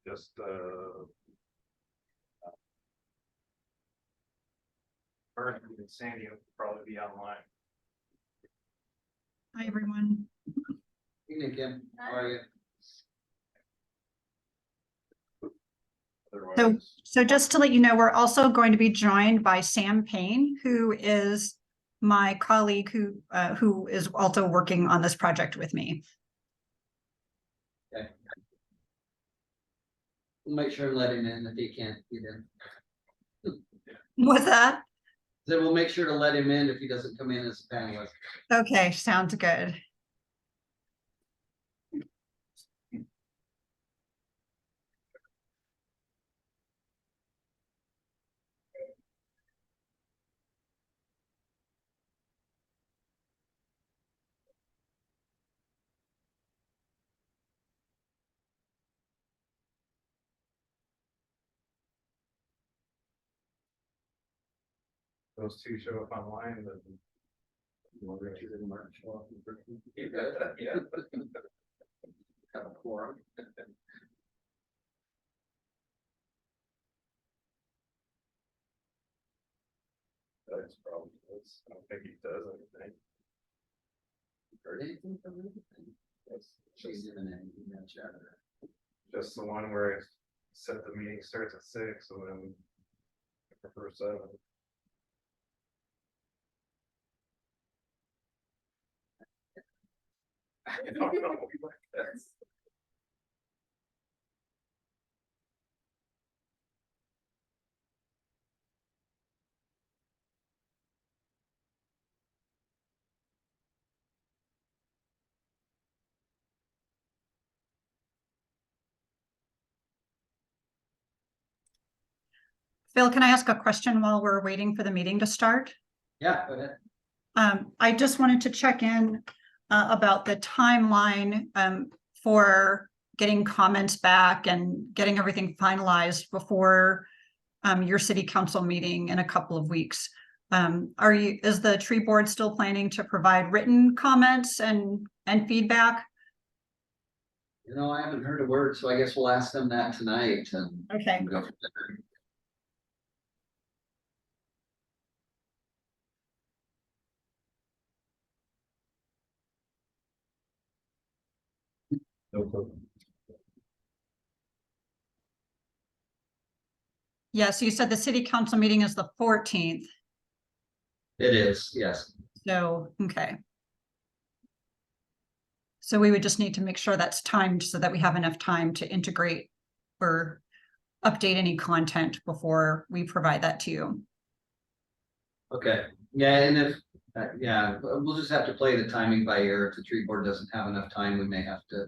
Just Bert and Sandy will probably be online. Hi, everyone. Evening, Kim. How are you? So just to let you know, we're also going to be joined by Sam Payne, who is my colleague who is also working on this project with me. Okay. We'll make sure to let him in if he can't get in. What's that? So we'll make sure to let him in if he doesn't come in as a panelist. Okay, sounds good. Those two show up online, but yeah. Have a quorum. That's probably, I don't think he does anything. Heard anything from him? That's She's in an email chat. just the one where it said the meeting starts at 6, so then I prefer 7. I don't know. That's- Phil, can I ask a question while we're waiting for the meeting to start? Yeah, go ahead. I just wanted to check in about the timeline for getting comments back and getting everything finalized before your city council meeting in a couple of weeks. Is the tree board still planning to provide written comments and feedback? You know, I haven't heard a word, so I guess we'll ask them that tonight and Okay. go from there. No clue. Yeah, so you said the city council meeting is the 14th. It is, yes. So, okay. So we would just need to make sure that's timed so that we have enough time to integrate or update any content before we provide that to you. Okay, yeah, and if, yeah, we'll just have to play the timing by ear. If the tree board doesn't have enough time, we may have to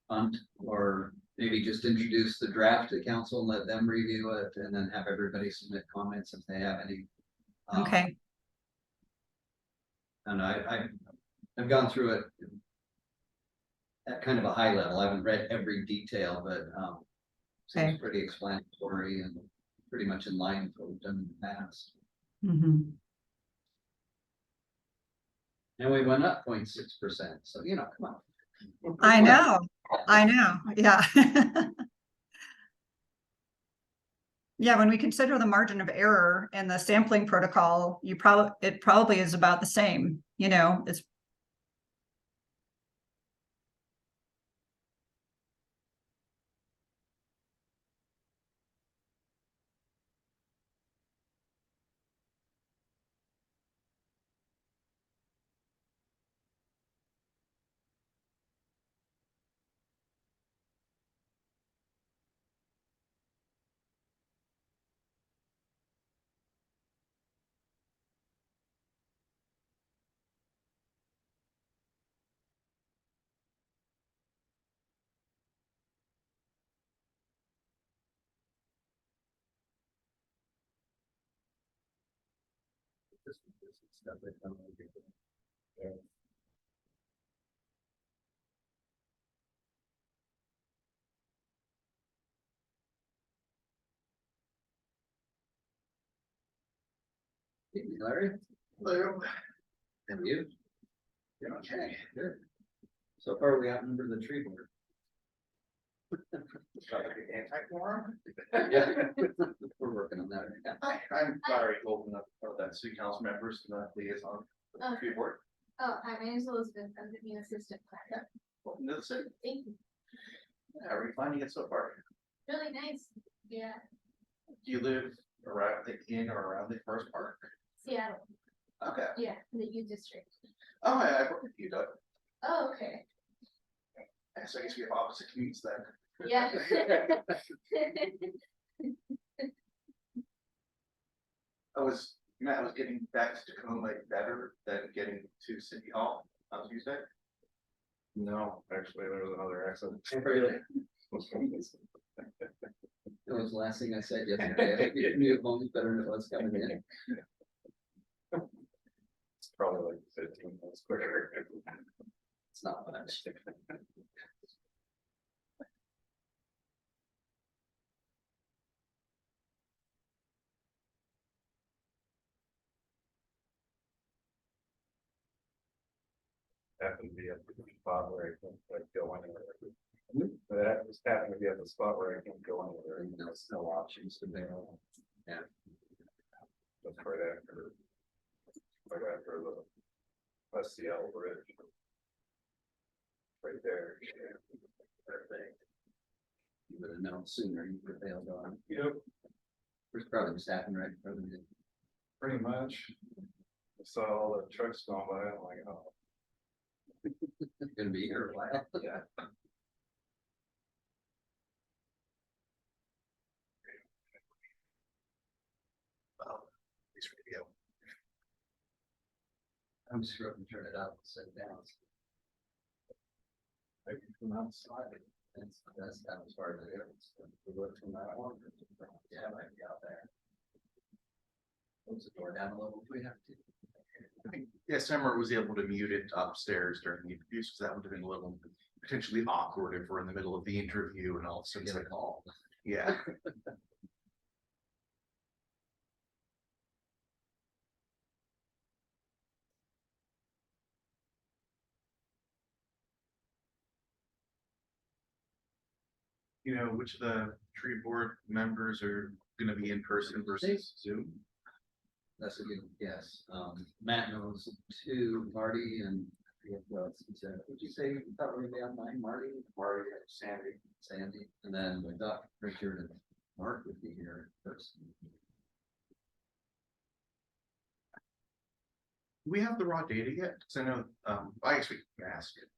punt, or maybe just introduce the draft to council and let them review it, and then have everybody submit comments if they have any. Okay, And I've gone through it at kind of a high level. I haven't read every detail, but Okay. seems pretty explanatory and pretty much in line with what we've done in the past. mhm. And we went up 0.6%, so you know, come on. I know, yeah. Yeah, when we consider the margin of error in the sampling protocol, it probably is about the same, you know, it's. Hey, Larry? Hello. And you? Yeah, okay, good. So far, we outnumbered the tree board. Anti-quorum? Yeah. We're working on that right now. Hi, I'm Larry Golden, of that city council members, and liaison. Oh. Tree board. Oh, hi, my name is Elizabeth. I'm the new assistant planner. Welcome to the city. Thank you. How are you finding it so far? Really nice. Yeah, Do you live around in or around the first park? Seattle. Okay. Yeah, the U district. Oh, I work with you, Doug. Oh, okay. So I guess we have opposite commutes then. Yeah. Matt was getting back to Tacoma better than getting to City Hall on Tuesday. No, actually, there was another accident. Really? That was the last thing I said yesterday. I knew it was better than it was coming in. It's probably like 15 minutes quicker. It's not much. Happened to be at the spot where I can't like go anywhere. That just happened to be at the spot where I can't go anywhere. There was no options to there. Yeah. That's right after the SCL bridge. Right there. Perfect. You would have known sooner, you would have bailed on. Yep, There's probably staffing right in front of you. pretty much. I saw all the trucks going by, I'm like, oh, It's gonna be here a while. yeah. Well, at least radio. I'm just going to turn it up and set it down. Maybe from outside. That's not as far as it is. We look from that one. Yeah, it might be out there. Close the door down a little if we have to. I think, yeah, Summer was able to mute it upstairs during the interviews, because that would have been a little potentially awkward if we're in the middle of the interview and all of a sudden, Get a like, call. yeah. You know, which of the tree board members are gonna be in person versus Zoom? That's a good guess. Matt knows two, Marty and what else he said. Would you say you thought we were gonna be online, Marty? Marty and Sandy. And then with Dr. Richard and Mark would be here in person. Do we have the raw data yet? Cause I know, I guess we can ask it.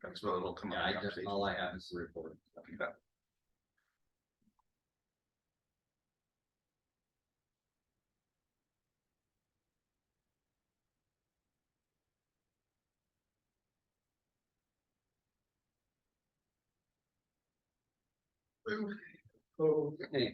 That's what it'll come Yeah, up. I in just, conversation. all I have is the report. Okay. Oh, Hey,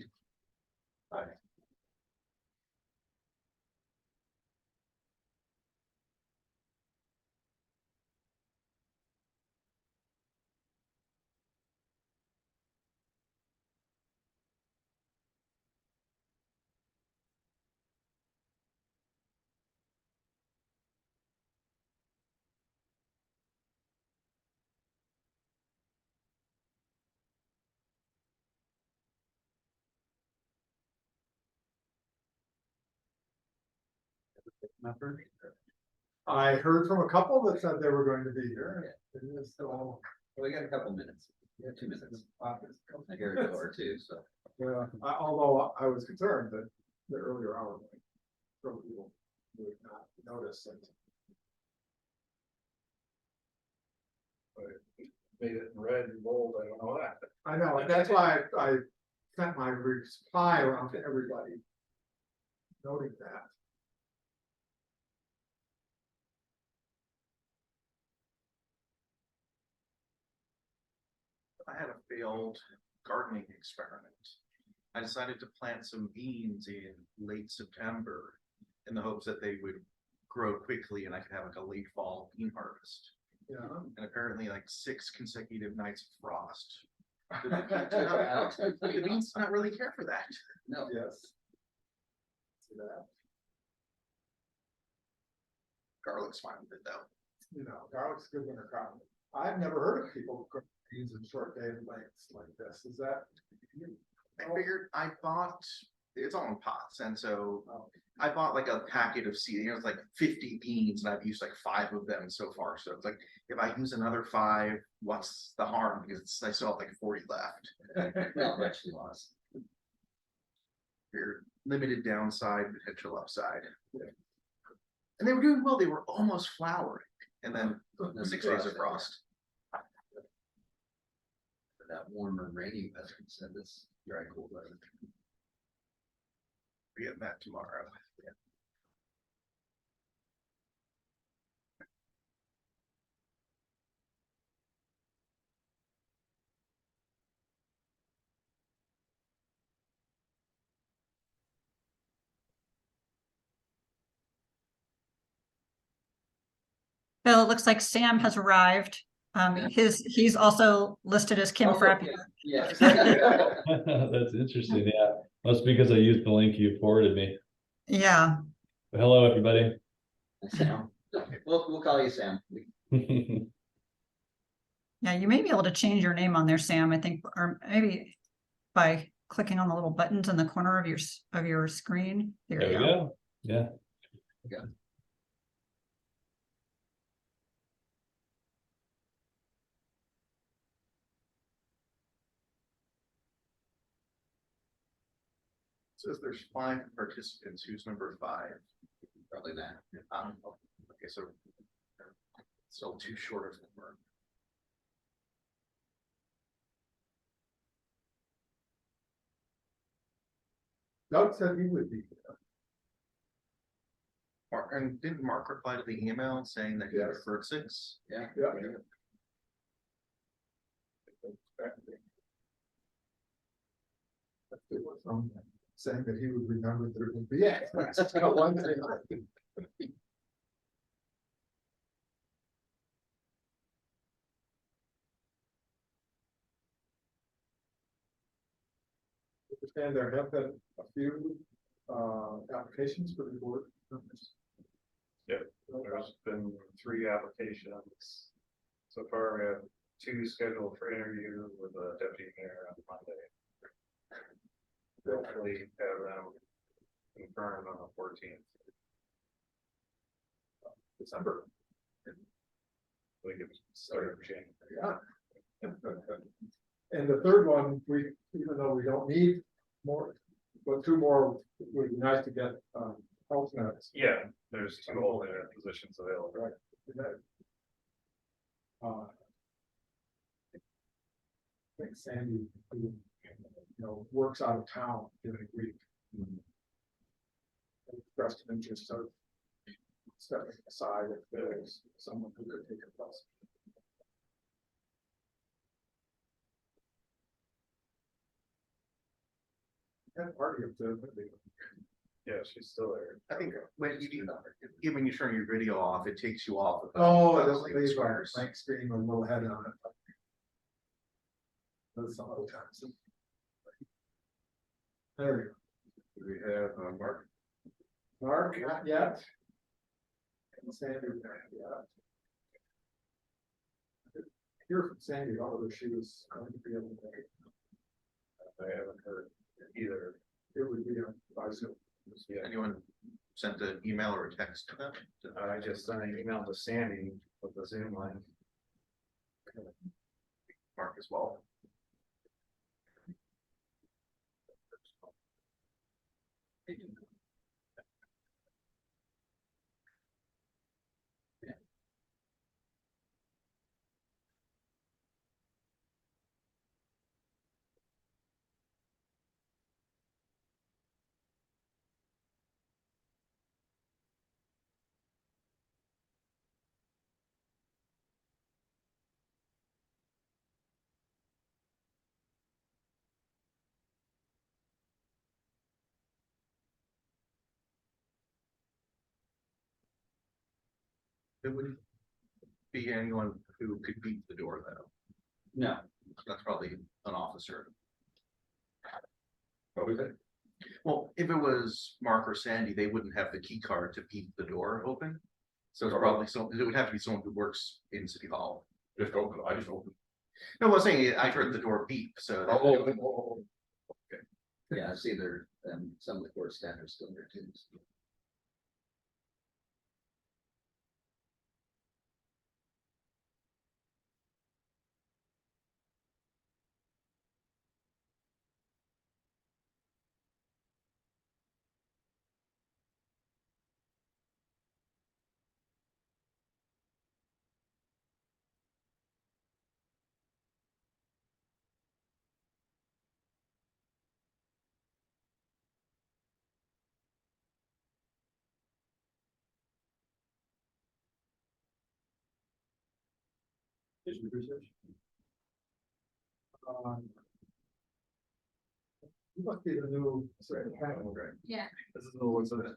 Remember? I heard from a couple that said they were going to be here. It is still. we got a couple minutes. We got 2 minutes. I hear a door or two, so. Yeah, although I was concerned that the earlier hour might throw people who would not notice it. made it in red and bold, I don't know that. I know, and that's why I sent my reply around to everybody. Noting that. I had a failed gardening experiment. I decided to plant some beans in late September in the hopes that they would grow quickly and I could have like a late fall bean harvest. Yeah. And apparently like 6 consecutive nights of frost. Out. The beans not really care for that. No. Yes. See that, Garlic's fine with it though. garlic's good winter crop. I've never heard of people using short dated lengths like this, is that? I figured I bought, it's all in pots, and so I bought like a packet of seed, it's like 50 beans, and I've used like 5 of them so far. So it's like, if I use another 5, what's the harm? Because I still have like 40 left. Not much loss. Your limited downside, potential upside. And they were doing well, they were almost flowering, and then 6 days of frost. That warmer rainy weather instead of this dry cold weather. We get that tomorrow. Bill, it looks like Sam has arrived. He's also listed as Kim Oh, Frappy. Yeah. That's interesting, yeah. That's because I used the link you forwarded me. Yeah, But hello, everybody. Sam. We'll call you Sam. yeah, you may be able to change your name on there, Sam, I think, or maybe by clicking on the little buttons in the corner of your screen. There There you we go. go. Yeah. Says there's 5 participants. Who's number 5? Probably that. Okay, so still too short of number. Doug said he would be. Mark, and didn't Mark reply to the email saying that he Yes. preferred 6? Yeah. Yeah. Saying that he would remember there would be. Yeah. One thing. Understand there have been a few applications for the board members. There's been 3 applications. So far, we have 2 scheduled for interview with the deputy mayor on Monday. Hopefully have them confirmed on the 14th. December. We can start January. Yeah. And the third one, even though we don't need more, but 2 more would be nice to get alternates. Yeah, there's 2 alternate positions available. Right. I think Sandy, who, works out of town during the week. Expressed an interest of stepping aside if there's someone who could take a place. And party of the. Yeah, she's still there. I think when even you turn your video off, it takes you off. Of Oh, it the doesn't leave a squares. blank screen with a little head on it. That's some other times. There Do we have Mark? you go. Mark, not yet. And Sandy, not yet. Hear from Sandy, although she was going to be able to make it. I haven't heard either. It would be by Zoom. Yeah, Anyone sent an email or a text to them? I just sent an email to Sandy with the Zoom link. Mark as well. It would be anyone who could beat the door though. No. That's probably an officer. What was it? Well, if it was Mark or Sandy, they wouldn't have the key card to keep the door open. So it's probably it would have to be someone who works in City Hall. Just open, I just opened. No, I was saying, I heard the door beep, so. Oh. Yeah, it's either, some of the court staff are still there too. Business research. You must be the new, sorry, panel, right? Yeah. This is the ones that.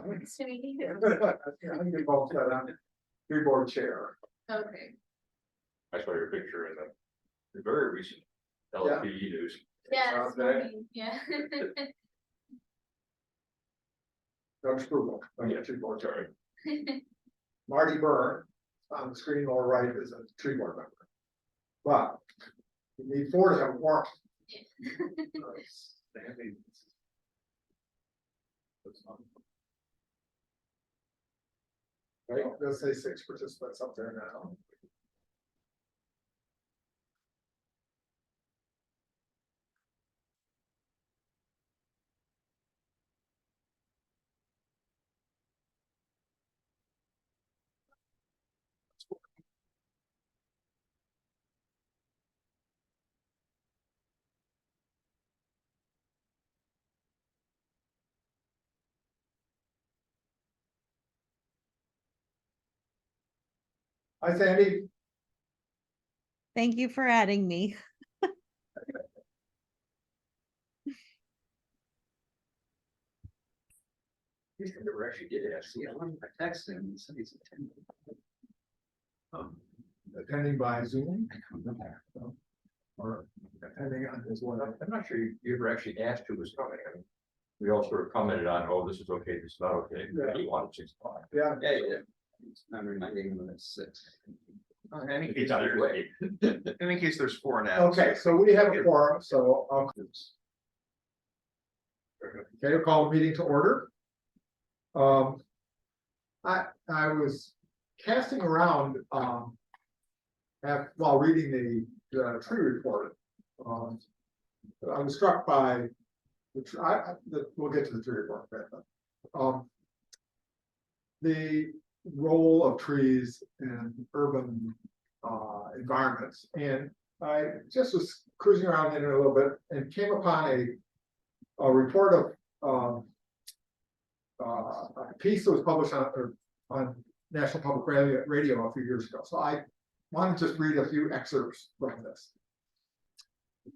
Nice to meet you. I think you both said I'm keyboard chair. Okay. I saw your picture in the very recent LPE news. Yeah, Sounds it's good. moving, yeah. Doug Sprugel, I'm Yeah. a keyboard chair. Sorry. Marty Byrne, on the screen lower right, is a tree board member. But you need 4 to have a quorum. Right, let's say 6 participants up there now. Hi, Sandy. Thank you for adding me. He never actually did it, actually, I texted him, he said he's attending. Attending by Zoom I don't know. or attending on his one. I'm not sure you ever actually asked who was coming. I mean, we all sort of commented on, oh, this is okay, this is not okay. Yeah. He wanted 6 o'clock. Yeah, Yeah, yeah. I'm reminding him that it's 6. In any case, It's on his way. in any case, there's 4 and out. okay, so we have a quorum, so okay, we'll call the meeting to order. I was casting around, while reading the tree report. I was struck by we'll get to the tree report, but, the role of trees in urban, environments, and I just was cruising around in it a little bit and came upon a report of, a piece that was published on National Public Radio a few years ago. So I want to just read a few excerpts from this.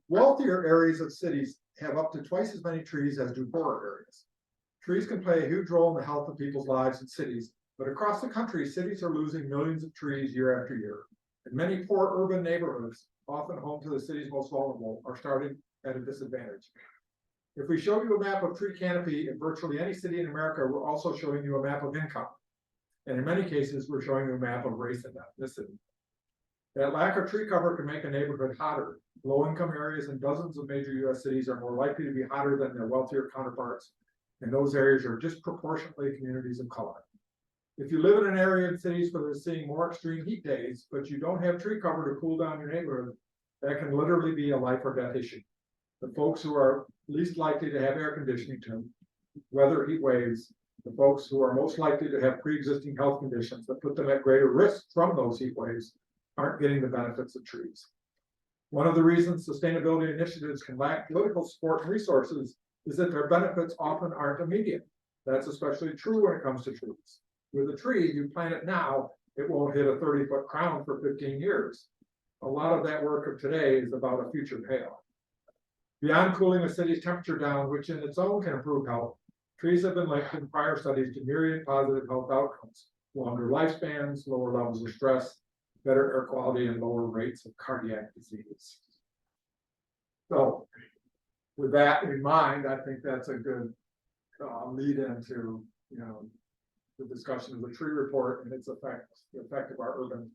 Wealthier areas of cities have up to twice as many trees as do poorer areas. Trees can play a huge role in the health of people's lives in cities, but across the country, cities are losing millions of trees year after year. And many poor urban neighborhoods, often home to the city's most vulnerable, are starting at a disadvantage. If we show you a map of tree canopy in virtually any city in America, we're also showing you a map of income. And in many cases, we're showing you a map of race and ethnicity. That lack of tree cover can make a neighborhood hotter. Low-income areas in dozens of major US cities are more likely to be hotter than their wealthier counterparts. And those areas are disproportionately communities of color. If you live in an area in cities where they're seeing more extreme heat days, but you don't have tree cover to cool down your neighborhood, that can literally be a life or death issue. The folks who are least likely to have air conditioning to weather heat waves, the folks who are most likely to have pre-existing health conditions that put them at greater risk from those heat waves, aren't getting the benefits of trees. One of the reasons sustainability initiatives can lack political support and resources is that their benefits often aren't immediate. That's especially true when it comes to trees. With a tree, you plant it now, it won't hit a 30-foot crown for 15 years. A lot of that work of today is about a future payoff. Beyond cooling a city's temperature down, which in its own can improve health, trees have been linked in prior studies to myriad positive health outcomes: longer lifespans, lower levels of stress, better air quality, and lower rates of cardiac disease. So, with that in mind, I think that's a good lead into, the discussion of the tree report and its effect, the effect of our urban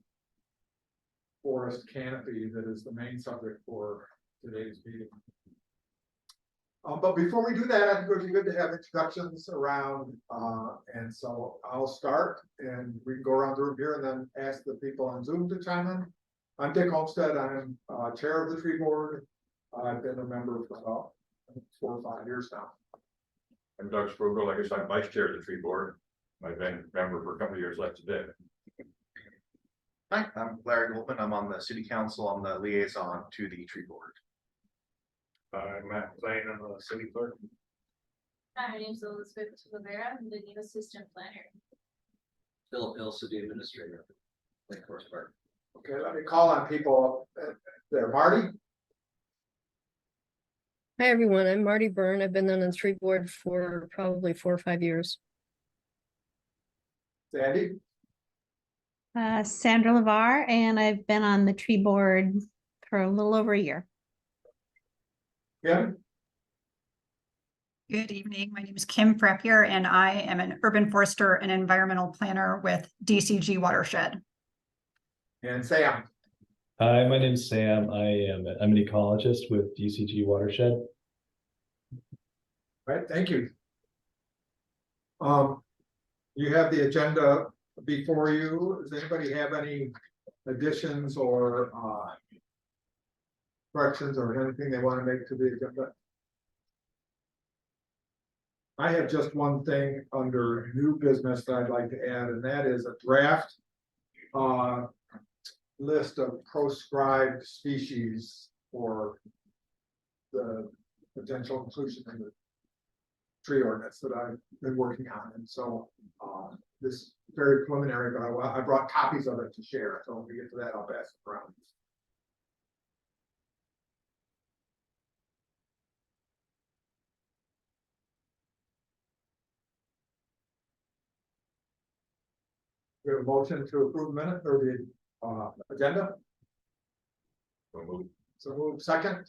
forest canopy that is the main subject for today's meeting. But before we do that, I think it would be good to have introductions around, and so I'll start and we can go around the room here and then ask the people on Zoom to chime in. I'm Dick Olmsted. I'm chair of the tree board. I've been a member for about 4 or 5 years now. I'm Doug Sprugel, like I said, I'm vice chair of the tree board. I've been a member for a couple of years left today. Hi, I'm Larry Goldman. I'm on the city council. I'm the liaison to the tree board. I'm Matt Plain, I'm the city clerk. Hi, my name's Elizabeth Rivera. I'm the new assistant planner. Philip Hill, city administrator. Lake Forest Park. Okay, let me call on people there. Marty, Hi, everyone. I'm Marty Byrne. I've been on the tree board for probably 4 or 5 years. Sandy, Sandra LeVar, and I've been on the tree board for a little over a year. Kim, Good evening. My name is Kim Frappier, and I am an urban forester and environmental planner with DCG Watershed. and Sam. Hi, my name's Sam. I'm an ecologist with DCG Watershed. Right, thank you. You have the agenda before you. Does anybody have any additions or corrections or anything they want to make to the agenda? I have just one thing under new business that I'd like to add, and that is a draft list of proscribed species for the potential inclusion in the tree ordinance that I've been working on. And so this is very preliminary, but I brought copies of it to share. So when we get to that, I'll pass it around. We have a motion to approve the minute or the agenda. So moved. So move second.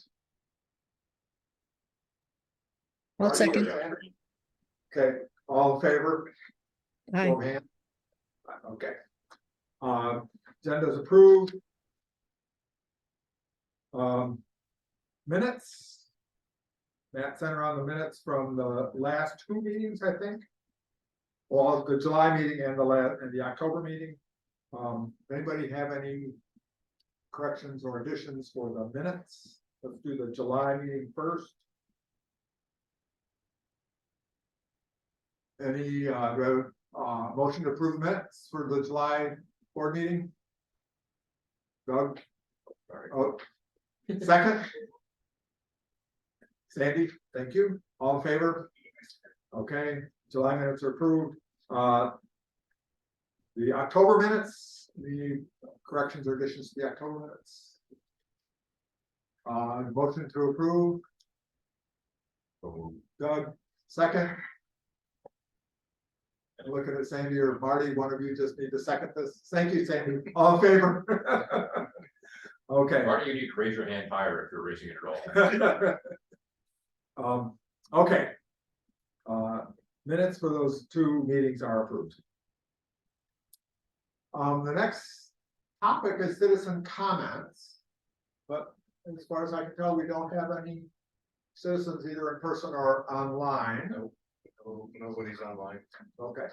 One Marty, second. Okay, all in favor? Hi. Show of hand. Okay. Agenda is approved. Minutes. Matt Center on the minutes from the last 2 meetings, I think. Well, the July meeting and the October meeting. Anybody have any corrections or additions for the minutes? Let's do the July meeting first. Any motion to approve minutes for the July board meeting? Doug? Sorry. Oh, second? Sandy, thank you. All in favor? Okay, July minutes are approved. The October minutes, the corrections or additions to the October minutes. Motion to approve. So moved. Doug, second. And looking at Sandy or Marty, one of you just need to second this. Thank you, Sandy. All in favor? Okay. Marty, you need to raise your hand higher if you're raising it at all. Okay. Minutes for those 2 meetings are approved. The next topic is citizen comments. But as far as I can tell, we don't have any citizens either in person or online. Nobody's online. Okay.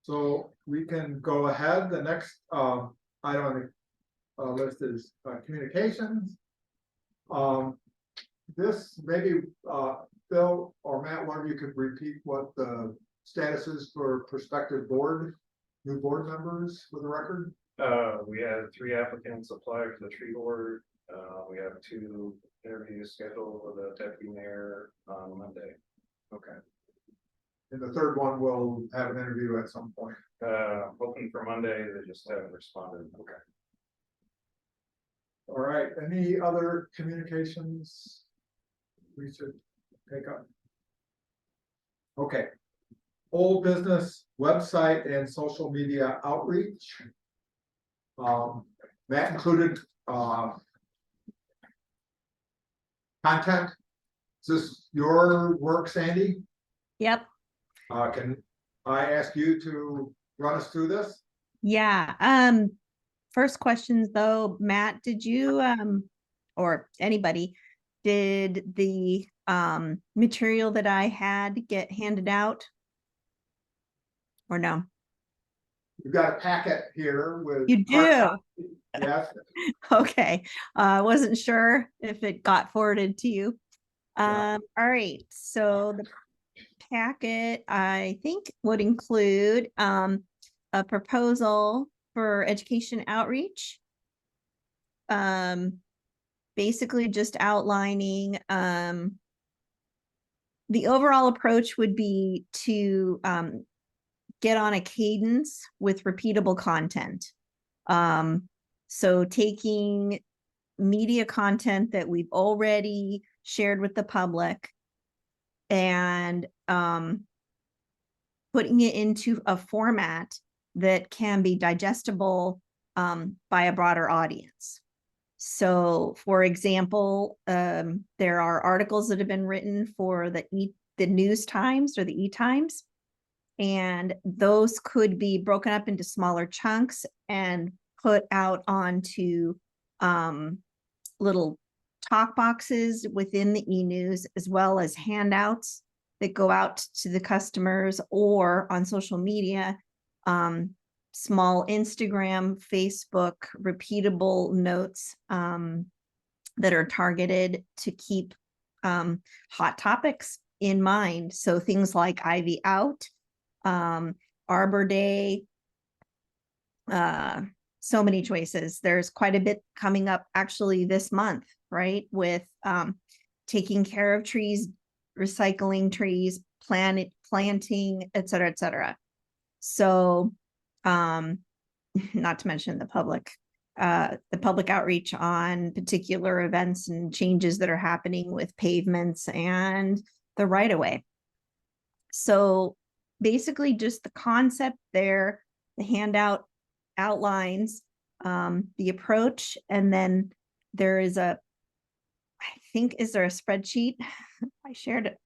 So we can go ahead. The next item on the list is communications. This maybe Phil or Matt, one of you could repeat what the status is for prospective new board members for the record. We had 3 applicants apply for the tree board. We have 2 interviews scheduled with the deputy mayor on Monday. Okay. And the third one will have an interview at some point. Hoping for Monday, they just haven't responded. Okay. All right, any other communications we should take up? Okay. Old business website and social media outreach. That included content. Is this your work, Sandy? Yep. Can I ask you to run us through this? Yeah. first questions though, Matt, did you, or anybody, did the, material that I had get handed out? Or no? You've got a packet here with. You do? Yes, Okay, I wasn't sure if it got forwarded to you. Yeah. All right, so the packet, I think, would include a proposal for education outreach. Basically just outlining the overall approach would be to get on a cadence with repeatable content. So taking media content that we've already shared with the public and putting it into a format that can be digestible by a broader audience. So, for example, there are articles that have been written for the News Times or the E-Times, and those could be broken up into smaller chunks and put out onto little talk boxes within the e-news, as well as handouts that go out to the customers, or on social media, small Instagram, Facebook, repeatable notes that are targeted to keep hot topics in mind. So things like Ivy Out, Arbor Day, so many choices. There's quite a bit coming up actually this month, right? With taking care of trees, recycling trees, planting, et cetera, et cetera. So, not to mention the public outreach on particular events and changes that are happening with pavements and the right of way. So basically just the concept there, the handout outlines the approach, and then there is I is there a spreadsheet? I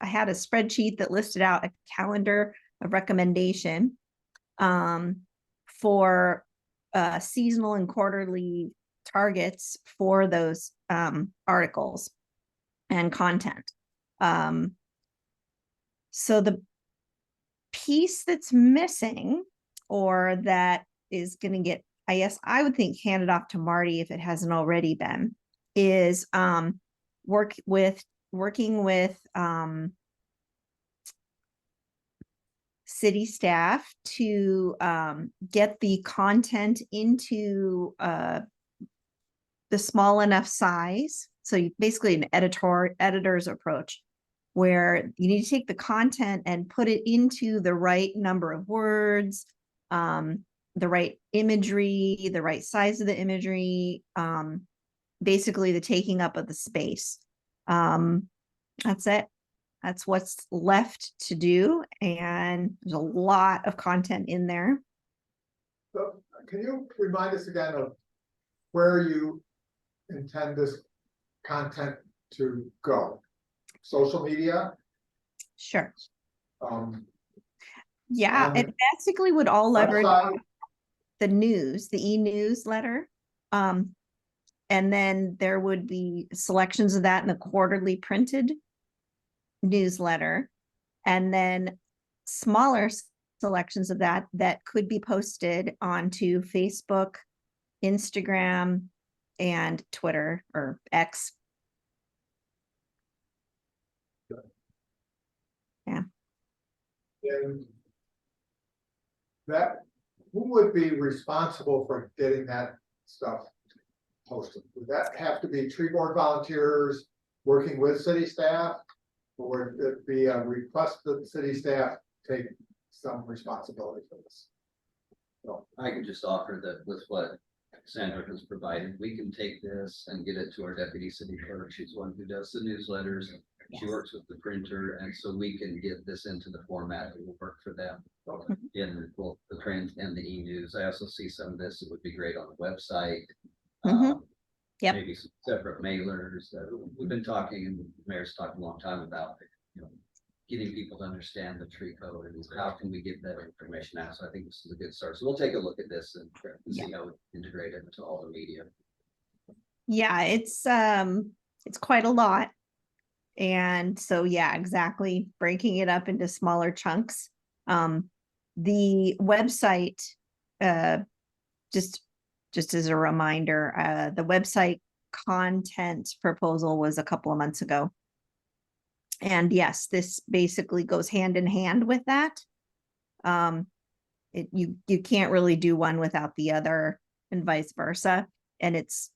had a spreadsheet that listed out a calendar of recommendation for seasonal and quarterly targets for those articles and content. So the piece that's missing, or that is going to get, I guess I would think, handed off to Marty if it hasn't already been, is working with city staff to get the content into the small enough size. So basically an editor's approach, where you need to take the content and put it into the right number of words, the right imagery, the right size of the imagery, basically the taking up of the space. That's it. That's what's left to do. And there's a lot of content in there. So can you remind us again of where you intend this content to go? Social media? Sure. Yeah, it basically would all leverage website? the news, the e-newsletter. And then there would be selections of that in the quarterly printed newsletter, and then smaller selections of that could be posted onto Facebook, Instagram, and Twitter, or X. Yeah. And that, who would be responsible for getting that stuff posted? Would that have to be tree board volunteers working with city staff? Or would it be a request that the city staff take some responsibility for this? So, I could just offer that with what Sandra has provided, we can take this and get it to our deputy city clerk. She's one who does the newsletters. She works with the printer, and so we can get this into the format that will work for them in both the print and the e-news. I also see some of this, it would be great on the website. Yep. Maybe some separate mailers. We've been talking, and the mayor's talked a long time about, getting people to understand the tree code and how can we get that information out. So I think this is a good start. So we'll take a look at this and see how we integrate it into all the media. Yeah, it's quite a lot. And so, yeah, exactly. Breaking it up into smaller chunks. The website, just as a reminder, the website content proposal was a couple of months ago. And yes, this basically goes hand in hand with that. You can't really do one without the other and vice versa. And it's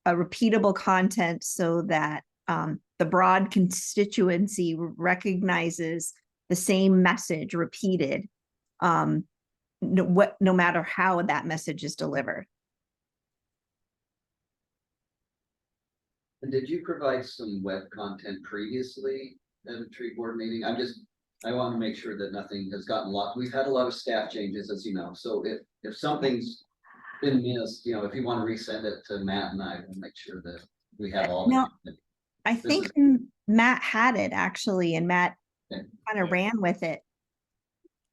a repeatable content so that the broad constituency recognizes the same message repeated, no matter how that message is delivered. And did you provide some web content previously at a tree board meeting? I want to make sure that nothing has gotten lost. We've had a lot of staff changes, as you know. So if something's been missed, you know, if you want to resend it to Matt and I, we'll make sure that we have all. No, I think Matt had it actually, and Matt kind of ran with it.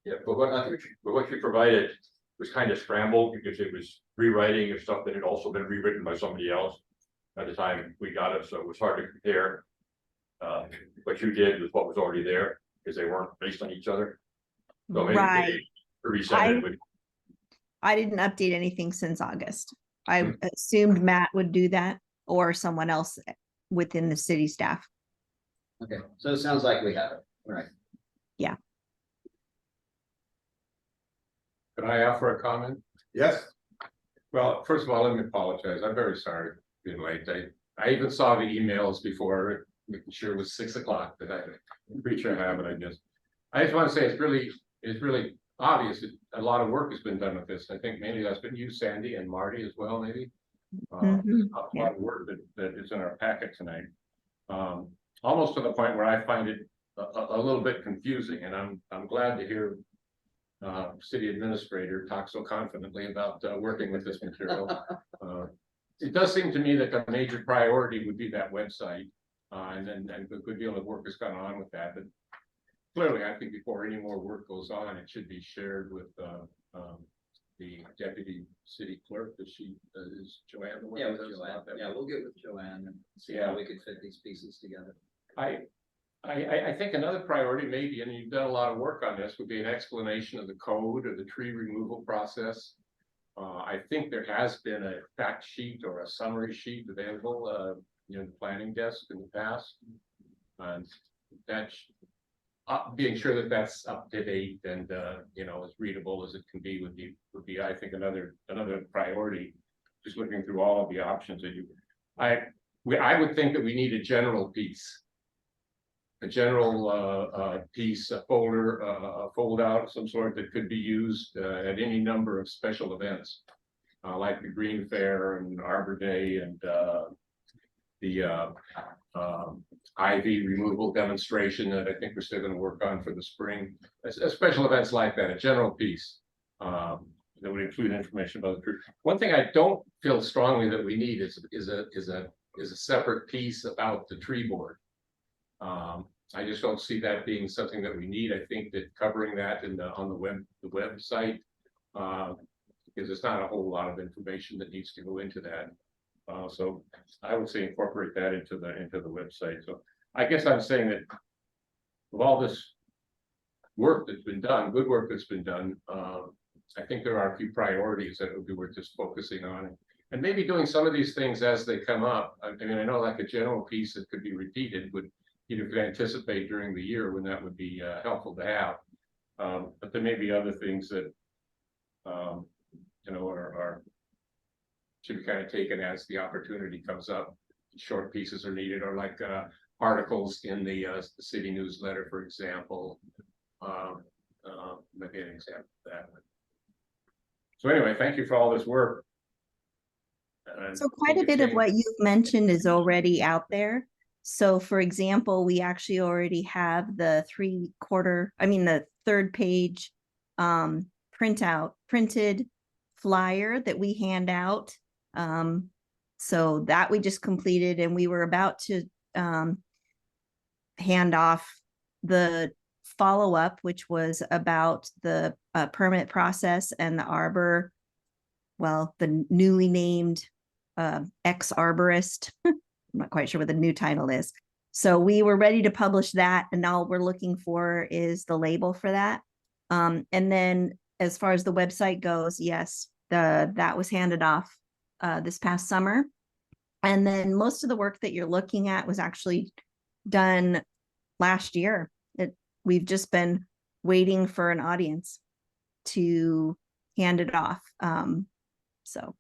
Yeah, but what you provided was kind of scrambled because it was rewriting of stuff that had also been rewritten by somebody else at the time we got it, so it was hard to compare what you did with what was already there because they weren't based on each other. So maybe resend it. I didn't update anything since August. I assumed Matt would do that or someone else within the city staff. Okay, so it sounds like we have it. All right. Yeah. Could I offer a comment? Yes. Well, first of all, let me apologize. I'm very sorry for being late. I even saw the emails before, making sure it was 6 o'clock, that I creature habit, I guess. I just want to say it's really obvious that a lot of work has been done with this. I think mainly that's been you, Sandy, and Marty as well, maybe. A lot of work that is in our packet tonight. Almost to the point where I find it a little bit confusing, and I'm glad to hear city administrator talk so confidently about working with this material. It does seem to me that the major priority would be that website, and a good deal of work has gone on with that. But clearly, I think before any more work goes on, it should be shared with the deputy city clerk. Is Joanne the one? Yeah, with Joanne. Yeah, we'll get with Joanne and see how we can fit these pieces together. I think another priority maybe, and you've done a lot of work on this, would be an explanation of the code or the tree removal process. I think there has been a fact sheet or a summary sheet available, in the planning desk in the past. And that's being sure that that's up to date and, as readable as it can be would be, I think, another priority. Just looking through all of the options that I would think that we need a general piece. A general piece, a folder, a fold out of some sort that could be used at any number of special events, like the Green Fair and Arbor Day and the ivy removal demonstration that I think we're still going to work on for the spring. Special events like that, a general piece that would include information about the tree. One thing I don't feel strongly that we need is a separate piece about the tree board. I just don't see that being something that we need. I think that covering that on the website, because there's not a whole lot of information that needs to go into that. So I would say incorporate that into the website. So I guess I'm saying that with all this work that's been done, good work that's been done, I think there are a few priorities that would be worth just focusing on. And maybe doing some of these things as they come up. I mean, I know like a general piece that could be repeated would you could anticipate during the year when that would be helpful to have. But there may be other things that, should be kind of taken as the opportunity comes up. Short pieces are needed, or like articles in the city newsletter, for example. Maybe an example of that. So anyway, thank you for all this work. So quite a bit of what you've mentioned is already out there. So for example, we actually already have the the third page printed flyer that we hand out. So that we just completed, and we were about to hand off the follow-up, which was about the permit process and the arbor, well, the newly named ex-arborist. I'm not quite sure what the new title is. So we were ready to publish that, and all we're looking for is the label for that. And then as far as the website goes, yes, that was handed off this past summer. And then most of the work that you're looking at was actually done last year. We've just been waiting for an audience to hand it off. So,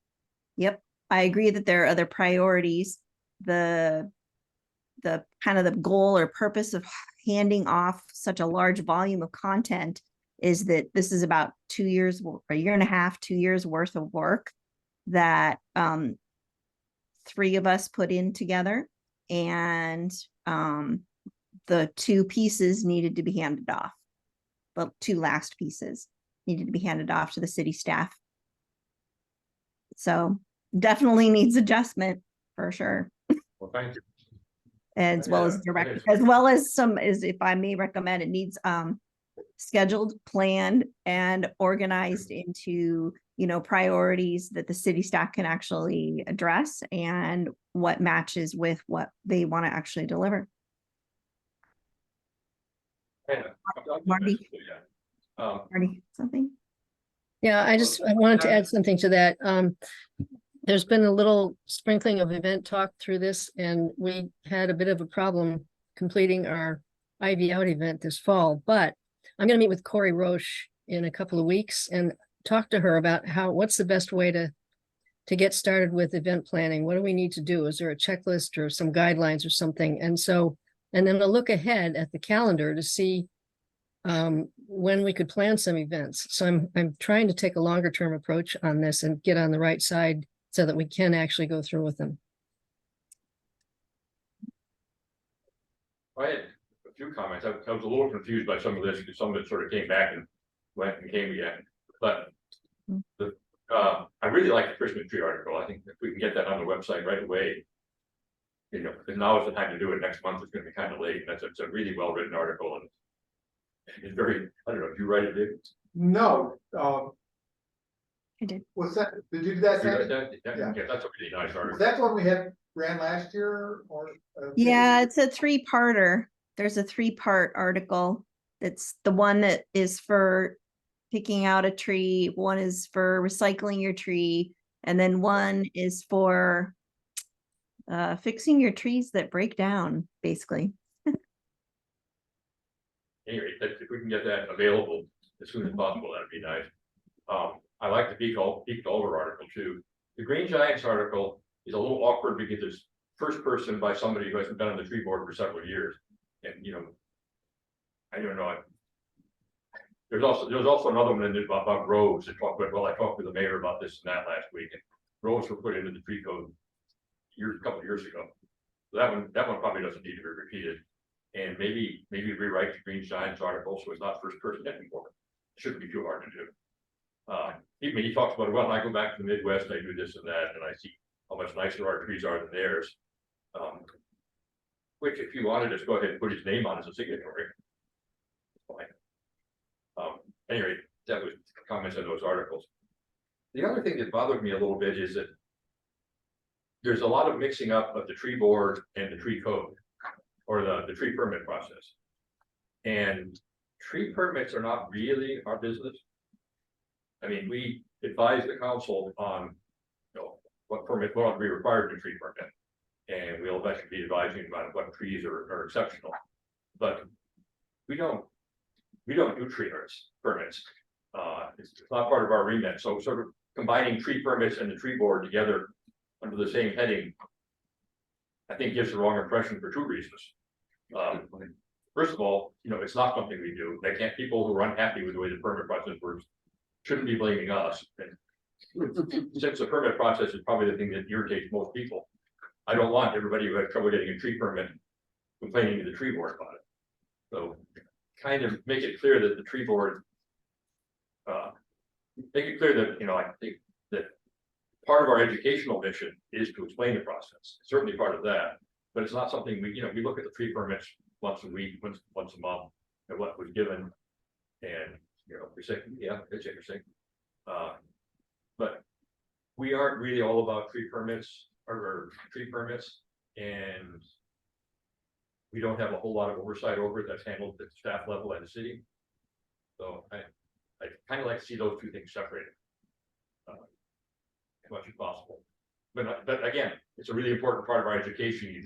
yep, I agree that there are other priorities. The kind of the goal or purpose of handing off such a large volume of content is that this is about 2 years, a year and a half, 2 years worth of work that 3 of us put in together, and the 2 pieces needed to be handed off. The 2 last pieces needed to be handed off to the city staff. So definitely needs adjustment for sure. Well, thank you. As well as direct, as well as some, as if I may recommend, it needs scheduled, planned, and organized into, you know, priorities that the city staff can actually address and what matches with what they want to actually deliver. Marty, Marty, something? Yeah, I wanted to add something to that. There's been a little sprinkling of event talk through this, and we had a bit of a problem completing our Ivy Out event this fall, but I'm going to meet with Corey Roche in a couple of weeks and talk to her about what's the best way to get started with event planning. What do we need to do? Is there a checklist or some guidelines or something? And then I'll look ahead at the calendar to see when we could plan some events. So I'm trying to take a longer term approach on this and get on the right side so that we can actually go through with them. I had a few comments. I was a little confused by some of this because some of it sort of came back and went and came again. But I really like the Christmas tree article. I think if we can get that on the website right away, you know, because now is the time to do it. Next month is going to be kind of late. And it's a really well written article, and it's very, I don't know, did you write it, Dave? No, I did. was that, did you do that? Did you write Sandy? that? Yeah. Yeah, that's a really nice Was article. that one we ran last year or? Yeah, it's a 3-parter. There's a 3-part article. It's the one that is for picking out a tree, one is for recycling your tree, and then one is for fixing your trees that break down, basically. Anyway, if we can get that available as soon as possible, that'd be nice. I like the Peak Alder article too. The Green Giants article is a little awkward because it's first person by somebody who hasn't been on the tree board for several years. And, you know, I don't know. There's also another one in about rows that talk about, well, I talked to the mayor about this and that last week, and rows were put into the tree code a couple of years ago. So that one probably doesn't need to be repeated. And maybe rewrite the Green Giants article so it's not first person anymore. It shouldn't be too hard to do. He talks about, well, I go back to the Midwest, I do this and that, and I see how much nicer our trees are than theirs. Which, if you want to just go ahead and put his name on as a signatory, fine. Anyway, that was comments on those articles. The other thing that bothered me a little bit is that there's a lot of mixing up of the tree board and the tree code, or the tree permit process. And tree permits are not really our business. I mean, we advise the council on, you know, what permit will be required in a tree permit. And we'll eventually be advising about what trees are exceptional. But we don't do tree permits. It's not part of our remit. So sort of combining tree permits and the tree board together under the same heading, I think gives the wrong impression for 2 reasons. First of all, you know, it's not something we do. People who are unhappy with the way the permit process works shouldn't be blaming us. And since the permit process is probably the thing that irritates most people, I don't want everybody who has trouble getting a tree permit complaining to the tree board about it. So kind of make it clear that the tree board, make it clear that, you know, I think that part of our educational mission is to explain the process. It's certainly part of that, but it's not something we look at the tree permits once a week, once a month. and what was given. And, you know, you're saying, yeah, it's interesting. But we aren't really all about tree permits or tree permits, and we don't have a whole lot of oversight over it. That's handled at the staff level at the city. So I kind of like to see those two things separated. As much as possible. But again, it's a really important part of our education.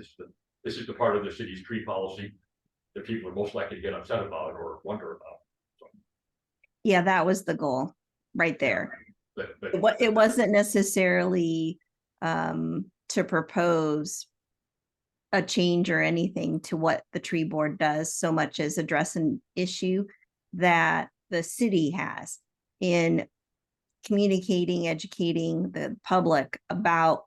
This is the part of the city's tree policy that people are most likely to get upset about or wonder about. So, Yeah, that was the goal right there. but It wasn't necessarily to propose a change or anything to what the tree board does, so much as address an issue that the city has in communicating, educating the public about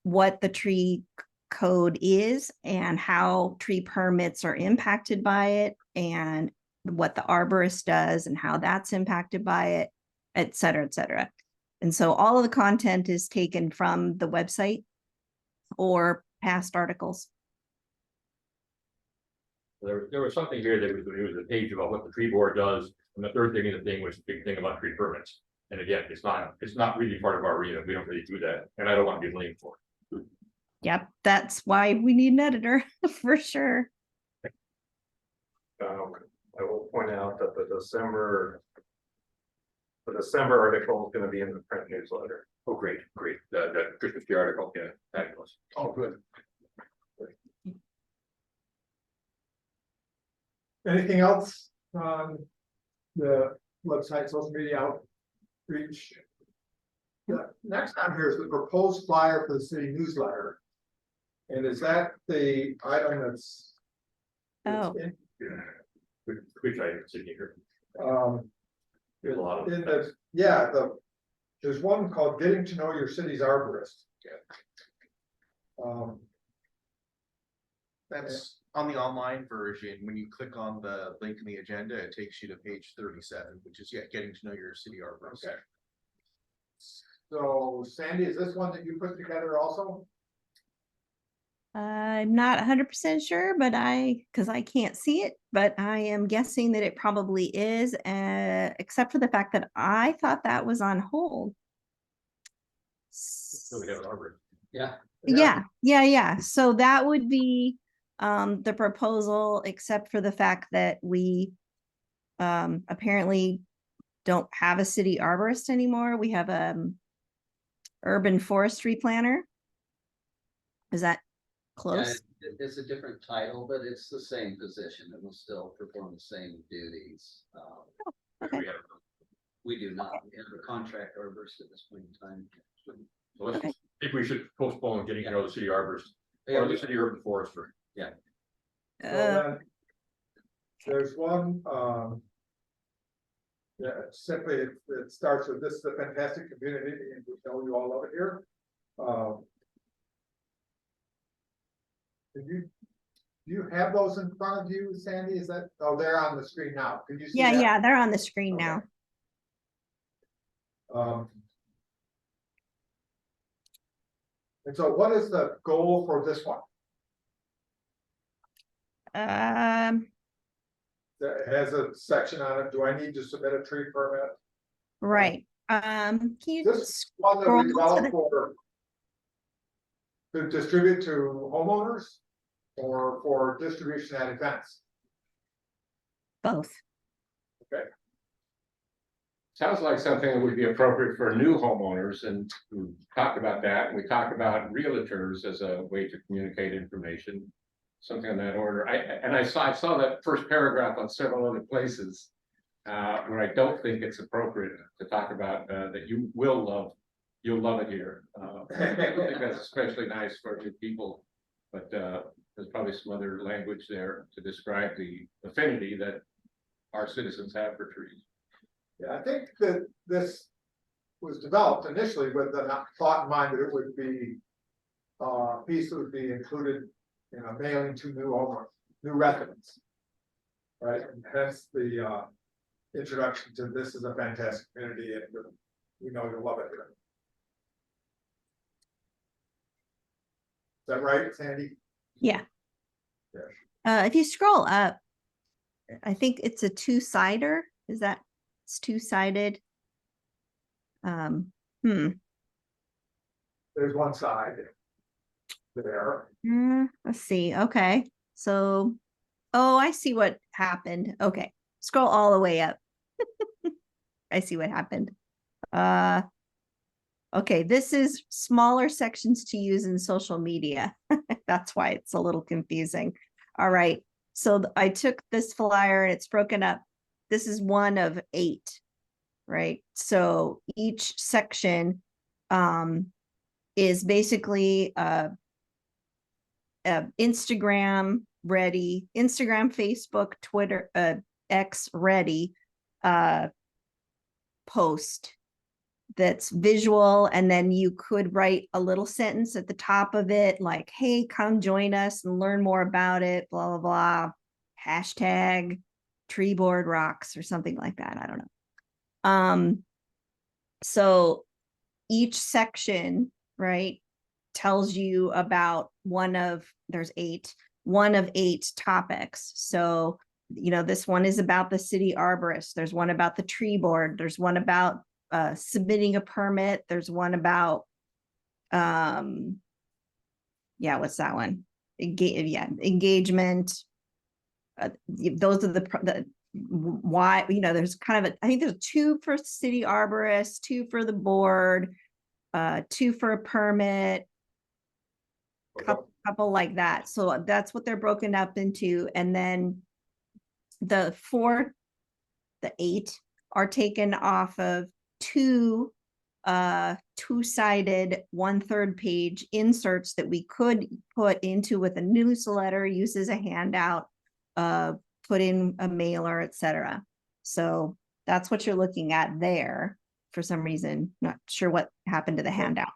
what the tree code is and how tree permits are impacted by it, and what the arborist does and how that's impacted by it, et cetera, et cetera. And so all of the content is taken from the website or past articles. there was something here that was, it was a page about what the tree board does, and the third thing in the thing was the big thing about tree permits. And again, it's not really part of our arena. We don't really do that, and I don't want to be blamed for it. Yep, that's why we need an editor for sure. I will point out that the December article is going to be in the print newsletter. Oh, great. The Christmas tree article, yeah, fabulous. Oh, good. Anything else on the website, social media outreach? The next on here is the proposed flyer for the city newsletter. And is that the item that's? Oh. Which I didn't see here. There's a lot of In the, yeah, there's one called Getting to Know Your City's Arborist. That's on the online version. When you click on the link in the agenda, it takes you to page 37, which is getting to know your city arborist. Okay. So Sandy, is this one that you put together also? I'm not 100% sure, but because I can't see it, but I am guessing that it probably is, except for the fact that I thought that was on hold. So we have an arborist. Yeah. So that would be the proposal, except for the fact that we apparently don't have a city arborist anymore. We have urban forestry planner. Is that close? Yeah, it's a different title, but it's the same position. It will still perform the same duties. Okay. We do not. We have a contract arborist at this point in time. So let's, Okay. I think we should postpone getting to know the city arborist Yeah, or the city urban forester. So then there's one, yeah, simply it starts with, this is a fantastic community, and we know you all love it here. Do you have those in front of you, Sandy? Is that, oh, they're on the screen now. Can you see that? yeah, they're on the screen Okay. now. And so what is the goal for this one? That has a section on it. Do I need to submit a tree permit? Right. Can you This one that scroll we to developed the- for to distribute to homeowners or for distribution at events? both? Sounds like something that would be appropriate for new homeowners, and we talked about that, and we talked about realtors as a way to communicate information. Something in that order. I saw that first paragraph on several other places where I don't think it's appropriate to talk about that you'll love it here. I don't think that's especially nice for new people, but there's probably some other language there to describe the affinity that our citizens have for trees. Yeah, I think that this was developed initially with the thought in mind that it would be piece that would be included in a mailing to new residents. Right, and hence the introduction to this is a fantastic community, and we know you'll love it here. Is that right, Sandy? Yeah. Yeah. If you scroll up, I think it's a two-sider. Is that, it's two-sided? There's one side there. Let's see. Okay. So, oh, I see what happened. Okay. Scroll all the way up. I see what happened. Okay, this is smaller sections to use in social media. That's why it's a little confusing. All right. So I took this flyer and it's broken up. This is one of 8, right? So each section is basically Instagram ready, Instagram, Facebook, Twitter, X ready post that's visual, and then you could write a little sentence at the top of it like, hey, come join us and learn more about it, blah blah blah, hashtag tree board rocks or something like that. I don't know. So each section, right, tells you about there's 8 topics. So, you know, this one is about the city arborist. There's one about the tree board. There's one about submitting a permit. There's one about, yeah, what's that one? Engagement. Those are the why, you know, there's kind of I think there's 2 for city arborist, 2 for the board, 2 for a permit, couple like that. So that's what they're broken up into. And then the 8 are taken off of 2 two-sided 1/3 page inserts that we could put into with a newsletter, use as a handout, put in a mailer, etc. So that's what you're looking at there. For some reason, not sure what happened to the handout.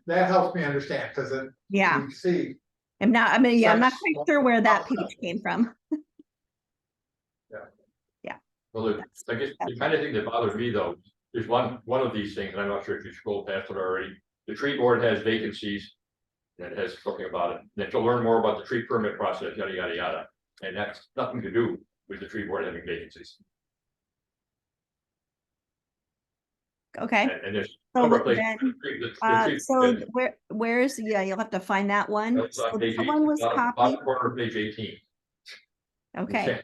That helps me understand, because Yeah, you see, I'm not quite Such- sure where that page came from. Well, I guess the kind of thing that bothers me though, is one of these things, and I'm not sure if you scrolled past it already. The tree board has vacancies. And it has something about it, then to learn more about the tree permit process, yada, yada, yada. And that's nothing to do with the tree board having vacancies. Okay. And there's So number of places. then, so where's, yeah, you'll have to find that one. That's So on page that one was copied. bottom corner of page 18. Okay.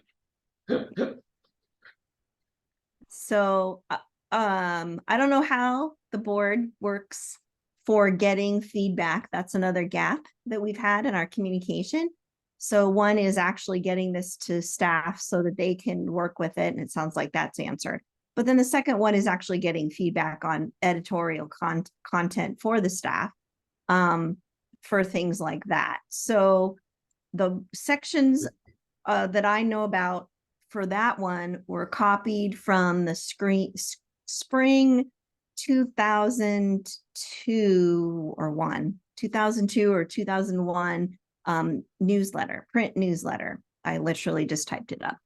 So, I don't know how the board works for getting feedback. That's another gap that we've had in our communication. So one is actually getting this to staff so that they can work with it. And it sounds like that's answered. But then the second one is actually getting feedback on editorial content for the staff, for things like that. So the sections that I know about for that one were copied from the spring 2002 or 2001 newsletter, print newsletter. I literally just typed it up.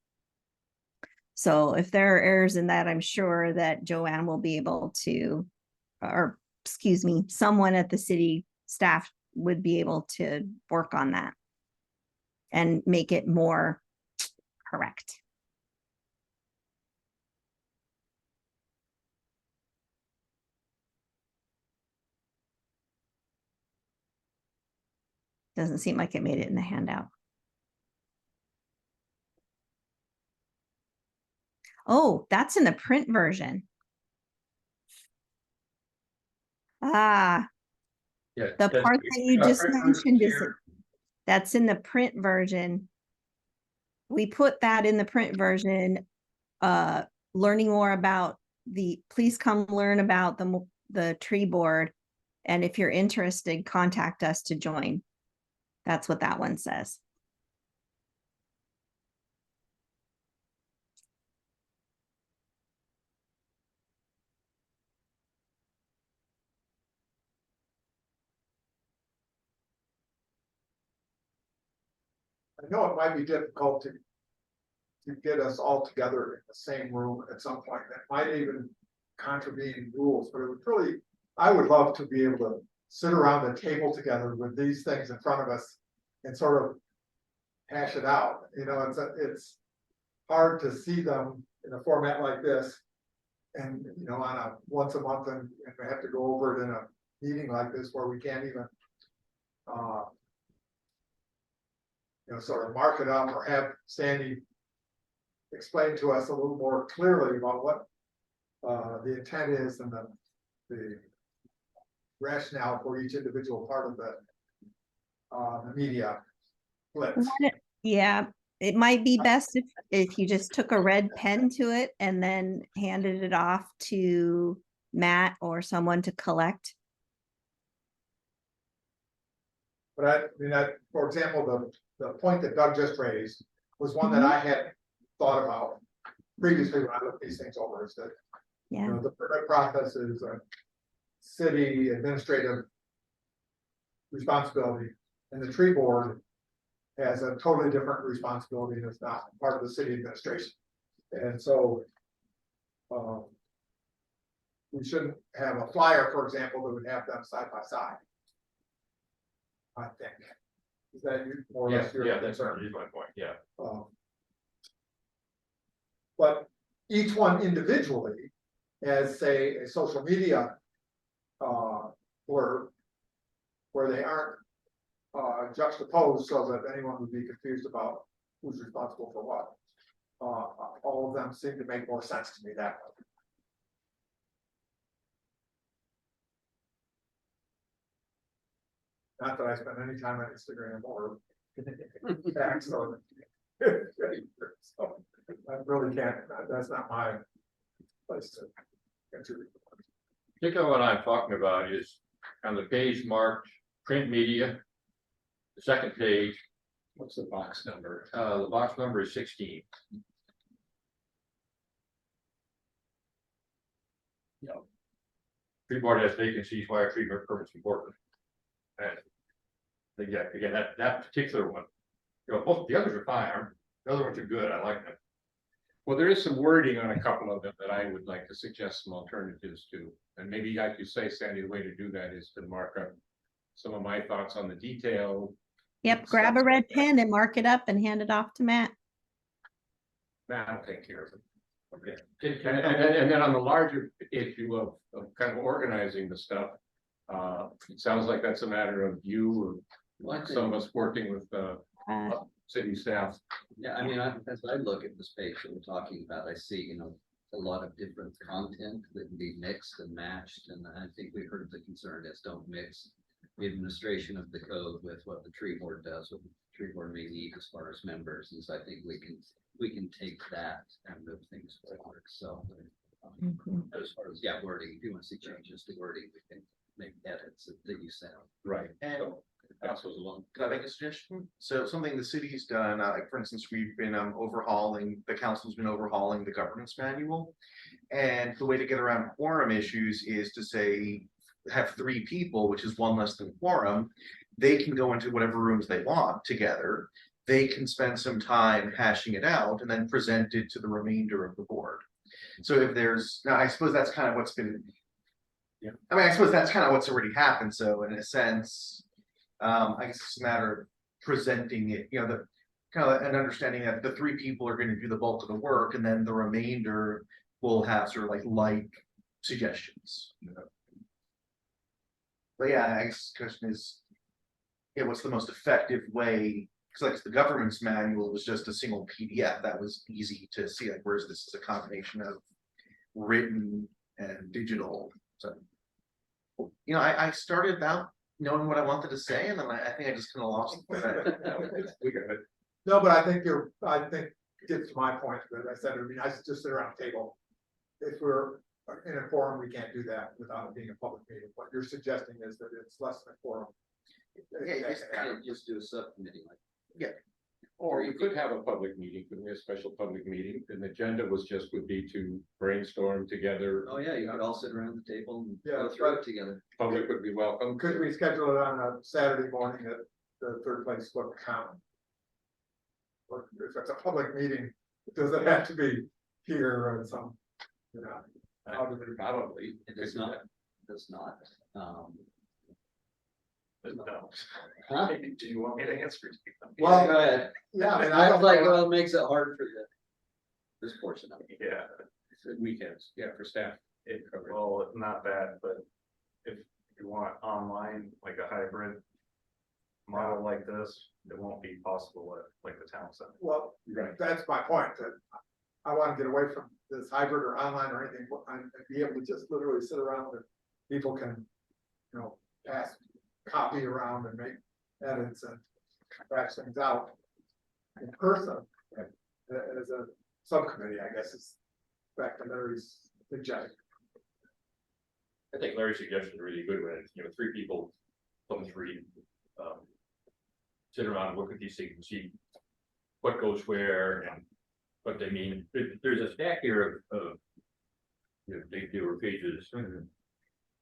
So if there are errors in that, I'm sure that Joanne will be able to, or excuse me, someone at the city staff would be able to work on that and make it more correct. Doesn't seem like it made it in the handout. Oh, that's in the print version. Ah, Yeah, the part that you just mentioned is that's in the print version. We put that in the print version, learning more about please come learn about the tree board. And if you're interested, contact us to join. That's what that one says. I know it might be difficult to get us all together in the same room at some point. That might even contravene rules, but it would really, I would love to be able to sit around the table together with these things in front of us and sort of hash it out. You know, hard to see them in a format like this. And, you know, on a once a month and we have to go over it in a meeting like this where we can't even. You know, sort of mark it up or have Sandy explain to us a little more clearly about what the intent is and the rationale for each individual part of the media blitz. Yeah, it might be best if you just took a red pen to it and then handed it off to Matt or someone to collect. But I mean, for example, the point that Doug just raised was one that I had thought about previously when I looked these things over, is that, you Yeah, know, the permit process is a city administrative responsibility, and the tree board has a totally different responsibility that's not part of the city administration. And so we shouldn't have a flyer, for example, that would have them side by side. I think. Is that you more or Yeah, less your yeah, that's concern? my point, yeah. But each one individually, as say a social media, where they aren't juxtaposed so that anyone would be confused about who's responsible for what. All of them seem to make more sense to me that way. Not that I spend any time on Instagram or facts or. So I really can't, that's not my place to contribute. Particularly what I'm talking about is on the page marked print media. The second page, What's the box number? the box number is 16. Yep. Tree board has vacancies, why are tree permits important? And again, that particular one, you know, both the others are fine, the other ones are good, I like them. Well, there is some wording on a couple of them that I would like to suggest some alternatives to. And maybe like you say, Sandy, the way to do that is to mark up some of my thoughts on the detail. yep, grab a red pen and mark it up and hand it off to Matt. That'll take care of it. Okay. And then on the larger issue of kind of organizing the stuff, it sounds like that's a matter of you Well, I or think- some of us working with city staff. Yeah, I mean, as I look at this page that we're talking about, I see, you know, a lot of different content that can be mixed and matched, and I think we heard the concern is don't mix the administration of the code with what the tree board does, what the tree board may need as far as members, and so I think we can take that and move things forward, so. As far as, yeah, wording, if you want to see changes to wording, we can make edits that you sent. Right. And That goes along. can I make a suggestion? So something the city's done, like for instance, we've been overhauling, the council's been overhauling the governance manual. And the way to get around quorum issues is to say, have 3 people, which is 1 less than quorum. They can go into whatever rooms they want together. They can spend some time hashing it out and then present it to the remainder of the board. So if there's, now I suppose that's kind of what's been. Yeah, I mean, I suppose that's kind of what's already happened. So in a sense, I guess it's a matter of presenting it, you know, the kind of an understanding that the 3 people are going to do the bulk of the work, and then the remainder will have sort of like suggestions. You know? But yeah, I guess the question is, yeah, what's the most effective way? Because like the government's manual was just a single PDF that was easy to see. Like, whereas this is a combination of written and digital. So, you know, I started out knowing what I wanted to say, and then I think I just kind of lost it. No, but I think it gets to my point, that I said, it would be nice to just sit around the table. If we're in a forum, we can't do that without it being a public meeting. What you're suggesting is that it's less than a forum. Just do a subcommittee like. Yeah. Or you could have a public meeting, could be a special public meeting, and the agenda would be to brainstorm together. Oh, yeah, you could all sit around the table and Yeah, go through but- it together. Public would be welcome. Could we schedule it on a Saturday morning at the Third Place Book Common? Or if it's a public meeting, does it have to be here or some, you know? How do we- Probably. It does not, no. Huh? Do you want me to answer? Well, Go ahead. Yeah, I mean, I I was don't like, know. well, it makes it hard for you. This portion of it. Yeah, Weekends, yeah, for staff. well, it's not that, but if you want online, like a hybrid model like this, it won't be possible at like the town center. Well, that's my point, that I want to get away from this hybrid or online or anything, and be able to just literally sit around and people can, pass copy around and make edits and scratch things out in person. As a subcommittee, I guess, is back to Larry's suggestion. I think Larry's suggestion is really good when it's, 3 people, some 3. Sit around and look at these things and see what goes where and what they mean. There's a stack here of they were pages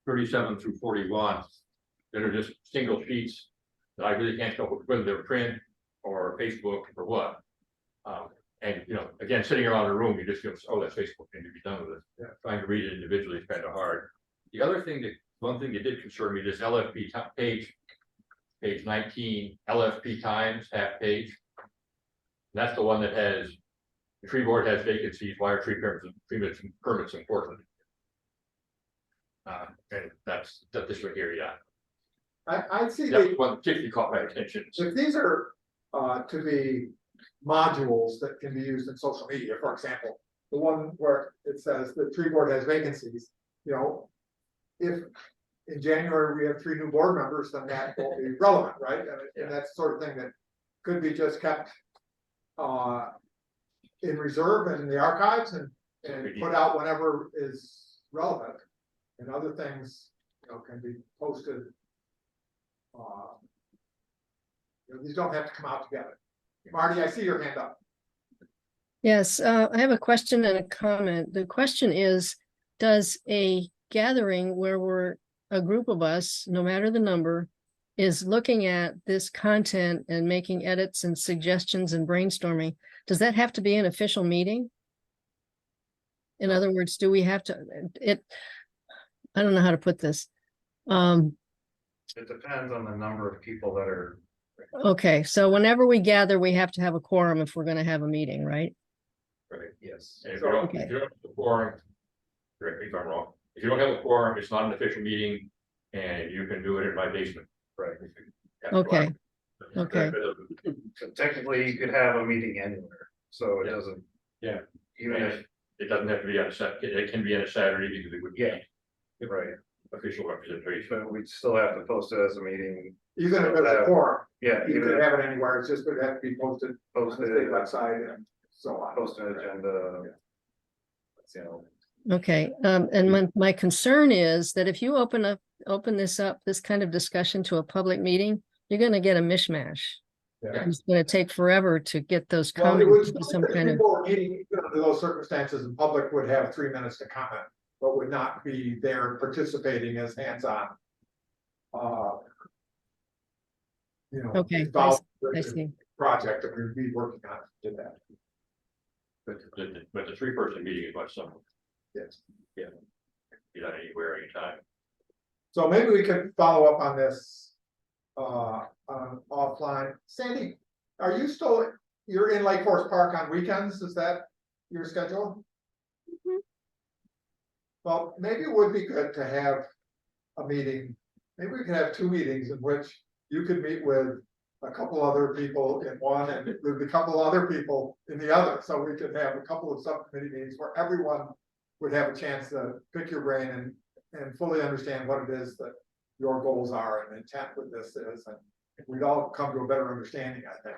37 through 41 that are just single sheets that I really can't tell whether they're print or Facebook or what. And again, sitting around a room, you just go, oh, that's Facebook, and you be done with it. Yeah. Trying to read it individually is kind of hard. The other thing one thing that did concern me, this LFP page 19, LFP times half page. And that's the one that has the tree board has vacancies. Why are tree permits important? And that's this right here. Yeah, I'd see that's the one that particularly caught my attention. if these are to be modules that can be used in social media, for example, the one where it says the tree board has vacancies, if in January we have 3 new board members, then that will be relevant, right? And that's the sort of thing that could be just kept in reserve and in the archives and put out whenever is relevant. And other things, can be posted. These don't have to come out together. Marty, I see your hand up. Yes, I have a question and a comment. The question is, does a gathering where we're a group of us, no matter the number, is looking at this content and making edits and suggestions and brainstorming, does that have to be an official meeting? In other words, do we have to, I don't know how to put this. It depends on the number of people that are. Okay, so whenever we gather, we have to have a quorum if we're going to have a meeting, right? Right, yes. And if you don't have a quorum, correct me if I'm wrong. If you don't have a quorum, it's not an official meeting, and you can do it in my basement. Right. Okay. Okay. So technically, you could have a meeting anywhere, so it doesn't. Yeah. Even if, It doesn't have to be on a Saturday, it can be on a Saturday because it would be. Yeah. Right, Official representation. but we'd still have to post it as a meeting. Even if it's a quorum, Yeah, you even could if have it anywhere, it's just would have to be posted on the posted, state website and so on. post an agenda. Okay, and my concern is that if you open this up, this kind of discussion to a public meeting, you're gonna get a mishmash. Yeah. It's gonna take forever to get those Well, it would, comments to some kind of, before a meeting, under those circumstances, the public would have 3 minutes to comment, but would not be there participating as hands-on. Okay, involved I with the see. project that we'd be working on to do that. But the 3-person meeting is much simpler. Yes. Yeah. You're not anywhere, anytime. So maybe we could follow up on this offline. Sandy, are you still, you're in Lake Forest Park on weekends? Is that your schedule? Mhm. Well, maybe it would be good to have a meeting. Maybe we could have 2 meetings in which you could meet with a couple other people in one and with a couple other people in the other. So we could have a couple of subcommittee meetings where everyone would have a chance to pick your brain and fully understand what it is that your goals are and intent with this is, and we'd all come to a better understanding, I think.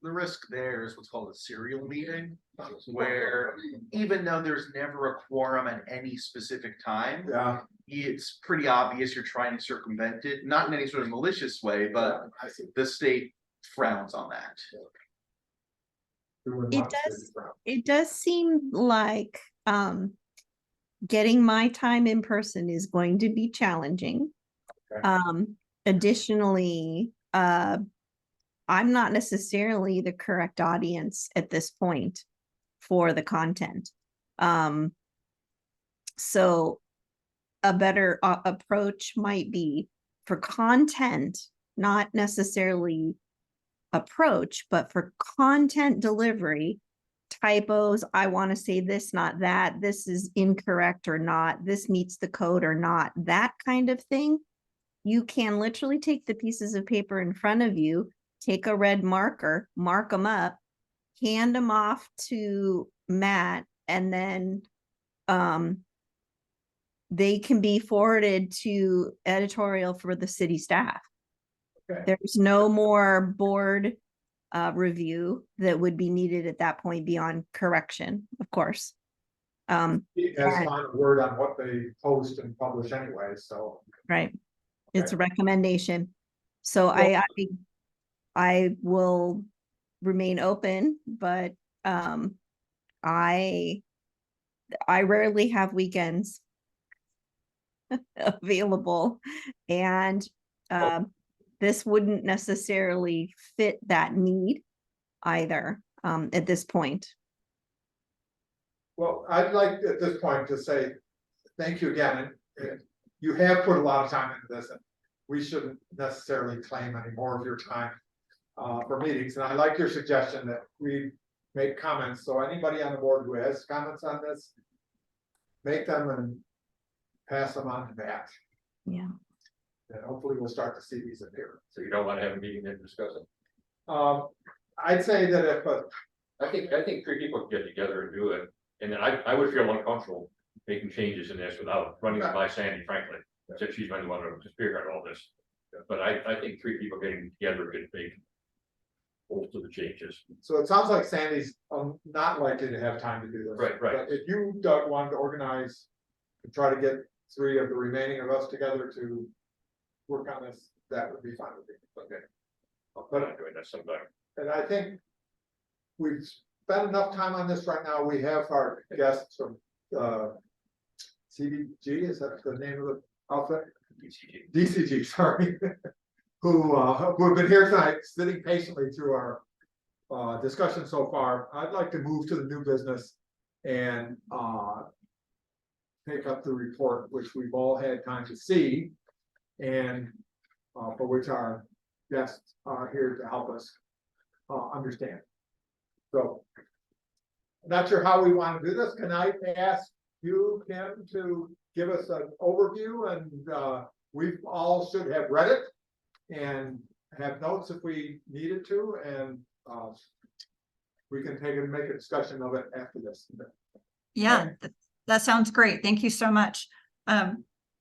The risk there is what's called a serial meeting, where even though there's never a quorum at any specific time, Yeah, it's pretty obvious you're trying to circumvent it, not in any sort of malicious way, but I see. the state frowns on that. It does seem like getting my time in person is going to be challenging. Okay. Additionally, I'm not necessarily the correct audience at this point for the content. So a better approach might be for content, not necessarily approach, but for content delivery, typos, I want to say this, not that, this is incorrect or not, this meets the code or not, that kind of thing. You can literally take the pieces of paper in front of you, take a red marker, mark them up, hand them off to Matt, and then they can be forwarded to editorial for the city staff. Okay. There's no more board review that would be needed at that point beyond correction, of course. He has and- final word on what they post and publish anyway, so. Right. It's a Okay. recommendation. So Well- I will remain open, but I rarely have weekends available, and this wouldn't necessarily fit that need either at this point. Well, I'd like at this point to say, thank you again, and you have put a lot of time into this, and we shouldn't necessarily claim any more of your time for meetings, and I like your suggestion that we make comments, so anybody on the board who has comments on this, make them and pass them on to Matt, Yeah. and hopefully we'll start to see these appear. So you don't want to have a meeting and discuss it. I'd say that if, I think 3 people can get together and do it, and then I would feel uncomfortable making changes in this without running it by Sandy, frankly, since she's been the one to figure out all this. But I think 3 people getting together could make most of the changes. so it sounds like Sandy's not likely to have time to do this. Right, right. But if you, Doug, wanted to organize, to try to get 3 of the remaining of us together to work on this, that would be fine with me. Okay. I'll put on doing that sometime. And I think we've spent enough time on this right now. We have our guests from CDG, is that the name of the outfit? DCG, sorry. who have been here tonight, sitting patiently through our discussion so far. I'd like to move to the new business and take up the report, which we've all had time to see, and for which our guests are here to help us understand. So, not sure how we want to do this. Can I ask you, Kim, to give us an overview? And we all should have read it and have notes if we needed to, and we can take and make a discussion of it after this. Yeah, that sounds great. Thank you so much.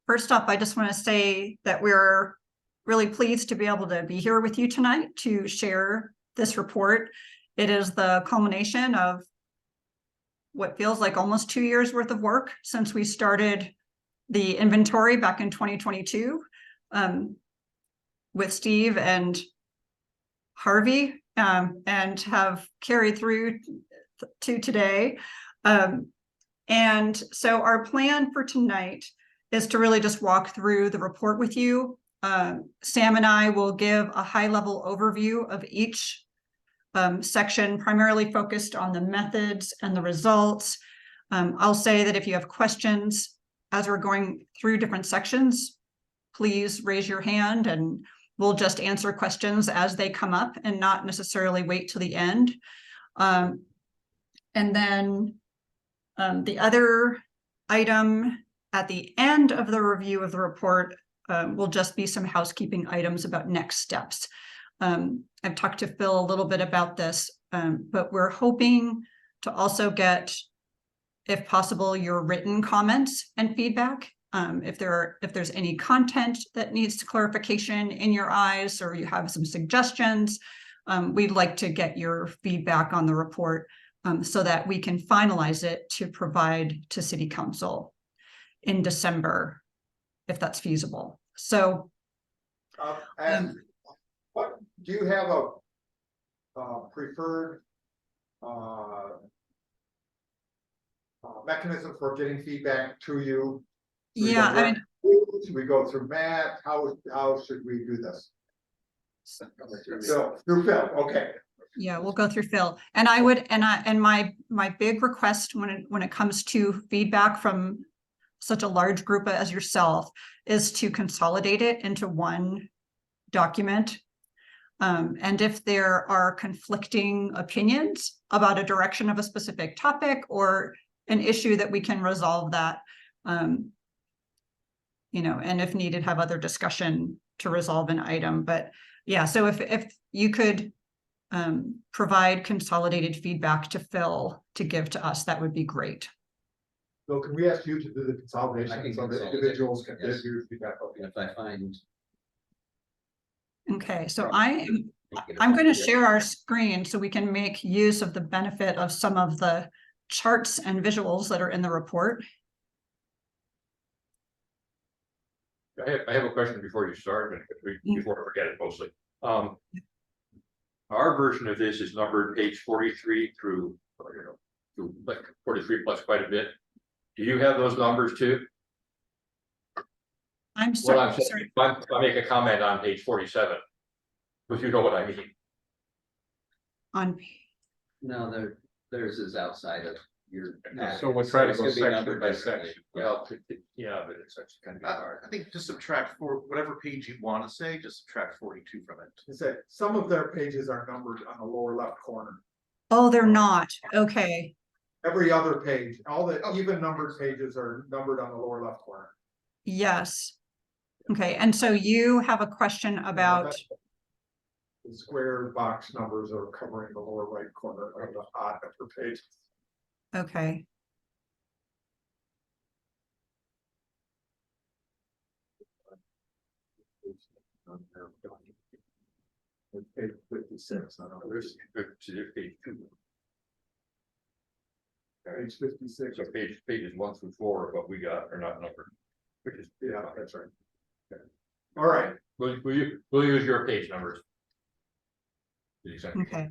First off, I just want to say that we're really pleased to be able to be here with you tonight to share this report. It is the culmination of what feels like almost 2 years worth of work since we started the inventory back in 2022 with Steve and Harvey, and have carried through to today. And so our plan for tonight is to really just walk through the report with you. Sam and I will give a high-level overview of each section, primarily focused on the methods and the results. I'll say that if you have questions as we're going through different sections, please raise your hand and we'll just answer questions as they come up and not necessarily wait till the end. And then the other item at the end of the review of the report will just be some housekeeping items about next steps. I've talked to Phil a little bit about this, but we're hoping to also get, if possible, your written comments and feedback. If there's any content that needs clarification in your eyes, or you have some suggestions, we'd like to get your feedback on the report so that we can finalize it to provide to City Council in December, if that's feasible. So, what do you have a preferred mechanism for getting feedback to you? yeah, I mean, Should we go through Matt? How should we do this? So through Phil, okay. yeah, we'll go through Phil. And I would, and my big request when it comes to feedback from such a large group as yourself is to consolidate it into one document. And if there are conflicting opinions about a direction of a specific topic or an issue, that we can resolve that. You know, and if needed, have other discussion to resolve an item. But yeah, so if you could provide consolidated feedback to Phil to give to us, that would be great. So can we ask you to do the I consolidation can so that consolidate, individuals can yes. give your feedback? Okay. If I find. Okay, so I'm going to share our screen so we can make use of the benefit of some of the charts and visuals that are in the report. I have a question before you start, before I forget it mostly. Our version of this is numbered page 43 through, to like 43 plus quite a bit. Do you have those numbers too? I'm Well, sorry. I'm saying, I'll make a comment on page 47, because you know what I mean. On No, theirs is outside of your. So we'll try to It's go gonna be section numbered by differently. section. Well, yeah, but it's actually kind of hard. I think just subtract for whatever page you want to say, just subtract 42 from it. You say some of their pages are numbered on the lower left corner. Oh, they're not. Okay. Every other page, all the even numbered pages are numbered on the lower left corner. Yes. Okay, and so you have a question about, The square box numbers are covering the lower right corner of the odd number pages. okay, It's page 56. I don't know. There's page 2. Page 56. So pages 1 through 4 of what we got are not numbered. Which is, Yeah, that's right. Okay. All right. we'll use your page numbers. okay.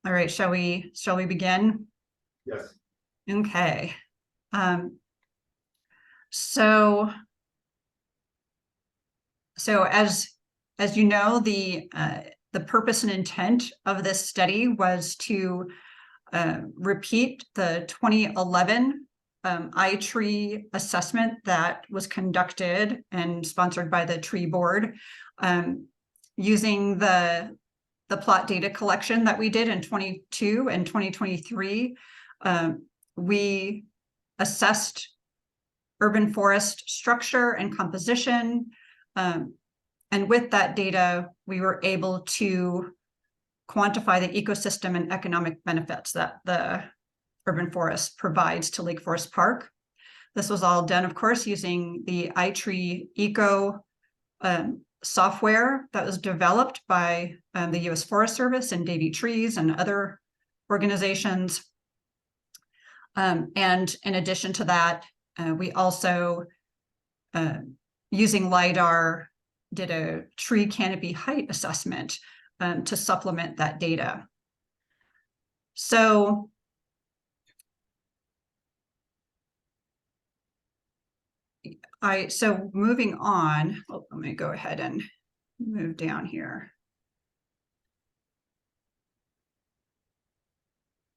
All right, shall we begin? Yes. Okay. So as you know, the purpose and intent of this study was to repeat the 2011 iTree assessment that was conducted and sponsored by the tree board, using the plot data collection that we did in 22 and 2023. We assessed urban forest structure and composition. And with that data, we were able to quantify the ecosystem and economic benefits that the urban forest provides to Lake Forest Park. This was all done, of course, using the iTree Eco software that was developed by the U.S. Forest Service and Davey Trees and other organizations. And in addition to that, we also, using LiDAR, did a tree canopy height assessment to supplement that data. So moving on, let me go ahead and move down here.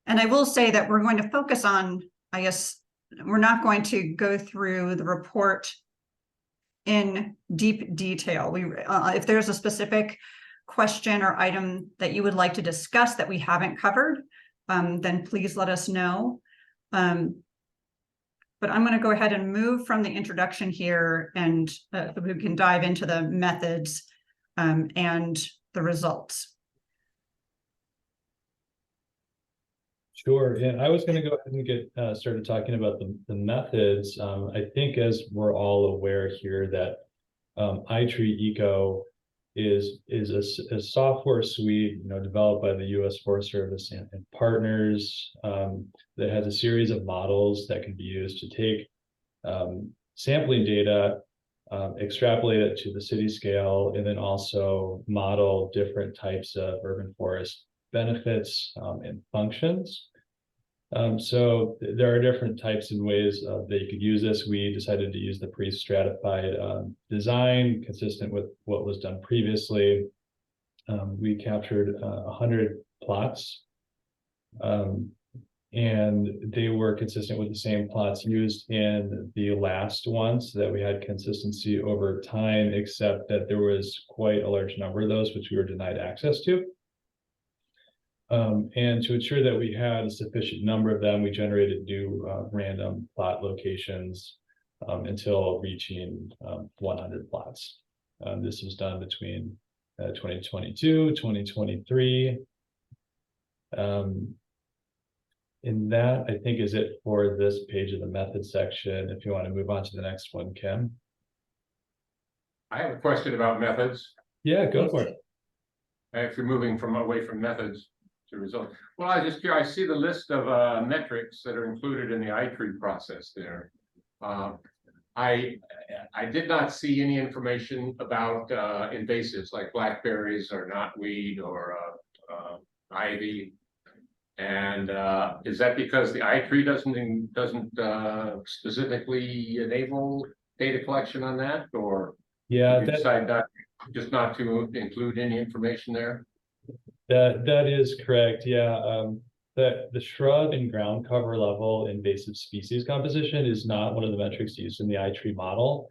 And I will say that we're going to focus on, I guess, we're not going to go through the report in deep detail. If there's a specific question or item that you would like to discuss that we haven't covered, then please let us know. But I'm going to go ahead and move from the introduction here, and we can dive into the methods and the results. Sure. Yeah, I was going to go ahead and get started talking about the methods. I think, as we're all aware here, that iTree Eco is a software suite, developed by the U.S. Forest Service and partners, that has a series of models that can be used to take sampling data, extrapolate it to the city scale, and then also model different types of urban forest benefits and functions. So there are different types and ways that you could use this. We decided to use the pre-stratified design consistent with what was done previously. We captured 100 plots, And they were consistent with the same plots used in the last ones, so that we had consistency over time, except that there was quite a large number of those which we were denied access to. And to ensure that we had a sufficient number of them, we generated new random plot locations until reaching 100 plots. This was done between 2022, 2023. And that, I think, is it for this page of the method section. If you want to move on to the next one, Kim. I have a question about methods. Yeah, go for it. If you're moving from away from methods to results. Well, I just curious, I see the list of metrics that are included in the iTree process there. I did not see any information about invasives like blackberries or knotweed or ivy. And is that because the iTree doesn't specifically enable data collection on that, or Yeah, did you decide just not to include any information there? that is correct. Yeah, the shrub and ground cover level invasive species composition is not one of the metrics used in the iTree model.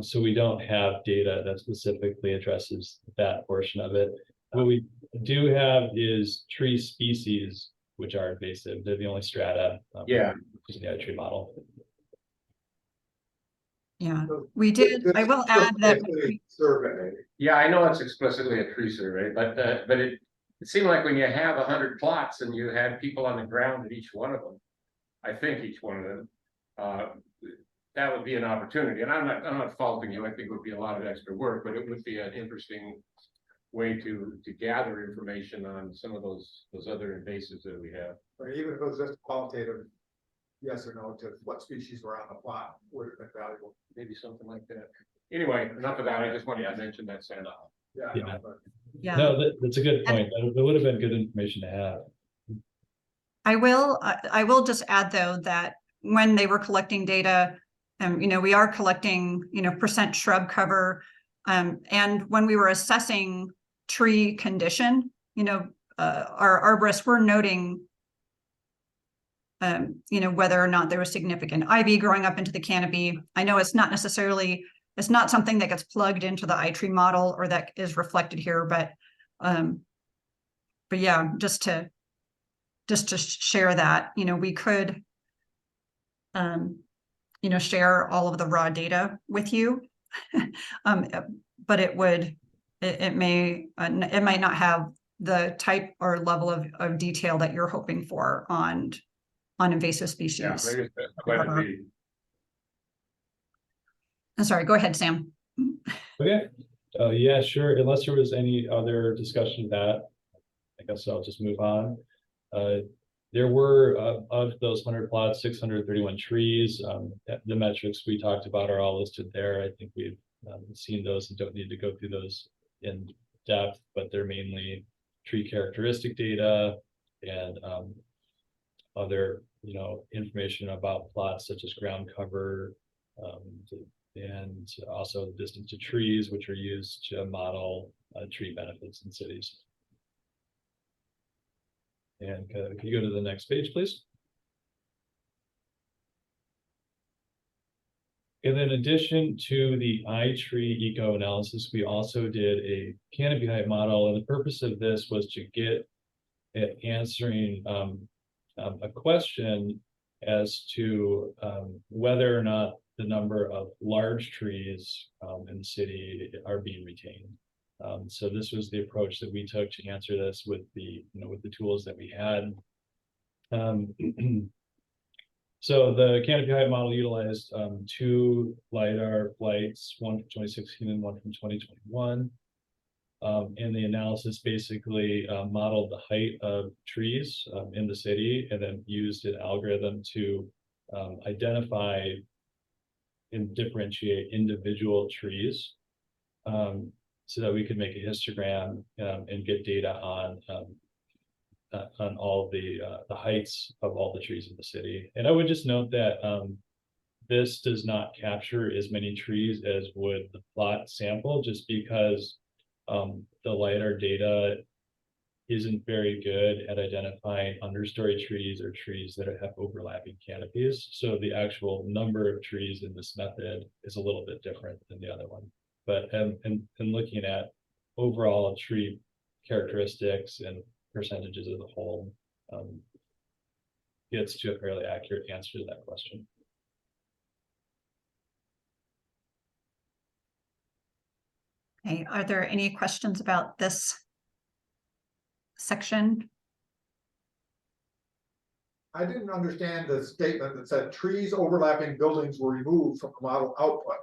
So we don't have data that specifically addresses that portion of it. What we do have is tree species which are invasive. They're the only strata in the iTree model. Yeah, we did. I will add that. Survey. Yeah, I know it's explicitly a tree survey, but it seemed like when you have 100 plots and you had people on the ground at each one of them, I think each one of them, that would be an opportunity. And I'm not faulting you. I think it would be a lot of extra work, but it would be an interesting way to gather information on some of those other invasives that we have. Or even if it was just qualitative, yes or no to what species were on the plot would have been valuable. Maybe something like that. Anyway, enough of that. I just wanted to mention that, Sam. Yeah. Yeah. Yeah, No, that's a good point. That would have been good information to have. I will just add though that when they were collecting data, we are collecting, percent shrub cover. And when we were assessing tree condition, our arborists were noting, whether or not there was significant ivy growing up into the canopy. I know it's not something that gets plugged into the iTree model or that is reflected here, but yeah, just to share that, we could, share all of the raw data with you. But it might not have the type or level of detail that you're hoping for on invasive species. Yeah, I'm sorry, go ahead, Sam. Okay. Yeah, sure. Unless there was any other discussion of that, I guess I'll just move on. There were of those 100 plots, 631 trees. The metrics we talked about are all listed there. I think we've seen those and don't need to go through those in depth, but they're mainly tree characteristic data and other, information about plots such as ground cover, and also the distance to trees, which are used to model tree benefits in cities. And can you go to the next page, please? And then in addition to the iTree eco analysis, we also did a canopy height model. And the purpose of this was to get at answering a question as to whether or not the number of large trees in the city are being retained. So this was the approach that we took to answer this with the tools that we had. So the canopy height model utilized two LiDAR flights, one from 2016 and one from 2021. And the analysis basically modeled the height of trees in the city and then used an algorithm to identify and differentiate individual trees so that we could make a histogram and get data on all the heights of all the trees in the city. And I would just note that this does not capture as many trees as would the plot sample, just because the LiDAR data isn't very good at identifying understory trees or trees that have overlapping canopies. So the actual number of trees in this method is a little bit different than the other one. But and looking at overall tree characteristics and percentages as a whole, gets to a fairly accurate answer to that question. Okay, are there any questions about this section? I didn't understand the statement that said trees overlapping buildings were removed from the model output.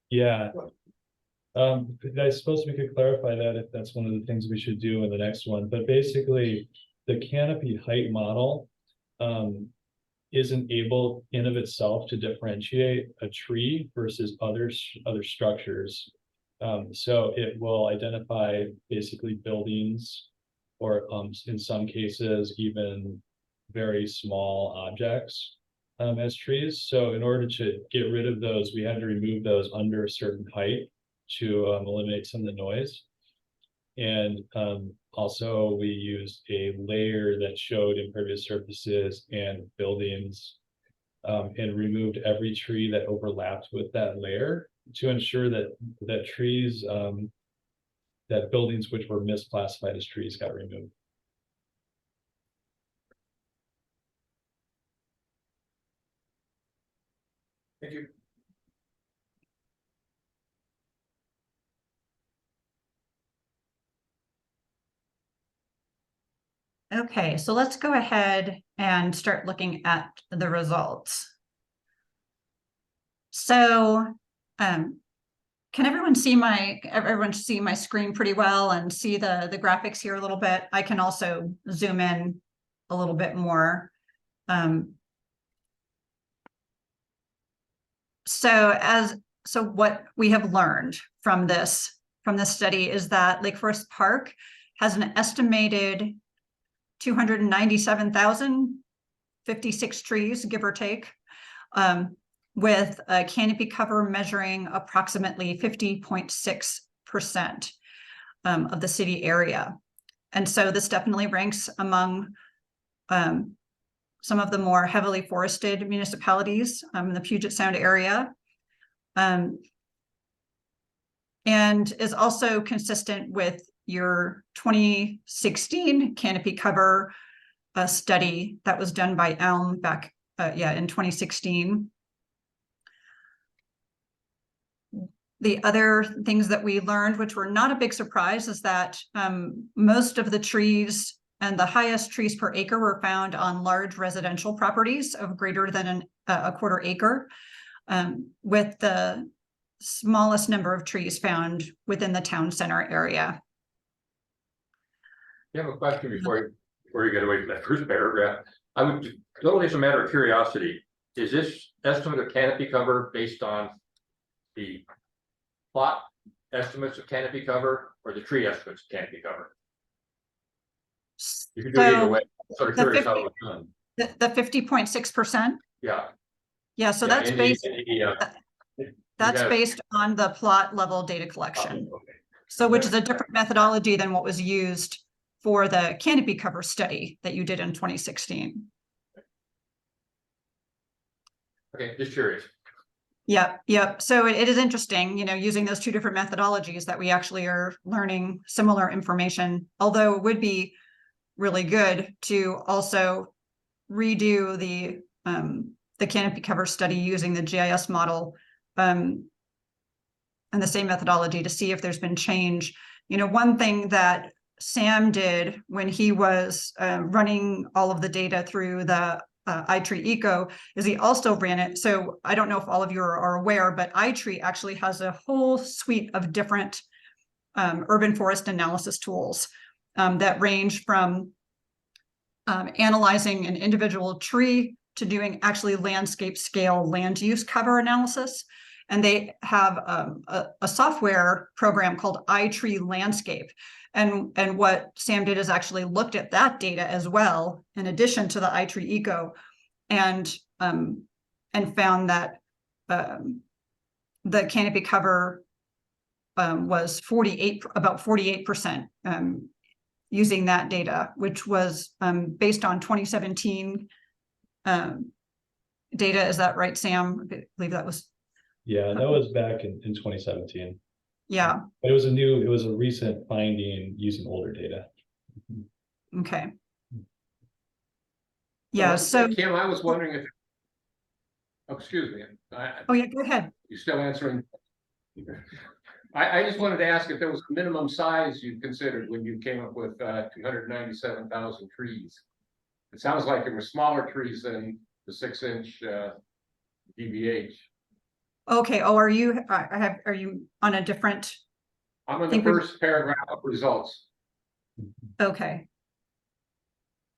Yeah. I suppose we could clarify that if that's one of the things we should do in the next one, but basically the canopy height model isn't able in of itself to differentiate a tree versus other structures. So it will identify basically buildings or in some cases even very small objects as trees. So in order to get rid of those, we had to remove those under a certain height to eliminate some of the noise. And also we used a layer that showed impervious surfaces and buildings and removed every tree that overlapped with that layer to ensure that trees, that buildings which were misclassified as trees got removed. Thank you. Okay, so let's go ahead and start looking at the results. So, can everyone see my screen pretty well and see the graphics here a little bit? I can also zoom in a little bit more. So what we have learned from this study is that Lake Forest Park has an estimated 297,056 trees, give or take, with a canopy cover measuring approximately 50.6% of the city area. And so this definitely ranks among some of the more heavily forested municipalities in the Puget Sound area, and is also consistent with your 2016 canopy cover study that was done by Elm back in 2016. The other things that we learned, which were not a big surprise, is that most of the trees and the highest trees per acre were found on large residential properties of greater than a quarter acre, with the smallest number of trees found within the town center area. You have a question before you get away from that first paragraph. I would totally, as a matter of curiosity, is this estimate of canopy cover based on the plot estimates of canopy cover or the tree estimates of canopy cover? You can do it either way. I'm sort of curious how it was done. The 50.6%. Yeah. Yeah, so Yeah, that's based. That's have- based on the plot level data collection. Okay. So which is a different methodology than what was used for the canopy cover study that you did in 2016. Okay, just curious. Yep. So it is interesting, using those two different methodologies that we actually are learning similar information, although it would be really good to also redo the canopy cover study using the GIS model and the same methodology to see if there's been change. One thing that Sam did when he was running all of the data through the iTree Eco is he also ran it. So I don't know if all of you are aware, but iTree actually has a whole suite of different urban forest analysis tools that range from analyzing an individual tree to doing actually landscape scale land use cover analysis. And they have a software program called iTree Landscape. And what Sam did is actually looked at that data as well, in addition to the iTree Eco, and found that the canopy cover was about 48% using that data, which was based on 2017 data. Is that right, Sam? I believe that was, Yeah, that was back in 2017. yeah, But it was a recent finding using older data. okay. Yeah, so, Kim, I was wondering if. Oh, excuse me. oh yeah, go ahead. You still answering? I just wanted to ask if there was a minimum size you considered when you came up with 297,000 trees. It sounds like there were smaller trees than the 6-inch DBH. Okay, oh, are you on a different, I'm in the think we- first paragraph of results. okay.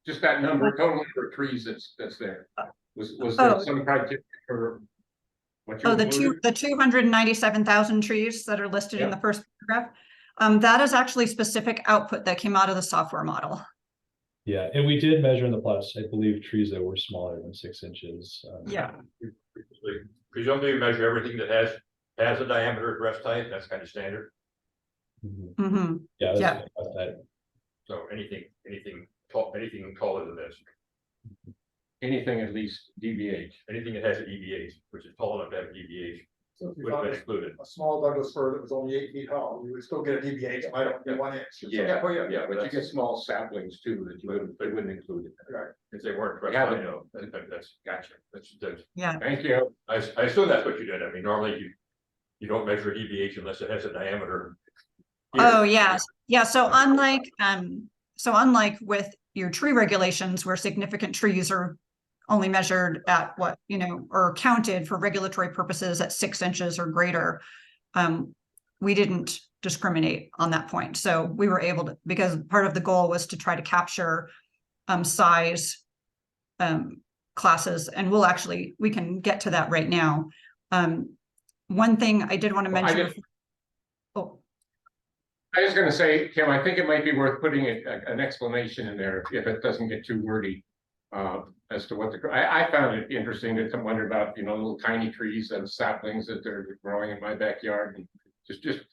Just that number, total number of trees that's there. Was Oh. there some criteria for what you Oh, included? the 297,000 trees that are listed in Yeah. the first paragraph. That is actually specific output that came out of the software model. Yeah, and we did measure in the plots, I believe, trees that were smaller than 6 inches. Yeah. Presumably we measure everything that has a diameter at rest height, that's kind of standard. Mhm. Mm-hmm. Yeah, Yeah. that's about that. So anything taller than this, Anything at least DBH. anything that has an EVH, which is tall enough to have a DVH, So if you would have found been included. a small Douglas fir that was only 8 feet tall, you would still get a DBH, it might only be 1 inch. So, Yeah, well, yeah, but you that's- get small saplings too that you wouldn't include it. Right. If they weren't rest Yeah, height, but- no, that's gotcha, that's, Yeah. Thank you. I assume that's what you did, I mean, normally you don't measure EVH unless it has a diameter. Oh, yes. Yeah. So unlike with your tree regulations where significant trees are only measured at what, or counted for regulatory purposes at 6 inches or greater, we didn't discriminate on that point. So we were able to, because part of the goal was to try to capture size classes, and we can get to that right now. One thing I did want to Well, mention. Oh, I was gonna say, Kim, I think it might be worth putting an explanation in there if it doesn't get too wordy. As to what I found it interesting to wonder about, little tiny trees and saplings that they're growing in my backyard. And just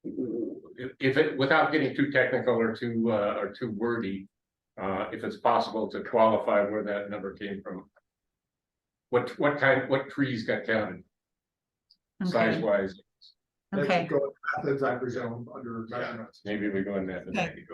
if it, without getting too technical or too wordy, if it's possible to qualify where that number came from. What trees got counted size okay. wise? That Okay. should go with methods, I presume, under measurements. Maybe we go in that. Okay.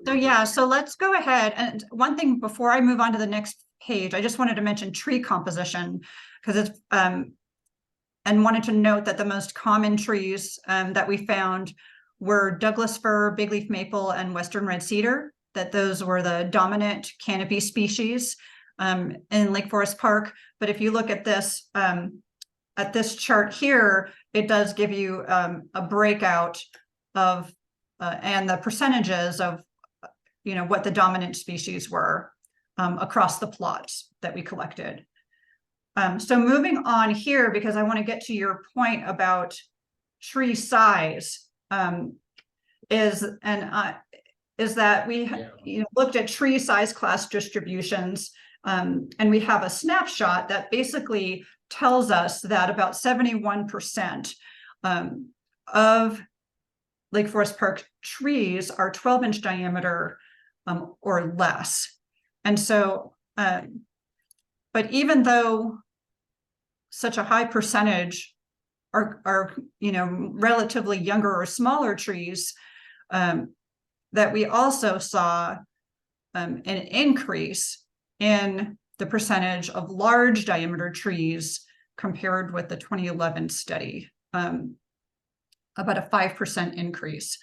So yeah, so let's go ahead. And one thing before I move on to the next page, I just wanted to mention tree composition because it's and wanted to note that the most common trees that we found were Douglas fir, big leaf maple, and western red cedar, that those were the dominant canopy species in Lake Forest Park. But if you look at this chart here, it does give you a breakout of and the percentages of what the dominant species were across the plots that we collected. So moving on here, because I want to get to your point about tree size, is that we looked at tree size class distributions, and we have a snapshot that basically tells us that about 71% of Lake Forest Park trees are 12-inch diameter or less. And so, but even though such a high percentage are relatively younger or smaller trees, that we also saw an increase in the percentage of large diameter trees compared with the 2011 study, about a 5% increase.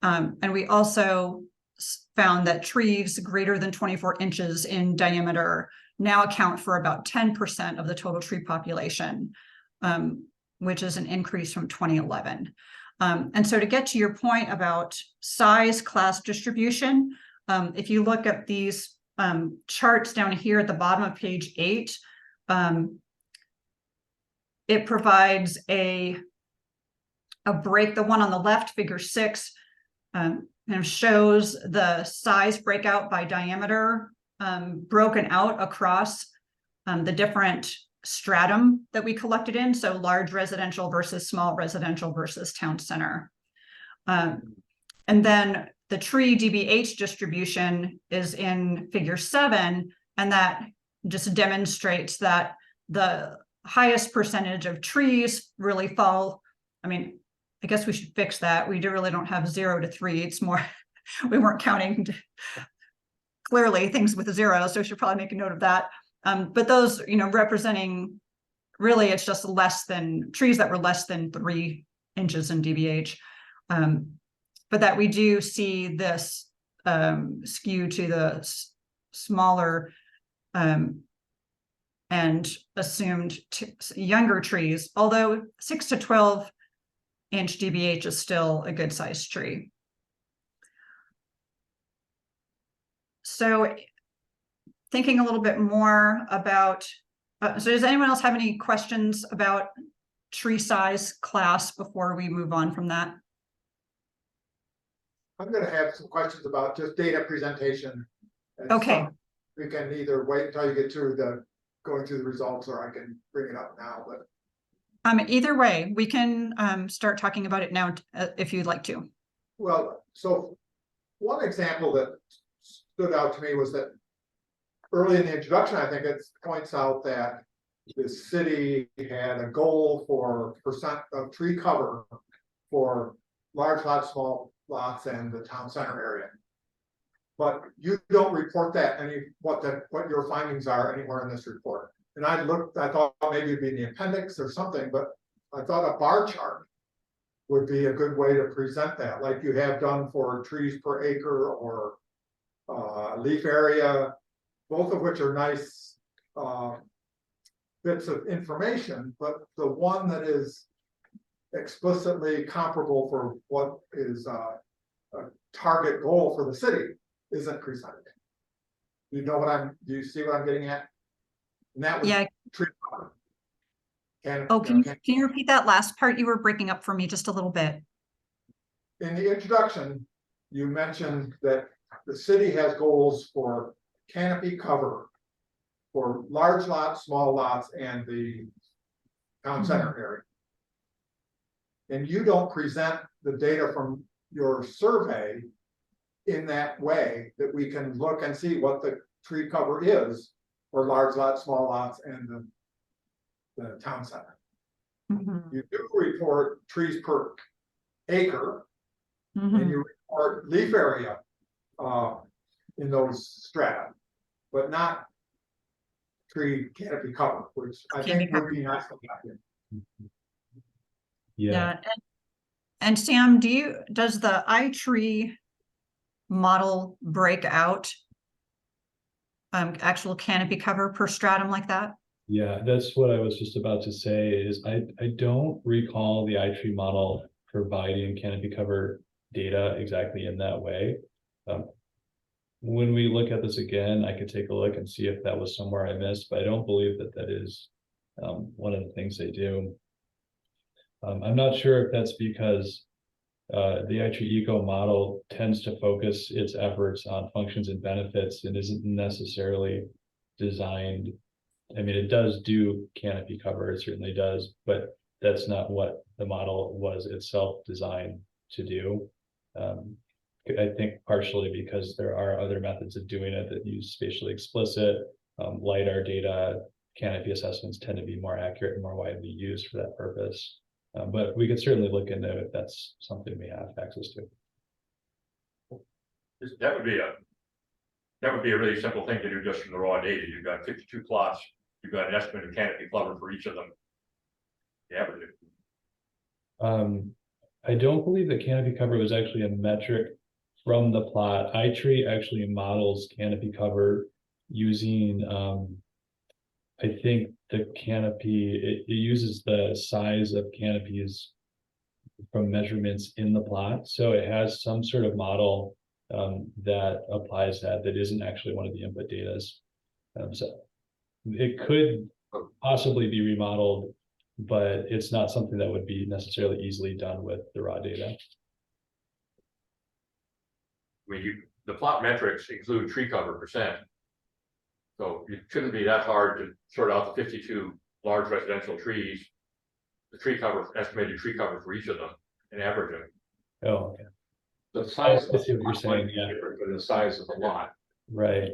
And we also found that trees greater than 24 inches in diameter now account for about 10% of the total tree population, which is an increase from 2011. And so to get to your point about size class distribution, if you look at these charts down here at the bottom of page 8, it provides a break. The one on the left, figure 6, shows the size breakout by diameter broken out across the different stratum that we collected in. So large residential versus small residential versus town center. And then the tree DBH distribution is in figure 7, and that just demonstrates that the highest percentage of trees really fall. I mean, I guess we should fix that. We really don't have 0 to 3. It's more, we weren't counting clearly things with a 0, so we should probably make a note of that. But those, representing, really, it's just less than trees that were less than 3 inches in DBH. But that we do see this skew to the smaller and assumed younger trees, although 6 to 12 inch DBH is still a good sized tree. So thinking a little bit more about, so does anyone else have any questions about tree size class before we move on from that? I'm gonna have some questions about just data presentation. and Okay. some- We can either wait until you get through going through the results, or I can bring it up now, but. Either way, we can start talking about it now if you'd like to. Well, so one example that stood out to me was that early in the introduction, I think it points out that the city had a goal for percent of tree cover for large lots, small lots, and the town center area. But you don't report that what your findings are anywhere in this report. And I thought maybe it'd be in the appendix or something, but I thought a bar chart would be a good way to present that, like you have done for trees per acre or leaf area, both of which are nice bits of information, but the one that is explicitly comparable for what is a target goal for the city isn't presented. Do you see what I'm getting at? And that was tree cover. Can you repeat that last part? You were breaking up for me just a little bit. In the introduction, you mentioned that the city has goals for canopy cover for large lots, small lots, and the town center area. And you don't present the data from your survey in that way that we can look and see what the tree cover is for large lots, small lots, and the town center. You do report trees per acre, and you report leaf area in those strata, but not tree canopy cover, which I think would be nice to have in. Yeah. And Sam, does the iTree model break out actual canopy cover per stratum like that? Yeah, that's what I was just about to say is I don't recall the iTree model providing canopy cover data exactly in that way. When we look at this again, I could take a look and see if that was somewhere I missed, but I don't believe that is one of the things they do. I'm not sure if that's because the iTree Eco model tends to focus its efforts on functions and benefits and isn't necessarily designed. I mean, it does do canopy cover, it certainly does, but that's not what the model was itself designed to do. I think partially because there are other methods of doing it that use spatially explicit, LiDAR data, canopy assessments tend to be more accurate and more widely used for that purpose. But we could certainly look into if that's something we have access to. That would be a really simple thing to do just from the raw data. You've got 52 plots, you've got an estimated canopy cover for each of them. Yeah, I don't believe that canopy cover was actually a metric from the plot. iTree actually models canopy cover using I think the canopy, it uses the size of canopies from measurements in the plot. So it has some sort of model that applies that isn't actually one of the input datas. So it could possibly be remodeled, but it's not something that would be necessarily easily done with the raw data. I mean, the plot metrics include tree cover percent. So it shouldn't be that hard to sort out the 52 large residential trees, the tree cover, estimated tree cover for each of them, and average it. Oh, okay. The size. I see what you're of the lot might saying, be yeah. different than the size of the lot. Right.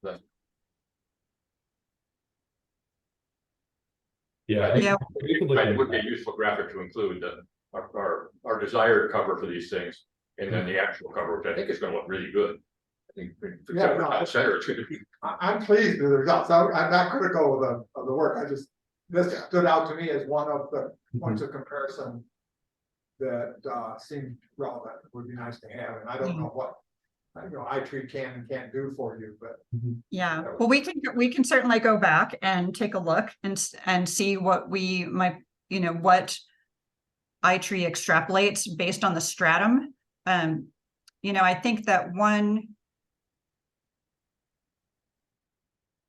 The- Yeah. Yeah. We could look Right, it into would be a that. useful graphic to include our desired cover for these things. And then the actual cover, which I think is gonna look really good. I think for Yeah, no, the center, it's gonna be. I'm pleased with the results. I'm not critical of the work. This stood out to me as one of the points of comparison that seemed relevant, would be nice to have, and I don't know what, iTree can and can't do for you, but. Yeah, well, we can certainly go back and take a look and see what we might, what iTree extrapolates based on the stratum. I think that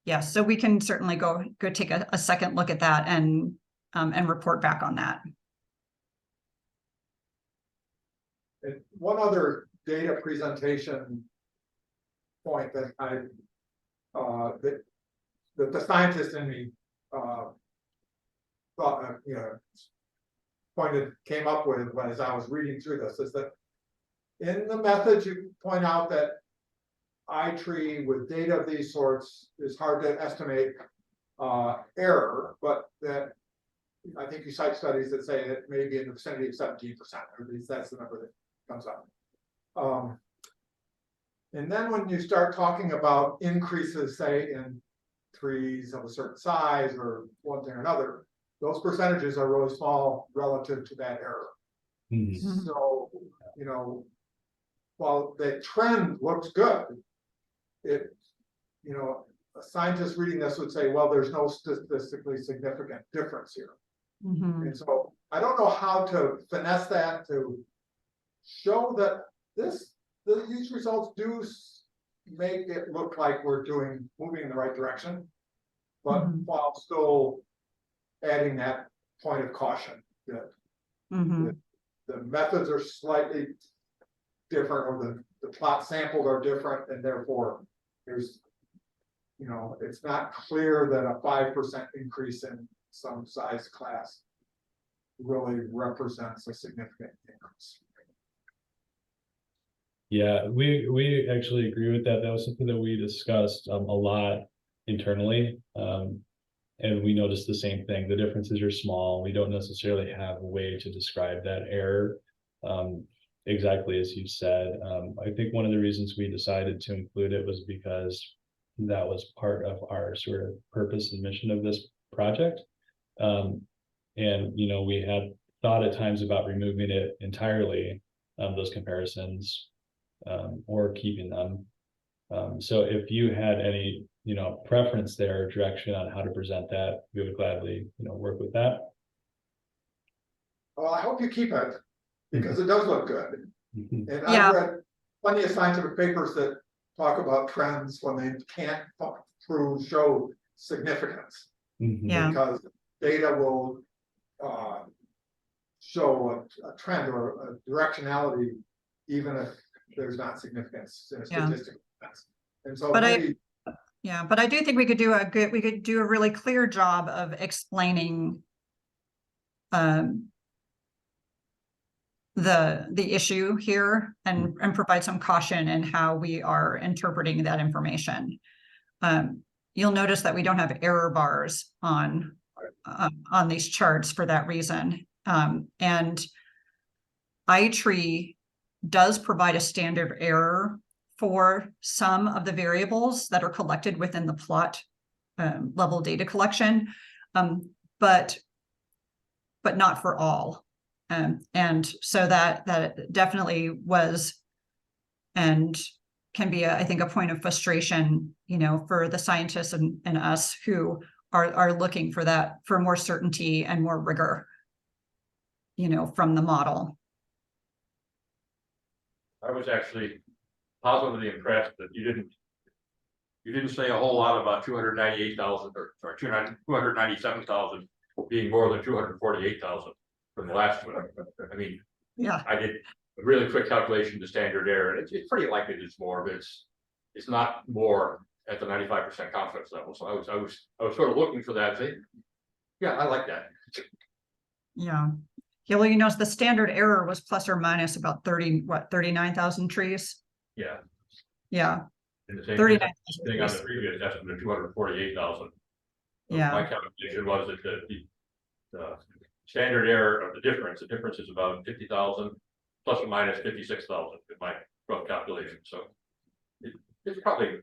yeah, so we can certainly go take a second look at that and report back on that. And one other data presentation point that that the scientist in me thought, came up with as I was reading through this is that in the methods you point out that iTree with data of these sorts is hard to estimate error, but that I think you cite studies that say it may be in the vicinity of 17%, or at least that's the number that comes up. And then when you start talking about increases, say in trees of a certain size or one thing or another, those percentages are really small relative to that error. Mhm. So, while the trend looks good, a scientist reading this would say, well, there's no statistically significant difference here. Mhm. And so I don't know how to finesse that to show that these results do make it look like we're moving in the right direction, but Mhm. while still adding that point of caution that Mhm. the methods are slightly different, or the plot sampled are different, and therefore there's, it's not clear that a 5% increase in some size class really represents a significant increase. Yeah, we actually agree with that. That was something that we discussed a lot internally. And we noticed the same thing. The differences are small. We don't necessarily have a way to describe that error exactly as you said. I think one of the reasons we decided to include it was because that was part of our sort of purpose and mission of this project. And we had thought at times about removing it entirely, those comparisons, or keeping them. So if you had any, preference there, or direction on how to present that, we would gladly, work with that. Well, I hope you keep it, because it does look good. Mhm. And Yeah. I've read plenty of scientific papers that talk about trends when they can't show significance. Mhm. Yeah. Because data will show a trend or a directionality, even if there's not significance in a Yeah. statistical sense. And so But maybe but I do think we could do a really clear job of explaining the issue here and provide some caution in how we are interpreting that information. You'll notice that we don't have error bars on these charts for that reason. And iTree does provide a standard error for some of the variables that are collected within the plot level data collection, but not for all. And so that definitely was and can be, I think, a point of frustration, for the scientists and us who are looking for that, for more certainty and more rigor, from the model. I was actually positively impressed that you didn't say a whole lot about 298,000 or sorry, 297,000 being more than 248,000 from the last one. I mean, Yeah. I did a really quick calculation to standard error, and it's pretty likely it's more, but it's not more at the 95% confidence level. So I was sort of looking for that. Say, yeah, I like that. Yeah. Yeah, well, you know, the standard error was plus or minus about 39,000 trees. Yeah. Yeah, And the same 39,000 thing on the trees. previous estimate of 248,000. Yeah. My calculation was that the standard error of the difference is about 50,000 plus or minus 56,000 in my rough calculation, so. It's probably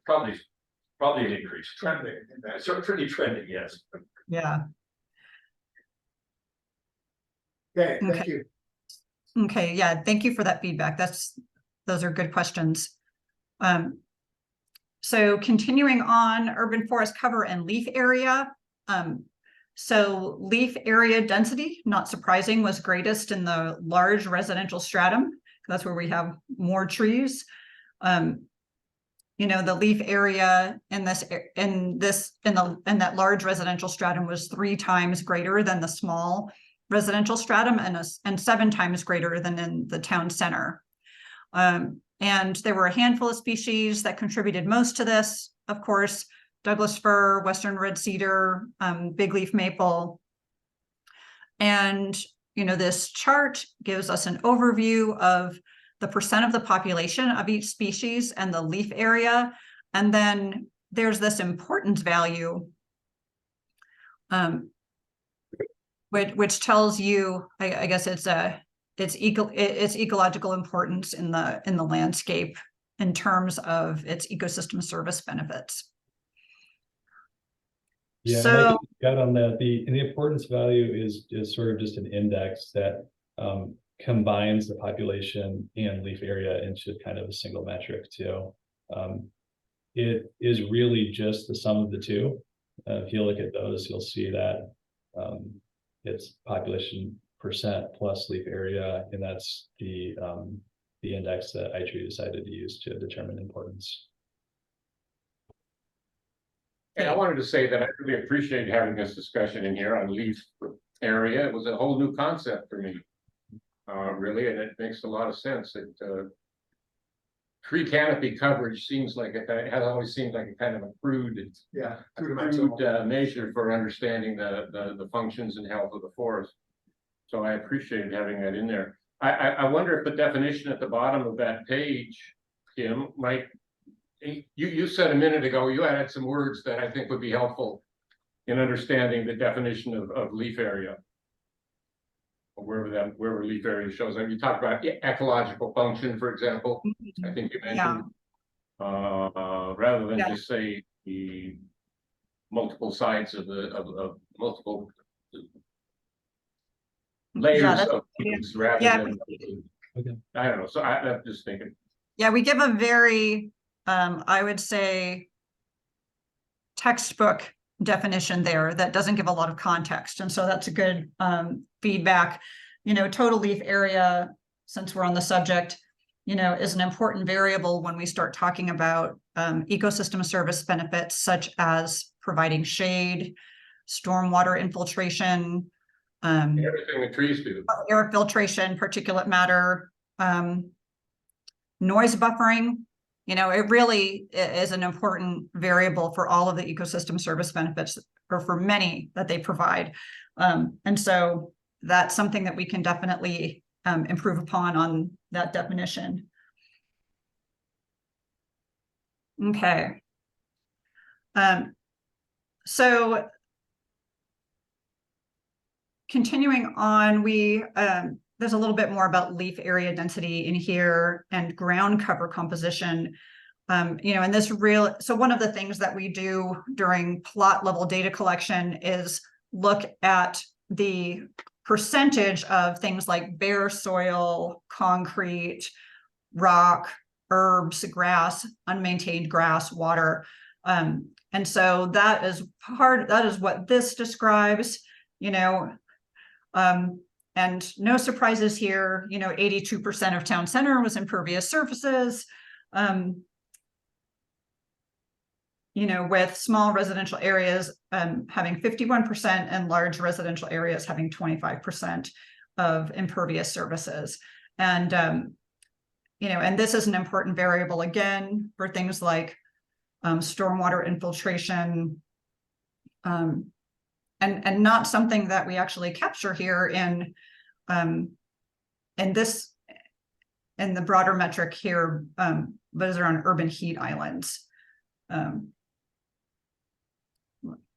an increase. Trending. It's certainly trending, yes. Yeah. Okay, thank Okay. you. Okay, yeah, thank you for that feedback. Those are good questions. So continuing on urban forest cover and leaf area. So leaf area density, not surprising, was greatest in the large residential stratum. That's where we have more trees. You know, the leaf area in that large residential stratum was 3 times greater than the small residential stratum and 7 times greater than in the town center. And there were a handful of species that contributed most to this, of course, Douglas fir, western red cedar, big leaf maple. And, you know, this chart gives us an overview of the percent of the population of each species and the leaf area. And then there's this importance value, which tells you, I guess it's ecological importance in the landscape in terms of its ecosystem service benefits. Yeah, So, and I got on that. The importance value is sort of just an index that combines the population and leaf area into kind of a single metric too. It is really just the sum of the two. If you look at those, you'll see that it's population percent plus leaf area, and that's the index that iTree decided to use to determine importance. And I wanted to say that I really appreciate having this discussion in here on leaf area. It was a whole new concept for me. Really, and it makes a lot of sense that tree canopy coverage seems like it has always seemed like a kind of a crude measure for understanding the functions and health of the forest. So I appreciate having that in there. I wonder if the definition at the bottom of that page, Kim, might, you said a minute ago, you added some words that I think would be helpful in understanding the definition of leaf area. Wherever leaf area shows up. You talked about ecological function, for example. I think you mentioned, rather than just say the multiple sides of multiple layers of things, rather than, I don't know. So I'm just thinking. Yeah, we give a very, I would say, textbook definition there that doesn't give a lot of context. And so that's a good feedback. You know, total leaf area, since we're on the subject, you know, is an important variable when we start talking about ecosystem service benefits, such as providing shade, stormwater infiltration, Everything the trees do. air filtration, particulate matter, noise buffering. You know, it really is an important variable for all of the ecosystem service benefits, or for many that they provide. And so that's something that we can definitely improve upon on that definition. Okay. So continuing on, there's a little bit more about leaf area density in here and ground cover composition. You know, and so one of the things that we do during plot level data collection is look at the percentage of things like bare soil, concrete, rock, herbs, grass, unmaintained grass, water. And so that is what this describes, you know. And no surprises here, you know, 82% of town center was impervious surfaces. You know, with small residential areas having 51% and large residential areas having 25% of impervious surfaces. And, you know, and this is an important variable again for things like stormwater infiltration, and not something that we actually capture here in and this, and the broader metric here, those are on urban heat islands.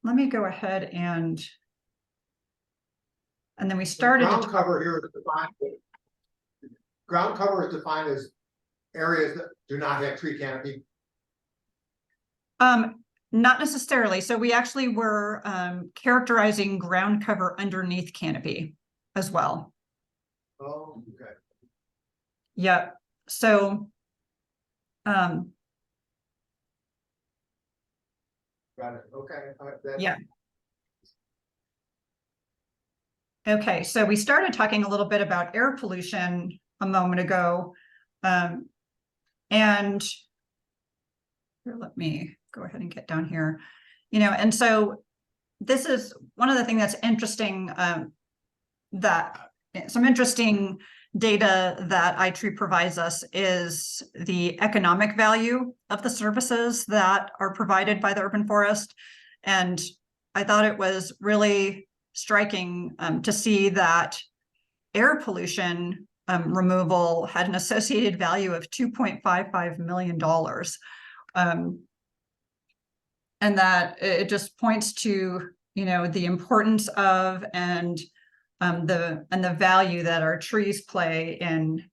Let me go ahead and then we started. Ground cover here is defined. Ground cover is defined as areas that do not have tree canopy. Not necessarily. So we actually were characterizing ground cover underneath canopy as well. Oh, okay. Yeah. So Got it. Okay. Yeah. Okay, so we started talking a little bit about air pollution a moment ago. And here, let me go ahead and get down here. And so this is one of the things that's interesting, that some interesting data that iTree provides us is the economic value of the services that are provided by the urban forest. And I thought it was really striking to see that air pollution removal had an associated value of $2.55 million. And that it just points to, the importance of and the value that our trees play in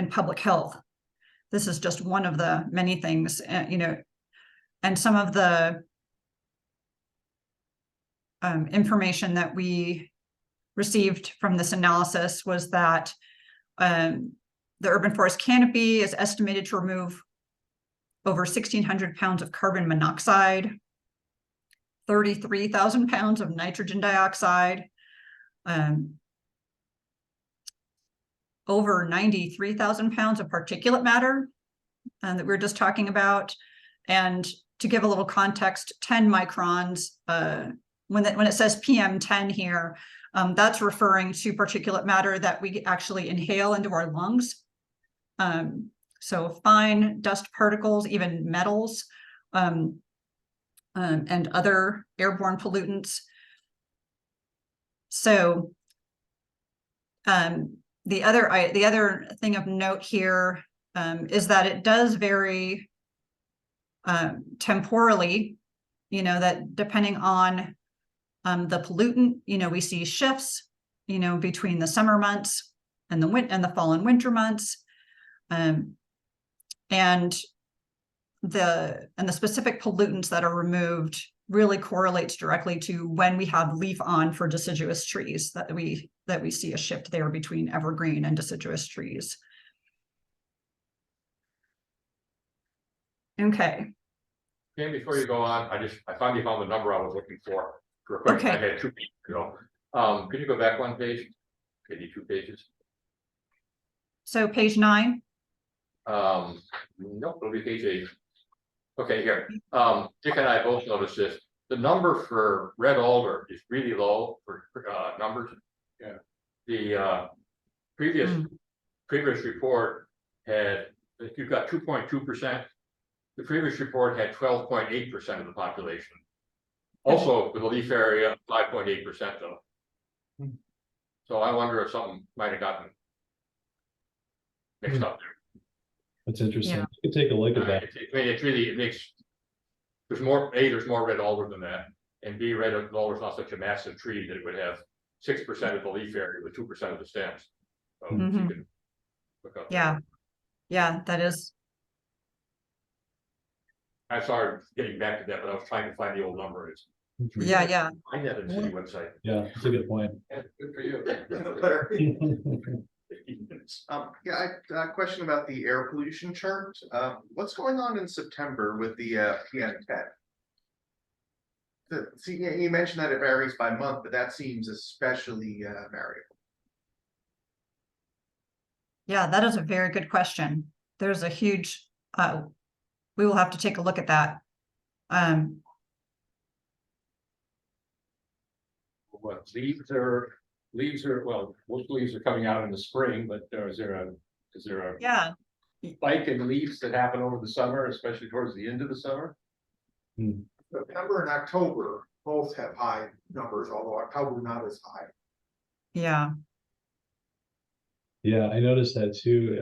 public health. This is just one of the many things, and some of the information that we received from this analysis was that the urban forest canopy is estimated to remove over 1,600 pounds of carbon monoxide, 33,000 pounds of nitrogen dioxide, over 93,000 pounds of particulate matter that we were just talking about. And to give a little context, 10 microns, when it says PM10 here, that's referring to particulate matter that we actually inhale into our lungs. So fine dust particles, even metals, and other airborne pollutants. So the other thing of note here is that it does vary temporally, that depending on the pollutant, we see shifts, between the summer months and the fall and winter months. And the specific pollutants that are removed really correlates directly to when we have leaf on for deciduous trees, that we see a shift there between evergreen and deciduous trees. Okay. Okay, before you go on, I finally found the number I was looking for. Real quick, Okay. I had 2 pages ago. Could you go back 1 page? Maybe 2 pages. So page 9. Nope, it'll be page 8. Okay, here. Dick and I both noticed this. The number for red alder is really low for numbers. Yeah. The previous report had, if you've got 2.2%, the previous report had 12.8% of the population. Also, with the leaf area, 5.8% though. So I wonder if something might have gotten mixed up there. That's interesting. Yeah. You could take a look at that. I mean, it makes, there's more red alder than that, and B, red alder is not such a massive tree that it would have 6% of the leaf area with 2% of the stems. So you can look up. Yeah, that is. I'm sorry, getting back to that, but I was trying to find the old number. It's Yeah. find that in the city website. Yeah, that's a good point. Yeah, good for you. Yeah, I question about the air pollution chart. What's going on in September with the PM10? See, you mentioned that it varies by month, but that seems especially variable. Yeah, that is a very good question. There's a huge, we will have to take a look at that. What leaves are, well, most leaves are coming out in the spring, but is there a Yeah. spike in leaves that happen over the summer, especially towards the end of the summer? September and October both have high numbers, although October not as high. Yeah, Yeah, I noticed that too.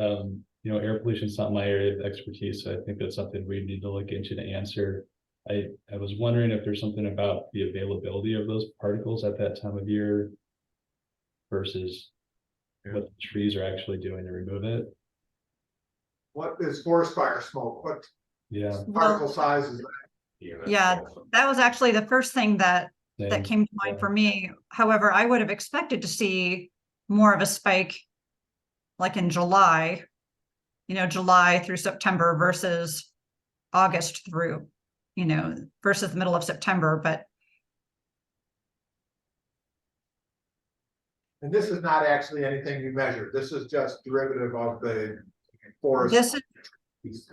Air pollution is not my area of expertise, so I think that's something we need to look into to answer. I was wondering if there's something about the availability of those particles at that time of year versus what the trees are actually doing to remove it. What is forest fire smoke? What Yeah. particle size is that? yeah, that was actually the first thing that Same. came to mind for me. However, I would have expected to see more of a spike like in July, July through September versus August through, versus the middle of September, but And this is not actually anything you measured. This is just derivative of the forest. this is,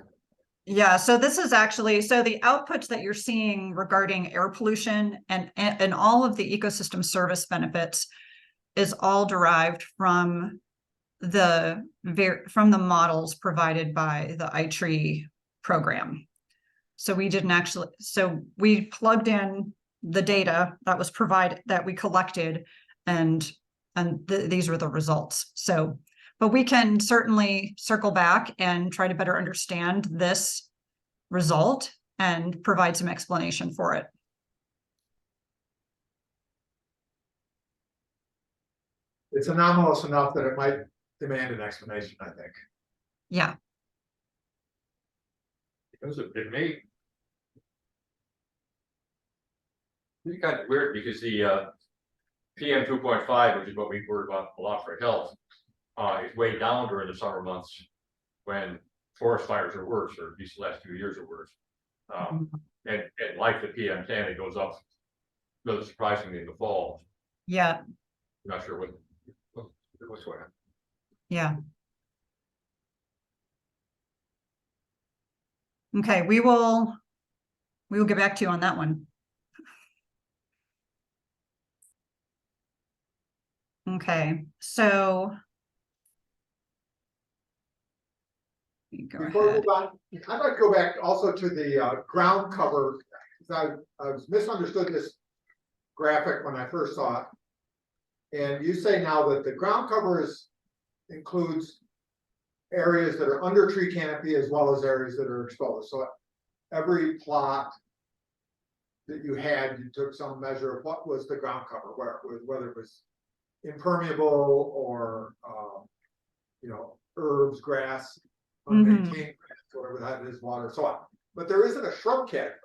yeah, so this is actually, so the outputs that you're seeing regarding air pollution and all of the ecosystem service benefits is all derived from the models provided by the iTree program. So we didn't actually, so we plugged in the data that was provided, that we collected, and these were the results. So, but we can certainly circle back and try to better understand this result and provide some explanation for it. It's anomalous enough that it might demand an explanation, I think. Yeah. Because it may. It's kind of weird because the PM 2.5, which is what we worry about a lot for health, is way down during the summer months when forest fires are worse, or at least the last few years are worse. And like the PM 10, it goes up really surprisingly in the fall. Yeah. I'm not sure what's going on. Yeah. Okay, we will get back to you on that one. Okay, so Before we move on, I'd like to go back also to the ground cover. I misunderstood this graphic when I first saw it. And you say now that the ground cover includes areas that are under tree canopy as well as areas that are exposed. So every plot that you had, you took some measure of what was the ground cover, whether it was impermeable or herbs, grass, unmaintained grass, whatever that is, water, so on. But there isn't a shrub category.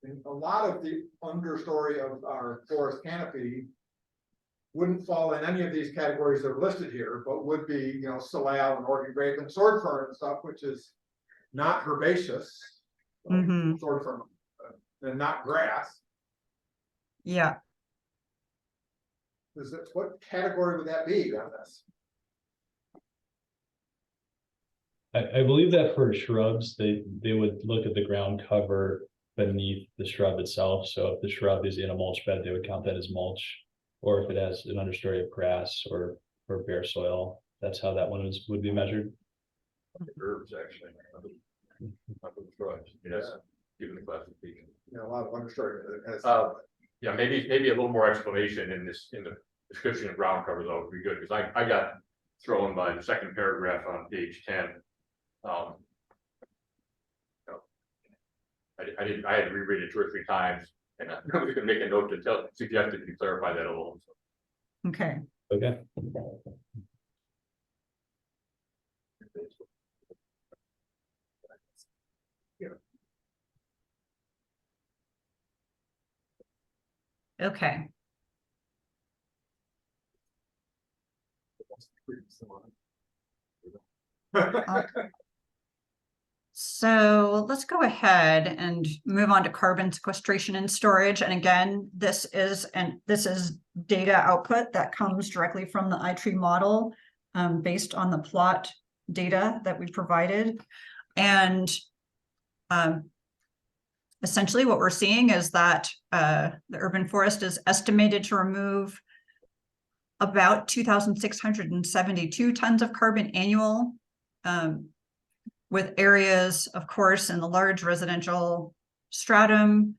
And a lot of the understory of our forest canopy wouldn't fall in any of these categories that are listed here, but would be, salal and Oregon grape and sword fern and stuff, which is not herbaceous, sword fern, and not grass. Yeah. What category would that be on this? I believe that for shrubs, they would look at the ground cover beneath the shrub itself. So if the shrub is in a mulch bed, they would count that as mulch. Or if it has an understory of grass or bare soil, that's how that one would be measured. Herbs, actually. Yes, given the classification. A lot of understory. Yeah, maybe a little more explanation in the description of ground cover though would be good, because I got thrown by the second paragraph on page 10. I had to reread it 2 or 3 times, and I was gonna make a note to suggest that you clarify that a little. Okay. Okay. Okay. So let's go ahead and move on to carbon sequestration and storage. And again, this is data output that comes directly from the iTree model, based on the plot data that we provided. And essentially what we're seeing is that the urban forest is estimated to remove about 2,672 tons of carbon annual, with areas, of course, in the large residential stratum,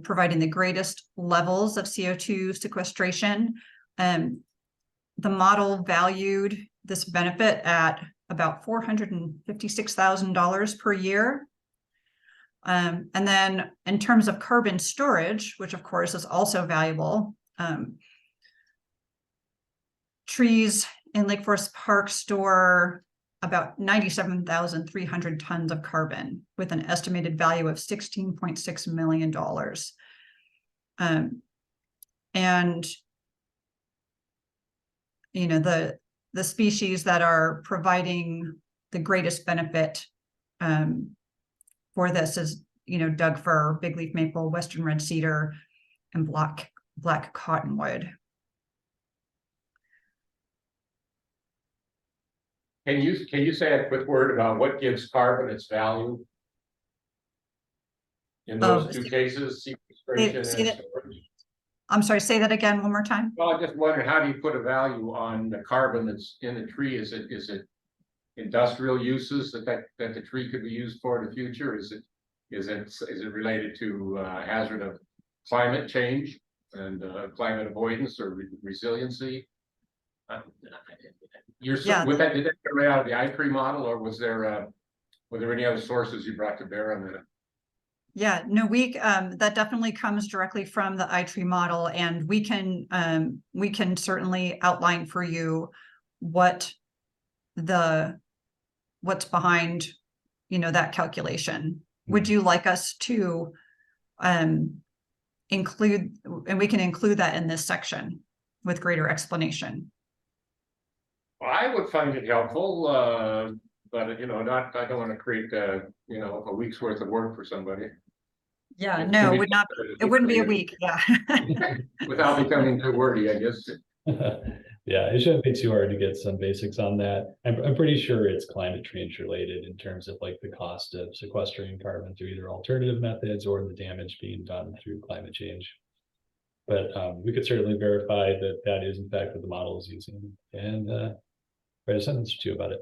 providing the greatest levels of CO2 sequestration. the model valued this benefit at about $456,000 per year. And then in terms of carbon storage, which of course is also valuable, trees in Lake Forest Park store about 97,300 tons of carbon with an estimated value of $16.6 million. And you know, the species that are providing the greatest benefit for this is, you know, Doug fir, big leaf maple, western red cedar, and black cottonwood. Can you say a quick word about what gives carbon its value? In those two cases, sequestration and storage? I'm sorry, say that again one more time. Well, I just wondered, how do you put a value on the carbon that's in the tree? Is it industrial uses that the tree could be used for in the future? Is it related to hazard of climate change and climate avoidance or resiliency? Did that come out of the iTree model, or were there any other sources you brought to bear on that? Yeah, no, that definitely comes directly from the iTree model, and we can certainly outline for you what's behind, you know, that calculation. Would you like us to include, and we can include that in this section with greater explanation? I would find it helpful, but you know, I don't want to create you know, a week's worth of work for somebody. Yeah, no, it wouldn't be a week, yeah. Without becoming too wordy, I guess. Yeah, it shouldn't be too hard to get some basics on that. I'm pretty sure it's climate change related in terms of like the cost of sequestering carbon through either alternative methods or the damage being done through climate change. But we could certainly verify that that is in fact what the model is using, and write a sentence or two about it.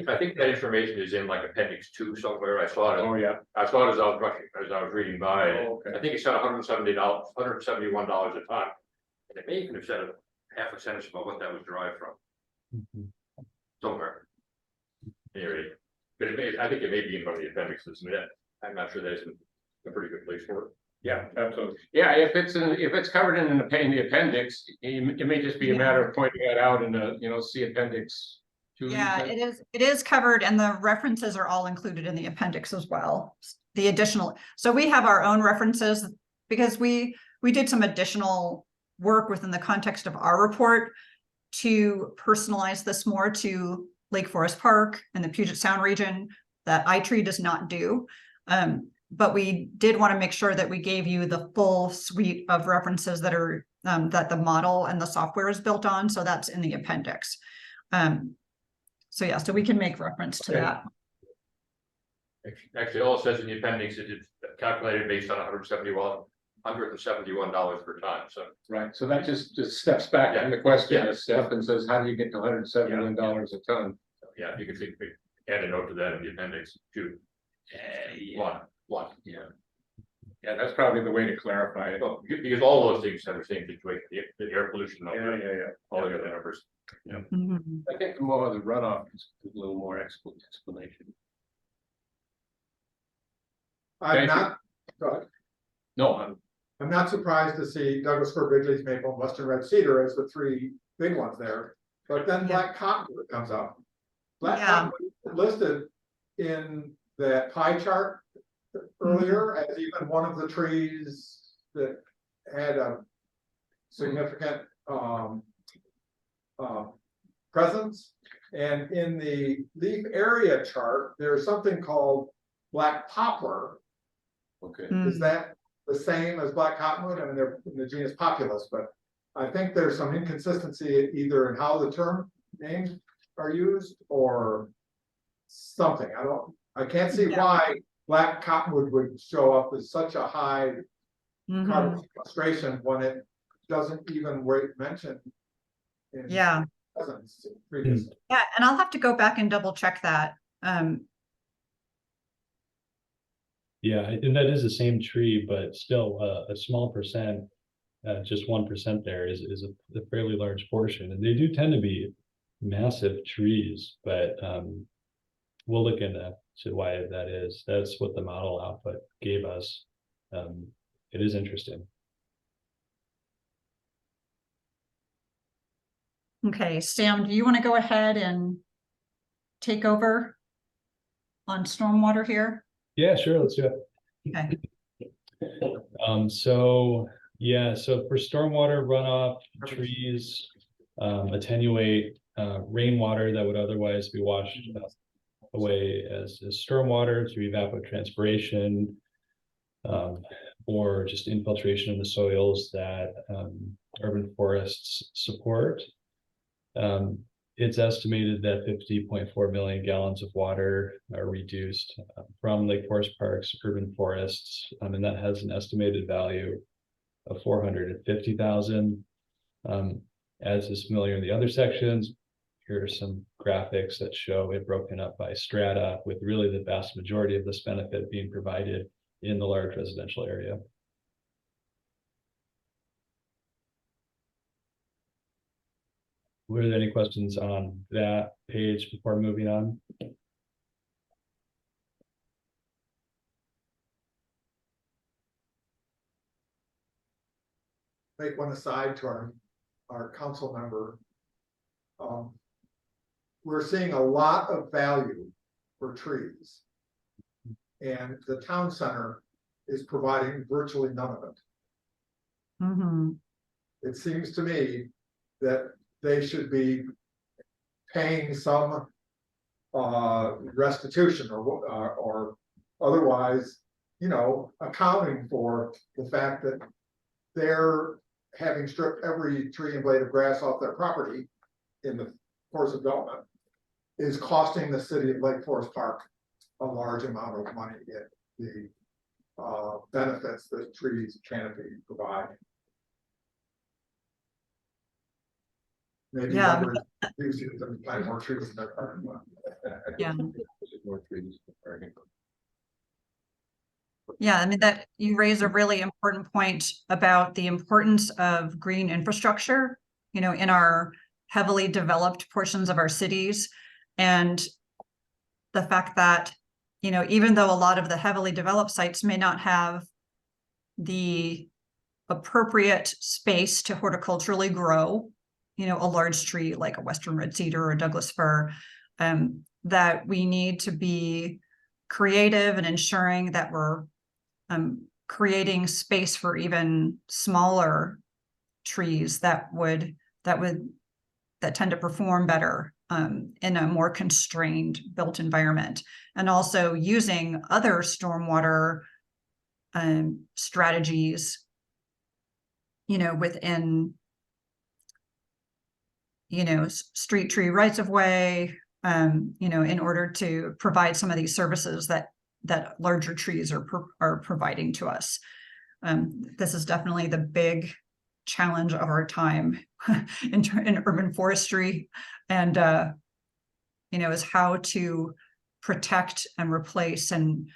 I think that information is in like appendix 2 somewhere. I saw it. Oh, yeah. I saw it as I was reading by. Oh, okay. I think it said $171 a ton. And it may even have said a half a sentence about what that was derived from. Somewhere. Anyway, but I think it may be in one of the appendixes. I'm not sure that isn't a pretty good place for it. Yeah, absolutely. Yeah, if it's covered in the appendix, it may just be a matter of pointing that out in see appendix 2. Yeah, it is covered, and the references are all included in the appendix as well. The additional, so we have our own references because we did some additional work within the context of our report to personalize this more to Lake Forest Park and the Puget Sound region that iTree does not do. But we did want to make sure that we gave you the full suite of references that are that the model and the software is built on. So that's in the appendix. So yeah, so we can make reference to that. Actually, all it says in the appendix is it's calculated based on $171 per ton. So Right, so that just steps back in the question, Steph, and says, how do you get to $171 a ton? yeah, you can see, add a note to that in the appendix 2. One. Yeah, that's probably the way to clarify it. Well, because all those things have the same situation, the air pollution number, Yeah. all the other numbers. Mhm. I think the more the runoff is a little more explanation. I'm Thank you. not, go ahead. No, I'm not surprised to see Douglas fir, big leaf maple, and western red cedar as the three big ones there. But then Yeah. black cottonwood comes up. Black Yeah. cottonwood is listed in that pie chart earlier as even one of the trees that had a significant presence. And in the leaf area chart, there's something called black poplar. okay. Is that the same as black cottonwood? I mean, they're in the genus Populus, but I think there's some inconsistency either in how the term names are used or something. I can't see why black cottonwood would show up as such a high carbon sequestration when it doesn't even mention in Yeah. presence previously. Yeah, and I'll have to go back and double check that. Yeah, and that is the same tree, but still a small percent just 1% there is a fairly large portion, and they do tend to be massive trees, but we'll look into why that is. That's what the model output gave us. It is interesting. Okay, Sam, do you want to go ahead and take over on stormwater here? Yeah, sure, let's do it. Okay. So yeah, so for stormwater runoff, trees attenuate rainwater that would otherwise be washed away as stormwater through evapotranspiration, or just infiltration of the soils that urban forests support. It's estimated that 50.4 million gallons of water are reduced from Lake Forest Park's urban forests, and that has an estimated value of 450,000. As is familiar in the other sections, here are some graphics that show it broken up by strata, with really the vast majority of this benefit being provided in the large residential area. Were there any questions on that page before moving on? Make one aside to our council member. We're seeing a lot of value for trees. And the town center is providing virtually none of it. Mm-hmm. It seems to me that they should be paying some restitution or otherwise, you know, accounting for the fact that they're having stripped every tree and blade of grass off their property in the course of development is costing the city of Lake Forest Park a large amount of money in the benefits that trees canopy provide. Maybe Yeah. using them to plant more trees in their parking lot. Yeah. More trees. Yeah, I mean, that you raise a really important point about the importance of green infrastructure, you know, in our heavily developed portions of our cities. And the fact that, you know, even though a lot of the heavily developed sites may not have the appropriate space to horticulturally grow, you know, a large tree like a Western red cedar or a Douglas fir, that we need to be creative in ensuring that we're creating space for even smaller trees that tend to perform better in a more constrained built environment, and also using other stormwater strategies, you know, within, you know, street tree rights of way, you know, in order to provide some of these services that larger trees are providing to us. This is definitely the big challenge of our time in urban forestry, and you know, is how to protect and replace and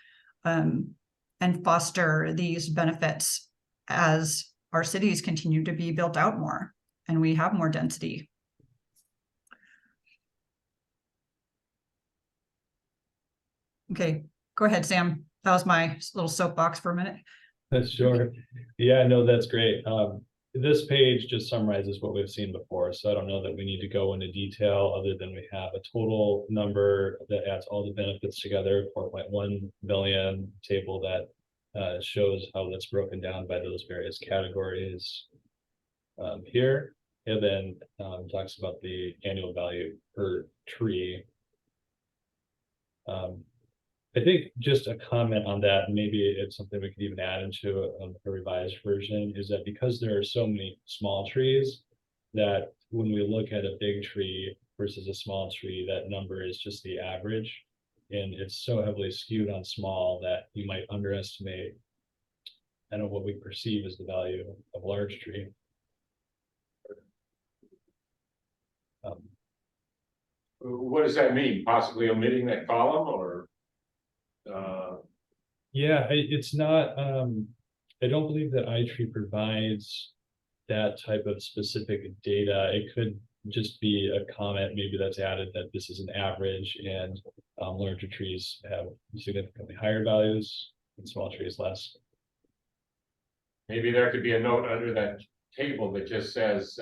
foster these benefits as our cities continue to be built out more and we have more density. Okay, go ahead, Sam. That was my little soapbox for a minute. Sure. Yeah, no, that's great. This page just summarizes what we've seen before, so I don't know that we need to go into detail other than we have a total number that adds all the benefits together, 4.1 billion table that shows how that's broken down by those various categories here, and then talks about the annual value per tree. I think just a comment on that, maybe it's something we could even add into a revised version, is that because there are so many small trees, that when we look at a big tree versus a small tree, that number is just the average. And it's so heavily skewed on small that you might underestimate kind of what we perceive as the value of a large tree. What does that mean? Possibly omitting that column, or? Yeah, it's not, I don't believe that iTree provides that type of specific data. It could just be a comment maybe that's added that this is an average, and larger trees have significantly higher values and small trees less. Maybe there could be a note under that table that just says,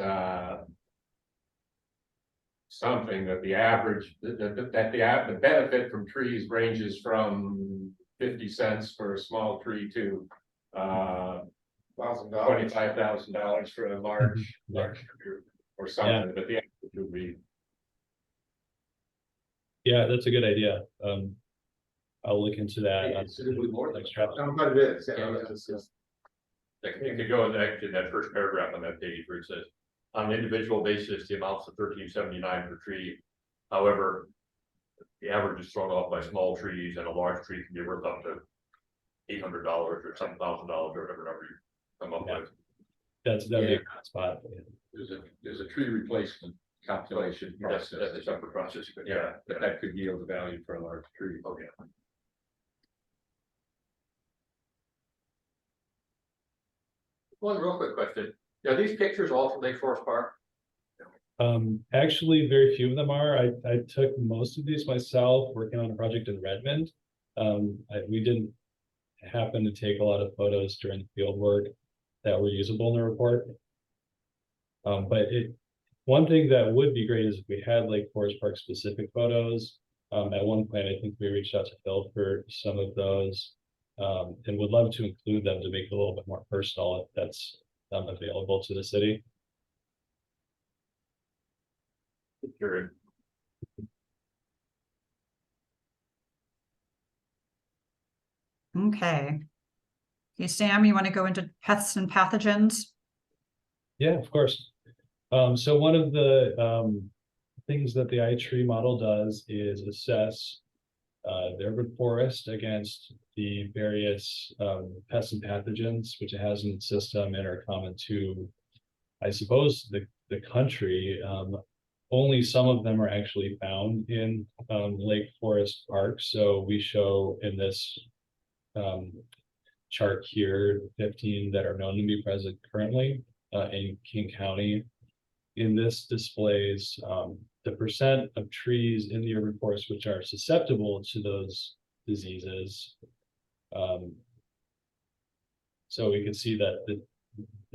something that the average, the benefit from trees ranges from 50 cents for a small tree to $1,000. $25,000 for a large tree or something, but the average would be. Yeah, that's a good idea. I'll look into that. Considerably more than. But it is, yeah, Yeah. it's just- Like, you could go in actually that first paragraph on that page where it says, on an individual basis, the amounts of $13.79 per tree. However, the average is thrown off by small trees, and a large tree can be worth up to $800 or $7,000 or whatever number you come up with. That'd be a good spot. There's a tree replacement calculation That's process. a separate process, but yeah. That could yield a value for a large tree. Oh, yeah. One real quick question. Are these pictures all from Lake Forest Park? Actually, very few of them are. I took most of these myself working on a project in Redmond. We didn't happen to take a lot of photos during the field work that were usable in the report. But one thing that would be great is if we had Lake Forest Park specific photos. At one point, I think we reached out to Phil for some of those, and would love to include them to make it a little bit more personal if that's available to the city. Sure. Okay. Okay, Sam, you want to go into pests and pathogens? Yeah, of course. So one of the things that the iTree model does is assess the urban forest against the various pests and pathogens, which it has in its system and are common to, I suppose, the country. Only some of them are actually found in Lake Forest Park. So we show in this chart here 15 that are known to be present currently in King County. In this displays the percent of trees in the urban forest which are susceptible to those diseases. So we can see that the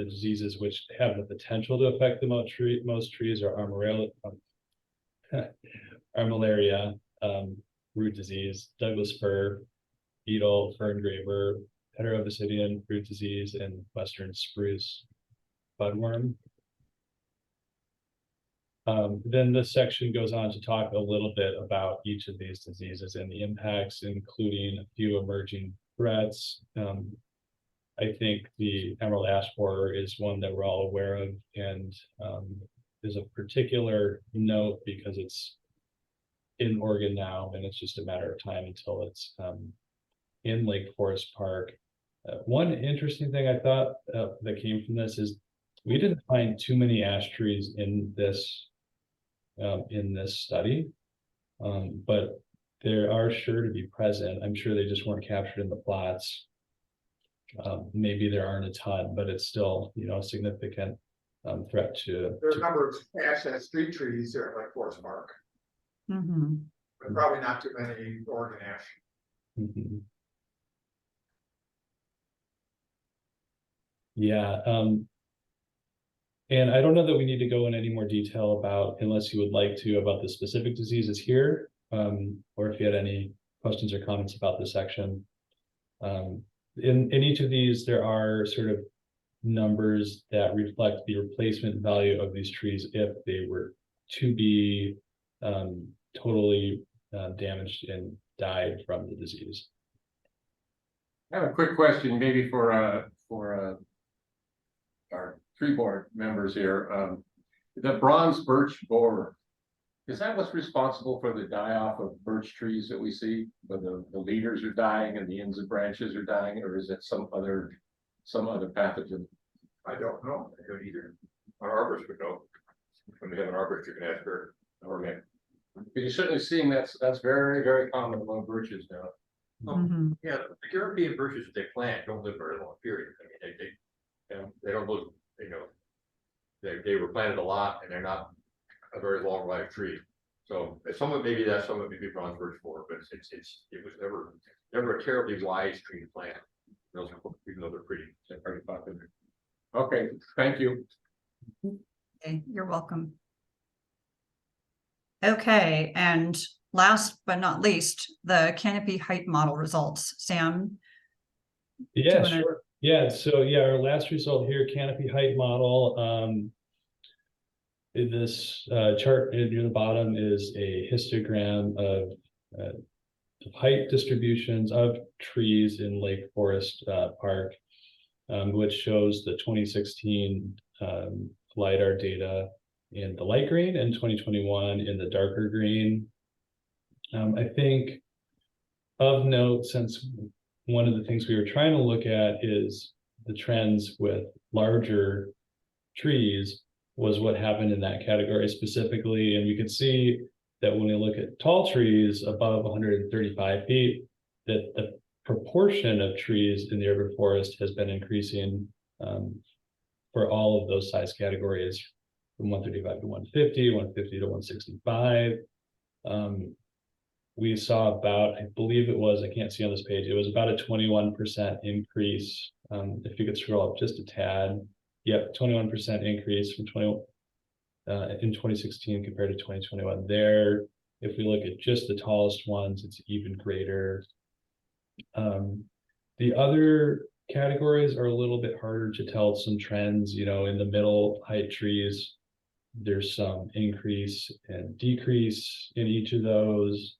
diseases which have the potential to affect the most trees are armillaria, root disease, Douglas fir, beetle, fern graver, heterobasidian root disease, and western spruce budworm. Then this section goes on to talk a little bit about each of these diseases and the impacts, including a few emerging threats. I think the emerald ash borer is one that we're all aware of, and there's a particular note because it's in Oregon now, and it's just a matter of time until it's in Lake Forest Park. One interesting thing I thought that came from this is we didn't find too many ash trees in this study, but they are sure to be present. I'm sure they just weren't captured in the plots. Maybe there aren't a ton, but it's still, a significant threat to. There are a number of ash and street trees here at Lake Forest Park, Mm-hmm. but probably not too many Oregon ash. Mhm. Yeah, and I don't know that we need to go in any more detail about, unless you would like to, about the specific diseases here, or if you had any questions or comments about this section. In each of these, there are sort of numbers that reflect the replacement value of these trees if they were to be totally damaged and died from the disease. I have a quick question, maybe for our tree board members here. The bronze birch borer, is that what's responsible for the die-off of birch trees that we see, where the leaders are dying and the ends and branches are dying, or is it some other pathogen? I don't know. I don't either. Our arborist would know. When we have an arborist, you can ask her. Okay. But you're certainly seeing that's very, very common among birches now. Mm-hmm. Yeah, the European birches that they plant don't live very long period. I mean, they don't live, They were planted a lot and they're not a very long life tree. So some of maybe that's some of maybe bronze birch for, but it was never a terribly wise tree to plant. Those are, even though they're pretty, they're pretty popular. Okay, thank you. Okay, you're welcome. Okay, and last but not least, the canopy height model results. Sam? Yeah, wanna- sure. Yeah, so yeah, our last result here, canopy height model. In this chart near the bottom is a histogram of height distributions of trees in Lake Forest Park, which shows the 2016 LiDAR data in the light green and 2021 in the darker green. I think of note, since one of the things we were trying to look at is the trends with larger trees, was what happened in that category specifically. And you can see that when we look at tall trees above 135 feet, that the proportion of trees in the urban forest has been increasing for all of those size categories, from 135 to 150, 150 to 165. We saw about, I believe it was, I can't see on this page, it was about a 21% increase. If you could scroll up just a tad. Yep, 21% increase from in 2016 compared to 2021 there. If we look at just the tallest ones, it's even greater. The other categories are a little bit harder to tell some trends. You know, in the middle height trees, there's some increase and decrease in each of those.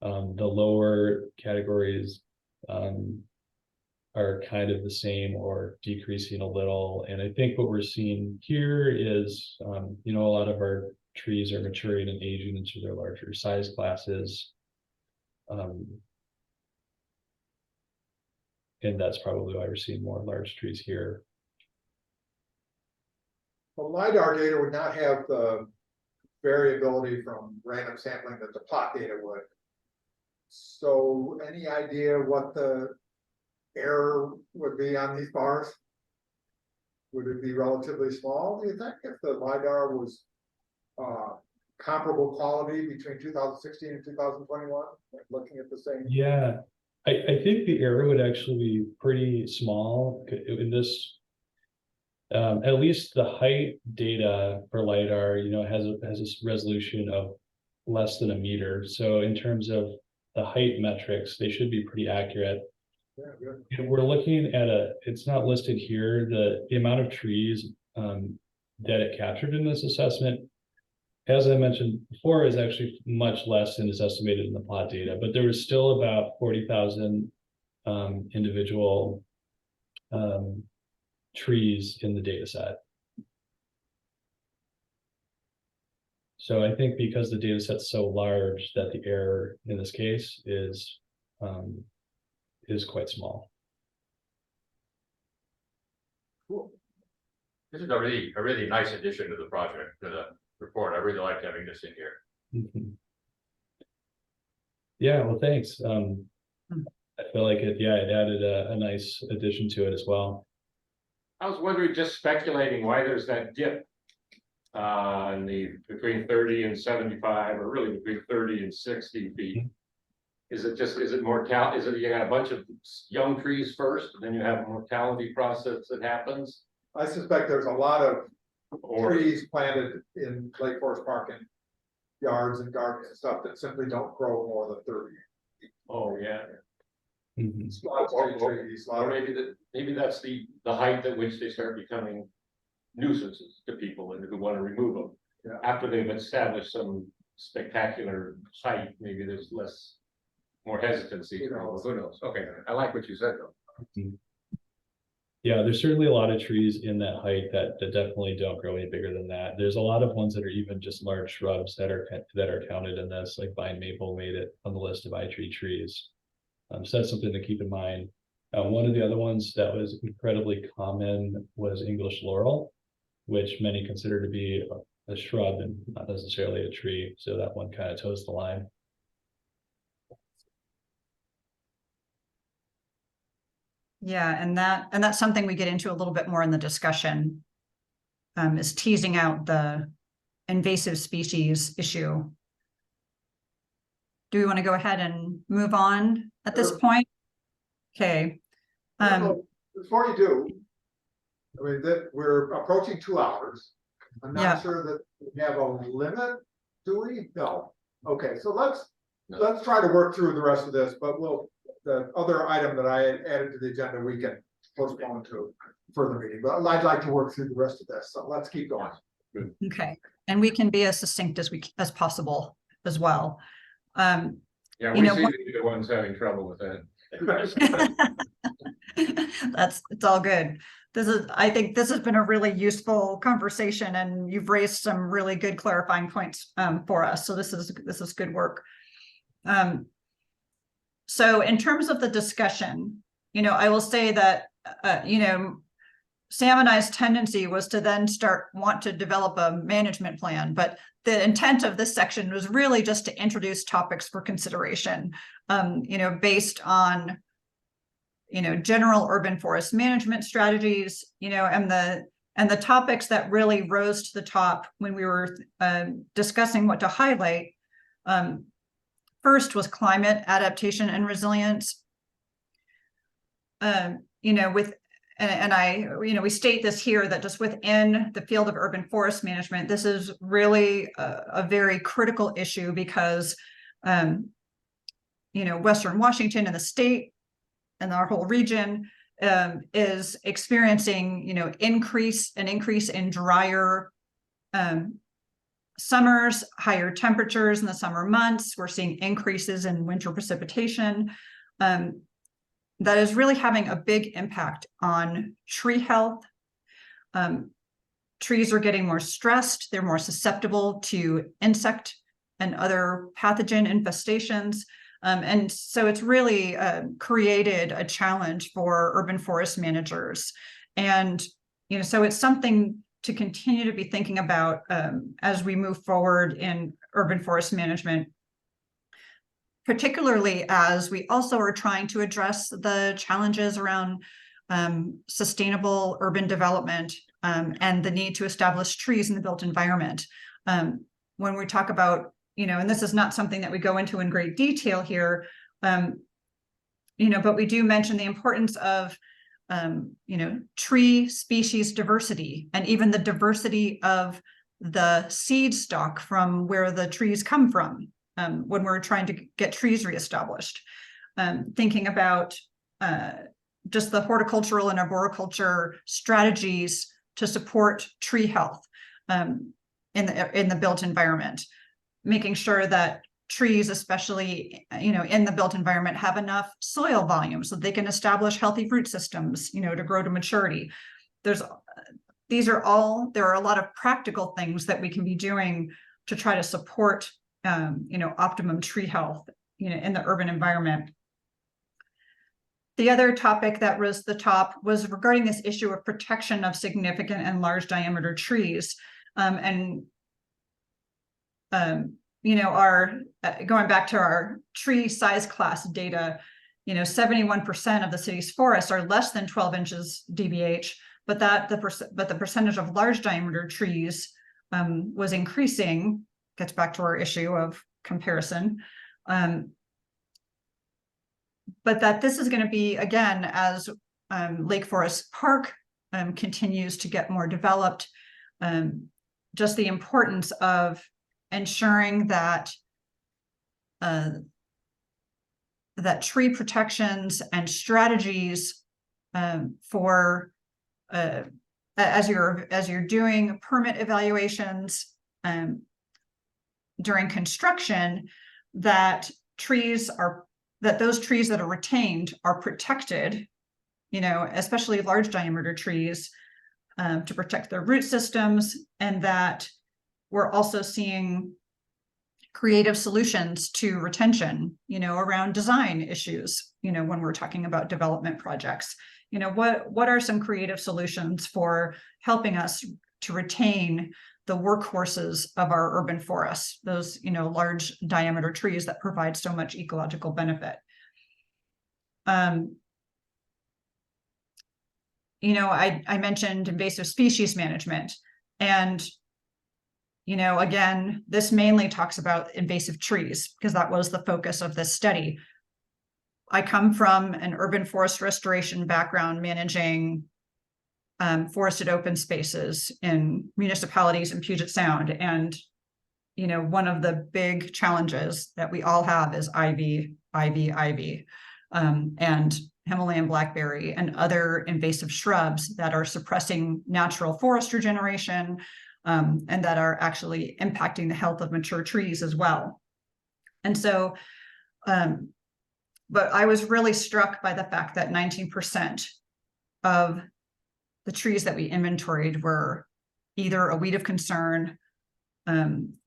The lower categories are kind of the same or decreasing a little. And I think what we're seeing here is, you know, a lot of our trees are maturing and aging into their larger size classes. And that's probably why we're seeing more large trees here. Well, LiDAR data would not have the variability from random sampling that the plot data would. So any idea what the error would be on these bars? Would it be relatively small, do you think, if the LiDAR was comparable quality between 2016 and 2021, looking at the same? Yeah, I think the error would actually be pretty small in this. At least the height data for LiDAR, you know, has a resolution of less than a meter. So in terms of the height metrics, they should be pretty accurate. Yeah, good. We're looking at it's not listed here, the amount of trees that it captured in this assessment, as I mentioned before, is actually much less than is estimated in the plot data, but there was still about 40,000 individual trees in the data set. So I think because the data set's so large that the error in this case is quite small. Cool. This is a really nice addition to the project, to the report. I really like having this in here. Mm-hmm. Yeah, well, thanks. I feel like it added a nice addition to it as well. I was wondering, just speculating, why there's that dip in the between 30 and 75, or really between 30 and 60 feet. Is it mortality? Is it you got a bunch of young trees first, and then you have a mortality process that happens? I suspect there's a lot of trees planted in Lake Forest Park and yards and gardens and stuff that simply don't grow more than 30. Oh, yeah. Mm-hmm. Or maybe that's the height at which they start becoming nuisances to people and who want to remove them. Yeah. After they've established some spectacular height, maybe there's more hesitancy. Who knows? Who knows? Okay, I like what you said though. Yeah, there's certainly a lot of trees in that height that definitely don't grow any bigger than that. There's a lot of ones that are even just large shrubs that are counted in this, like vine maple made it on the list of tree trees. So that's something to keep in mind. One of the other ones that was incredibly common was English laurel, which many consider to be a shrub and not necessarily a tree. So that one kind of toes the line. Yeah, and that's something we get into a little bit more in the discussion is teasing out the invasive species issue. Do we want to go ahead and move on at this Sure. point? Okay. Before you do, I mean, that we're approaching 2 hours. I'm Yeah. not sure that we have a limit, do we? No. Okay, so let's try to work through the rest of this, but the other item that I had added to the agenda, we can postpone to further meeting, but I'd like to work through the rest of this, so let's keep going. Okay, and we can be as succinct as possible as well. Yeah, You we know, seem what- to be the ones having trouble with that. it's all good. I think this has been a really useful conversation, and you've raised some really good clarifying points for us. So this is good work. So in terms of the discussion, I will say that Sam and I's tendency was to then want to develop a management plan, but the intent of this section was really just to introduce topics for consideration, based on, general urban forest management strategies, and the topics that really rose to the top when we were discussing what to highlight. First was climate adaptation and resilience. We state this here that just within the field of urban forest management, this is really a very critical issue because, Western Washington and the state and our whole region is experiencing, an increase in drier summers, higher temperatures in the summer months. We're seeing increases in winter precipitation. That is really having a big impact on tree health. Trees are getting more stressed. They're more susceptible to insect and other pathogen infestations. And so it's really created a challenge for urban forest managers. And, so it's something to continue to be thinking about as we move forward in urban forest management, particularly as we also are trying to address the challenges around sustainable urban development and the need to establish trees in the built environment. When we talk about, and this is not something that we go into in great detail here, but we do mention the importance of, tree species diversity and even the diversity of the seed stock from where the trees come from. When we're trying to get trees reestablished, thinking about just the horticultural and arboriculture strategies to support tree health in the built environment, making sure that trees, especially in the built environment, have enough soil volume so they can establish healthy root systems, to grow to maturity. There are a lot of practical things that we can be doing to try to support optimum tree health, in the urban environment. The other topic that rose to the top was regarding this issue of protection of significant and large diameter trees. Going back to our tree size class data, 71% of the city's forests are less than 12 inches DBH, but the percentage of large diameter trees was increasing. Gets back to our issue of comparison. But that this is going to be, again, as Lake Forest Park continues to get more developed, just the importance of ensuring that that tree protections and strategies for as you're doing permit evaluations during construction, that those trees that are retained are protected, especially large diameter trees, to protect their root systems, and that we're also seeing creative solutions to retention, around design issues, when we're talking about development projects. What are some creative solutions for helping us to retain the workhorses of our urban forests, those, large diameter trees that provide so much ecological benefit. I mentioned invasive species management. And, again, this mainly talks about invasive trees because that was the focus of this study. I come from an urban forest restoration background, managing forested open spaces in municipalities in Puget Sound. And, one of the big challenges that we all have is ivy, and Himalayan blackberry and other invasive shrubs that are suppressing natural forest regeneration, and that are actually impacting the health of mature trees as well. And so, but I was really struck by the fact that 19% of the trees that we inventoried were either a weed of concern,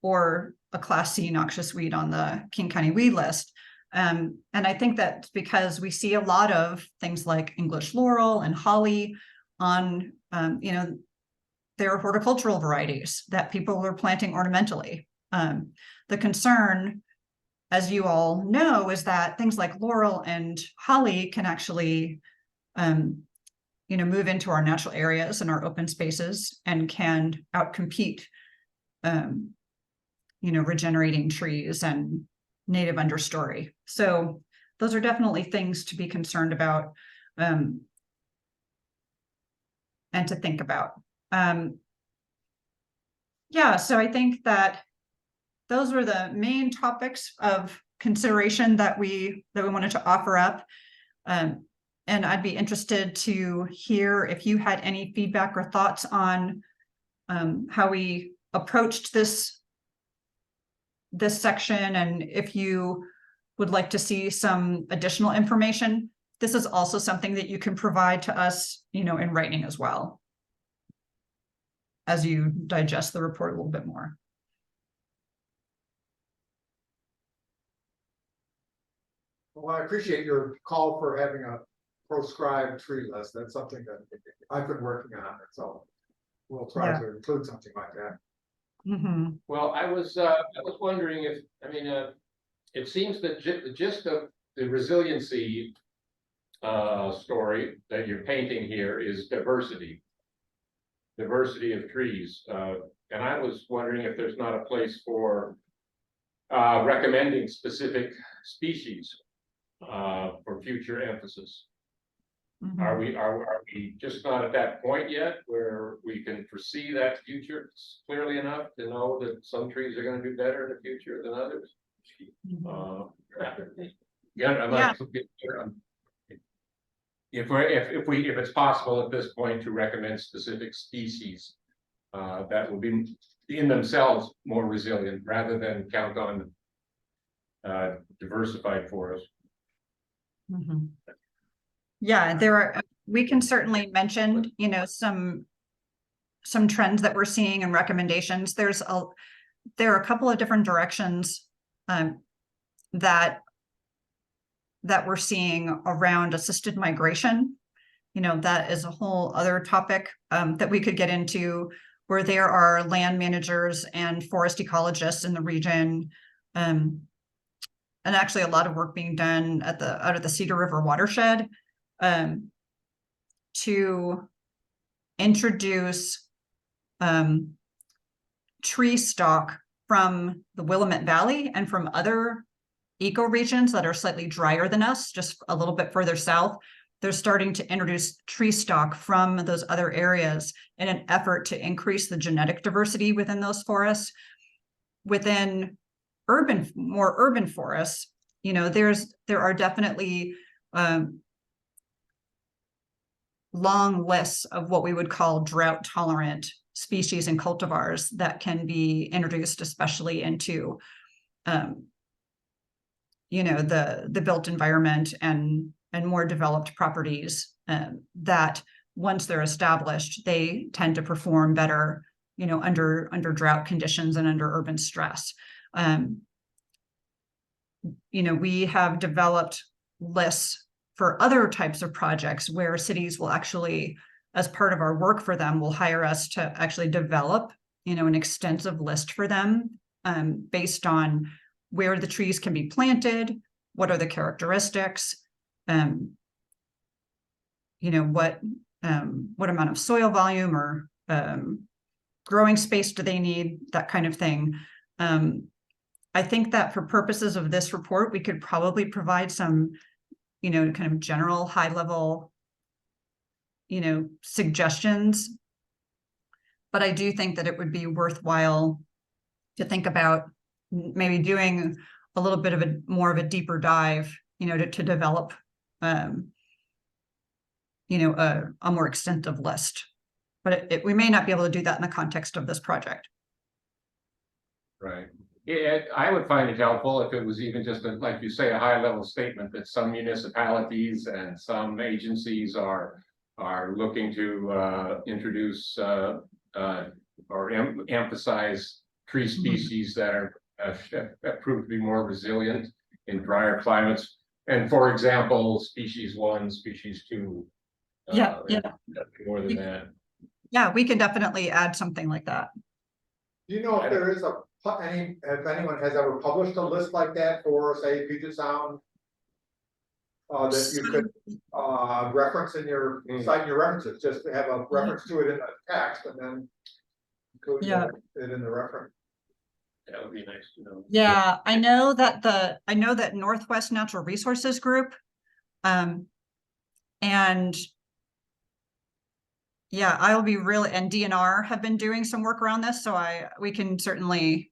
or a Class C noxious weed on the King County weed list. And I think that's because we see a lot of things like English laurel and holly on, they're horticultural varieties that people are planting ornamentally. The concern, as you all know, is that things like laurel and holly can actually, move into our natural areas and our open spaces and can outcompete, regenerating trees and native understory. So those are definitely things to be concerned about, and to think about. So I think that those were the main topics of consideration that we wanted to offer up. And I'd be interested to hear if you had any feedback or thoughts on how we approached this section, and if you would like to see some additional information. This is also something that you can provide to us, in writing as well, as you digest the report a little bit more. Well, I appreciate your call for having a proscribed tree list. That's something that I've been working on, so we'll try to include something like that. Mm-hmm. Well, I was wondering if, it seems that the gist of the resiliency story that you're painting here is diversity of trees. And I was wondering if there's not a place for recommending specific species for future emphasis. Mm-hmm. Are we just not at that point yet where we can foresee that future clearly enough to know that some trees are going to do better in the future than others? If it's possible at this point to recommend specific species that will be in themselves more resilient rather than count on diversified forests. Mm-hmm. Yeah, we can certainly mention, some trends that we're seeing and recommendations. There are a couple of different directions that we're seeing around assisted migration. That is a whole other topic that we could get into, where there are land managers and forest ecologists in the region, and actually a lot of work being done out of the Cedar River Watershed, to introduce tree stock from the Willamette Valley and from other ecoregions that are slightly drier than us, just a little bit further south. They're starting to introduce tree stock from those other areas in an effort to increase the genetic diversity within those forests. Within more urban forests, there are definitely long lists of what we would call drought tolerant species and cultivars that can be introduced, especially into the built environment and more developed properties, that once they're established, they tend to perform better, under drought conditions and under urban stress. We have developed lists for other types of projects where cities will actually, as part of our work for them, will hire us to actually develop, an extensive list for them, based on where the trees can be planted, what are the characteristics, what amount of soil volume or growing space do they need, that kind of thing. I think that for purposes of this report, we could probably provide some, kind of general high level, suggestions. But I do think that it would be worthwhile to think about maybe doing a little bit of more of a deeper dive, to develop, a more extensive list. But we may not be able to do that in the context of this project. Right. Yeah, I would find it helpful if it was even just, like you say, a high level statement that some municipalities and some agencies are looking to introduce or emphasize tree species that have proved to be more resilient in drier climates. And for example, species 1, species 2. Yeah. More than that. Yeah, we can definitely add something like that. Do you know if there is if anyone has ever published a list like that for, say, Puget Sound? That you could reference in your cite your references, just to have a reference to it in the text and then include it in the reference. That would be nice to know. Yeah, I know that Northwest Natural Resources Group, and yeah, I'll be really, and DNR have been doing some work around this, so we can certainly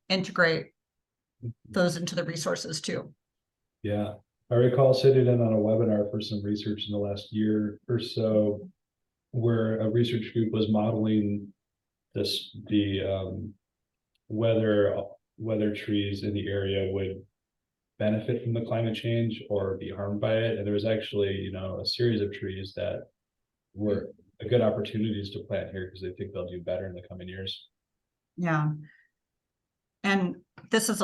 integrate those into the resources too. Yeah, I recall sitting in on a webinar for some research in the last year or so, where a research group was modeling whether trees in the area would benefit from the climate change or be harmed by it. And there was actually, a series of trees that were good opportunities to plant here because they think they'll do better in the coming years. Yeah. And this is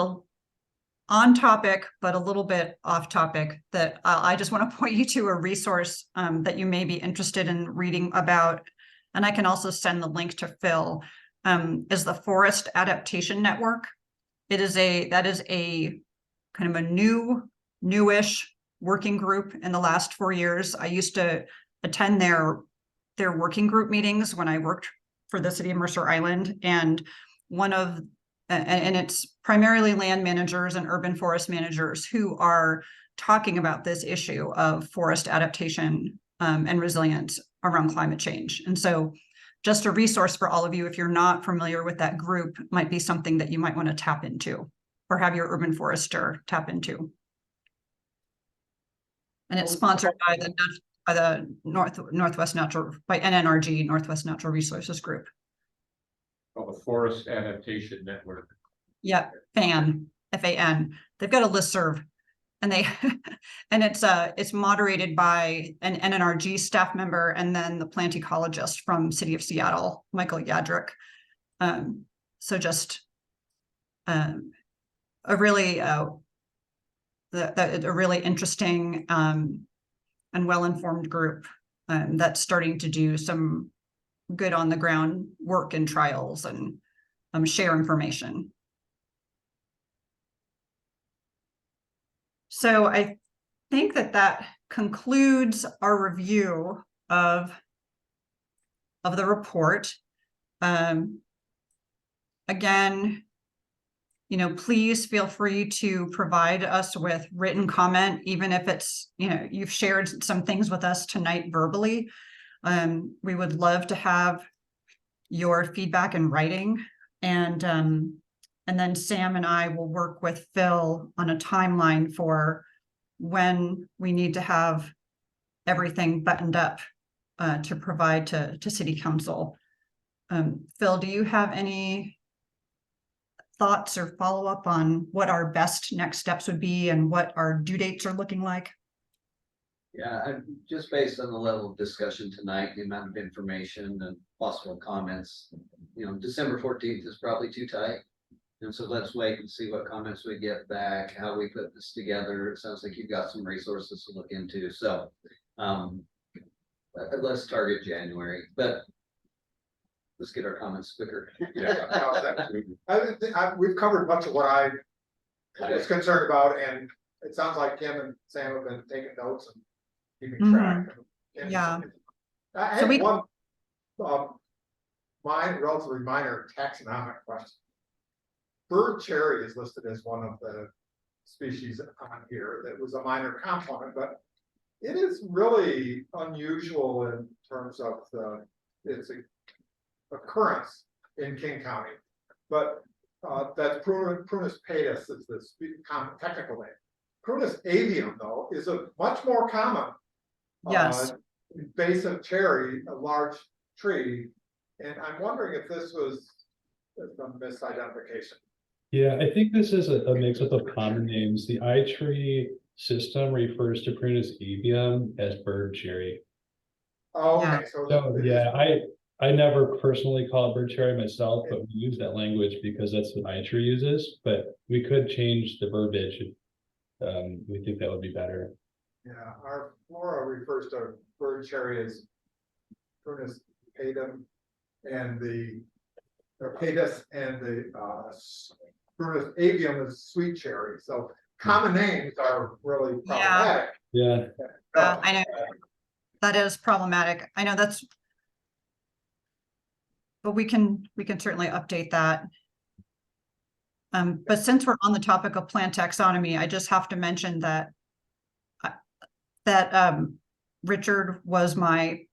on topic, but a little bit off topic, that I just want to point you to a resource that you may be interested in reading about. And I can also send the link to Phil, is the Forest Adaptation Network. That is a kind of a newish working group in the last 4 years. I used to attend their working group meetings when I worked for the city of Mercer Island, and it's primarily land managers and urban forest managers who are talking about this issue of forest adaptation and resilience around climate change. And so just a resource for all of you, if you're not familiar with that group, might be something that you might want to tap into or have your urban forester tap into. And it's sponsored by the Northwest Natural, by NNRG, Northwest Natural Resources Group. Oh, the Forest Adaptation Network. Yep, FAN. They've got a listserv, and it's moderated by an NNRG staff member and then the plant ecologist from City of Seattle, Michael Yadrick. So just a really interesting and well-informed group that's starting to do some good on the ground work and trials and share information. So I think that concludes our review of the report. Again, please feel free to provide us with written comment, even if it's, you've shared some things with us tonight verbally. We would love to have your feedback in writing, and then Sam and I will work with Phil on a timeline for when we need to have everything buttoned up to provide to City Council. Phil, do you have any thoughts or follow-up on what our best next steps would be and what our due dates are looking like? Yeah, just based on the level of discussion tonight, the amount of information and possible comments, December 14th is probably too tight. And so let's wait and see what comments we get back, how we put this together. It sounds like you've got some resources to look into. So let's target January, but let's get our comments quicker. We've covered much of what I was concerned about, and it sounds like Kim and Sam have been taking notes and keeping track. Yeah. I had one relatively minor taxonomic question. Bird cherry is listed as one of the species on here. That was a minor component, but it is really unusual in terms of its occurrence in King County. But that's Prunus pedis is the technical name. Prunus avium, though, is a much more common Yes. invasive cherry, a large tree. And I'm wondering if this was a misidentification. Yeah, I think this is a mix-up of common names. The iTree system refers to Prunus avium as bird cherry. Oh, Yeah. okay, so. So, yeah, I never personally call it bird cherry myself, but we use that language because that's what iTree uses, but we could change the verbiage. We think that would be better. Yeah, our flora refers to bird cherry as Prunus pedum and the pedis and the Prunus avium is sweet cherry. So common names are really problematic. Yeah, I know that is problematic. I know that's, but we can certainly update that. But since we're on the topic of plant taxonomy, I just have to mention that Richard was my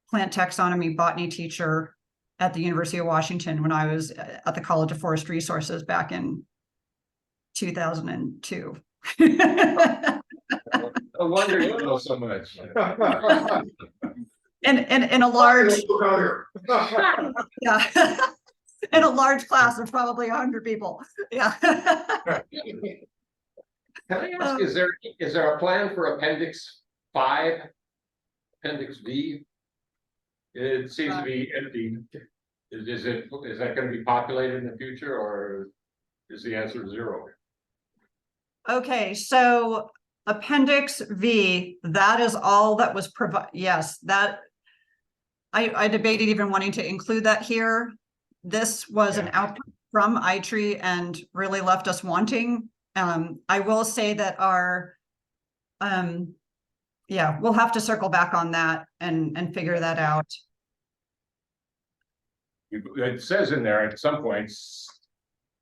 plant taxonomy botany teacher at the University of Washington when I was at the College of Forest Resources back in 2002. No wonder you know so much. In a large, yeah, in a large class of probably 100 people. Yeah. Can I ask, is there a plan for Appendix 5? Appendix V? It seems to be empty. Is that going to be populated in the future, or is the answer 0? Okay, so Appendix V, that is all that was provided. Yes, that I debated even wanting to include that here. This was an output from iTree and really left us wanting. I will say that our yeah, we'll have to circle back on that and figure that out. It says in there at some points.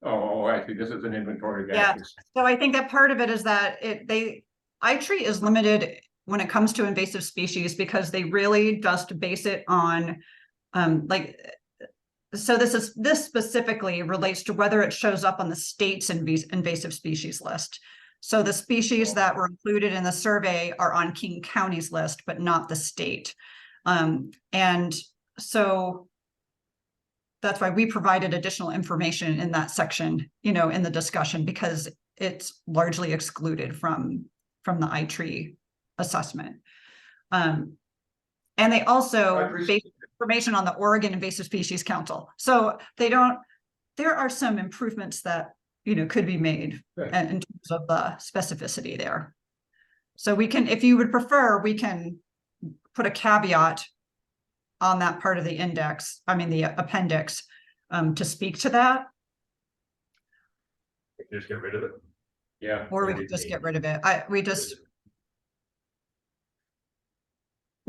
Oh, actually, this is an inventory. Yeah. So I think that part of it is that iTree is limited when it comes to invasive species because they really just base it on so this specifically relates to whether it shows up on the state's invasive species list. So the species that were included in the survey are on King County's list, but not the state. And so that's why we provided additional information in that section, in the discussion, because it's largely excluded from the iTree assessment. And they also base information on the Oregon Invasive Species Council. So there are some improvements that, could be made in terms of the specificity there. So we can, if you would prefer, we can put a caveat on that part of the index, the appendix, to speak to that. Just get rid of it. Yeah. Or we could just get rid of it. We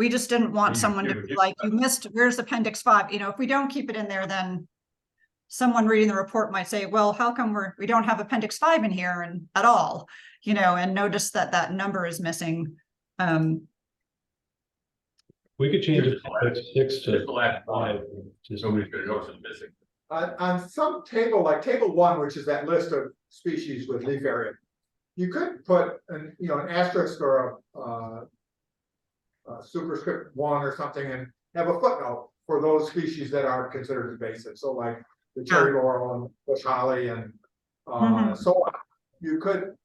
just didn't want someone to be like, you missed, where's Appendix 5? If we don't keep it in there, then someone reading the report might say, well, how come we don't have Appendix 5 in here and at all, and notice that number is missing. we could change it from 6 to Just the last 5. Just nobody's gonna notice it's missing. On some table, like table 1, which is that list of species with leaf area, you could put an asterisk or a superscript 1 or something and have a footnote for those species that are considered invasive. So like the cherry laurel and bush holly and so on. You could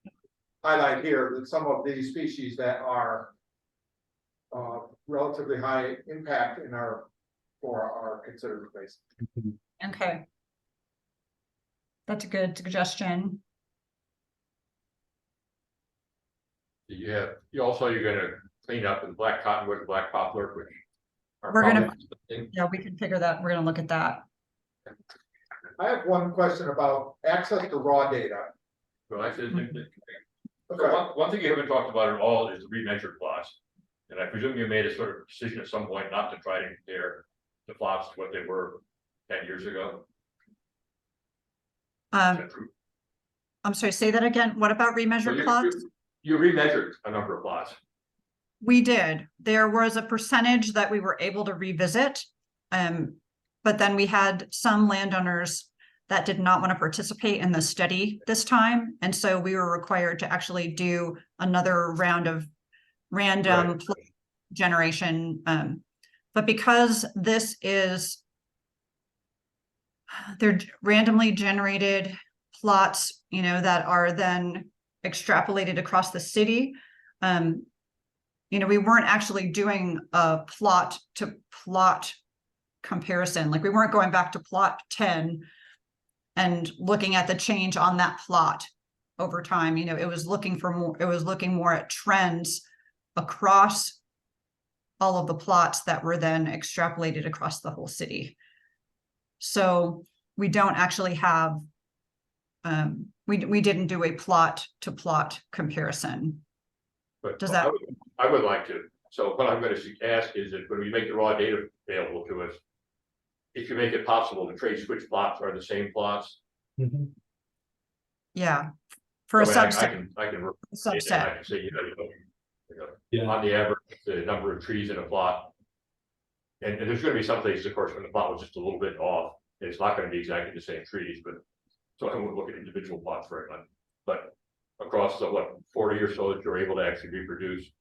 highlight here that some of these species that are relatively high impact in our flora are considered invasive. Okay. That's a good suggestion. Yeah, you're gonna clean up the black cottonwood and black poplar, which are We're gonna- probably- Yeah, we can figure that. We're going to look at that. I have one question about access to raw data. Well, actually, Okay. one thing you haven't talked about at all is the remeasured plots. And I presume you made a sort of decision at some point not to try to compare the plots to what they were 10 years ago. I'm sorry, say that again. What about So remeasured plots? you remeasured a number of plots. We did. There was a percentage that we were able to revisit. But then we had some landowners that did not want to participate in the study this time. And so we were required to actually do another round of random Right. plot generation. But because this is, they're randomly generated plots, you know, that are then extrapolated across the city. You know, we weren't actually doing a plot to plot comparison. Like we weren't going back to plot 10 and looking at the change on that plot over time. You know, it was looking for more, it was looking more at trends across all of the plots that were then extrapolated across the whole city. So we don't actually have, we didn't do a plot to plot comparison. But Does that- I would like to. So what I'm going to ask is that when we make the raw data available to us, if you make it possible to trace which plots are the same plots. Mhm. Yeah, for a I mean, subset. I can Subset. I can say, Yeah. on the average, the number of trees in a plot. And there's going to be some places, of course, when the plot was just a little bit off, it's not going to be exactly the same trees, but. So I won't look at individual plots very much, but across the, 40 or so that you're able to actually reproduce.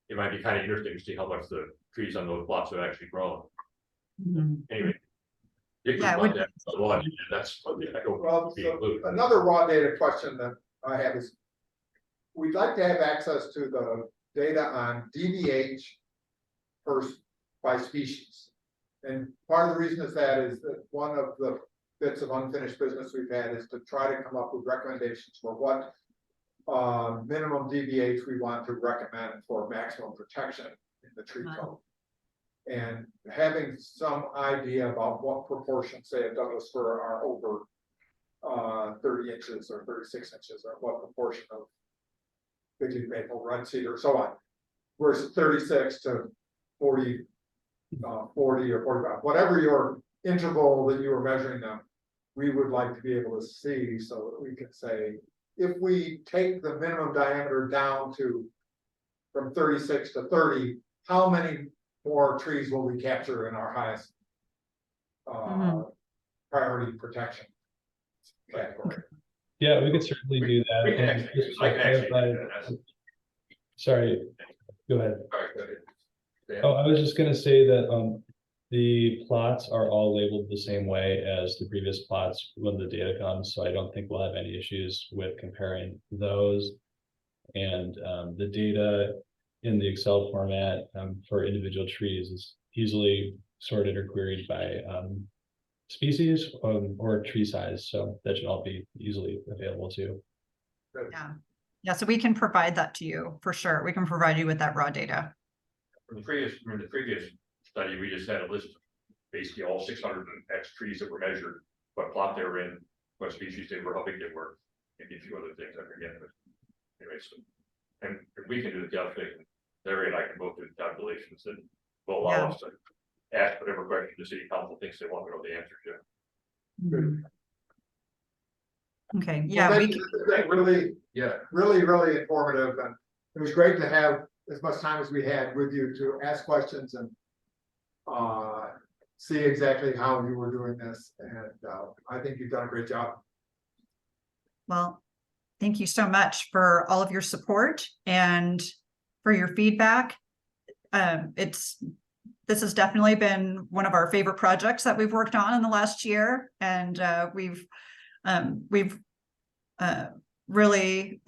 It might be kind of interesting to see how much the trees on those plots have actually grown. Mhm. Anyway. It Yeah, was it like that, one, that's, I don't Well, be so included. another raw data question that I have is, we'd like to have access to the data on DBH by species. And part of the reason is that one of the bits of unfinished business we've had is to try to come up with recommendations for what minimum DBH we want to recommend for maximum protection in the tree code. And having some idea about what proportion, say, a Douglas fir are over 30 inches or 36 inches, or what proportion of big maple, red cedar, so on, versus 36 to 40, 40 or 45, whatever your interval that you were measuring them, we would like to be able to see so that we can say, if we take the minimum diameter down to from 36 to 30, how many more trees will we capture in our highest priority protection category? Yeah, we could certainly do that. We can And actually, just I to can actually. clarify- do that. Sorry, go ahead. All right, go ahead. Yeah. Oh, I was just gonna say that, the plots are all labeled the same way as the previous plots when the data comes, so I don't think we'll have any issues with comparing those. And, the data in the Excel format, for individual trees is easily sorted or queried by, species, or tree size, so that should all be easily available too. Yeah. Yeah, so we can provide that to you for sure. We can provide you with that raw data. From the previous study, we just had a list of basically all 600 X trees that were measured, what plot they were in, what species they were, how big they were, maybe a few other things I forget, but anyway, so. And if we can do the calculation, Larry and I can both do the calculations that will allow Yeah. us to ask whatever question the city council thinks they want to know the answer to. Mhm. Okay, Well, yeah, thank you. This has been really, Yeah. really informative, and it was great to have as much time as we had with you to ask questions and see exactly how you were doing this, and I think you've done a great job. well, thank you so much for all of your support and for your feedback. This has definitely been one of our favorite projects that we've worked on in the last year, and we've really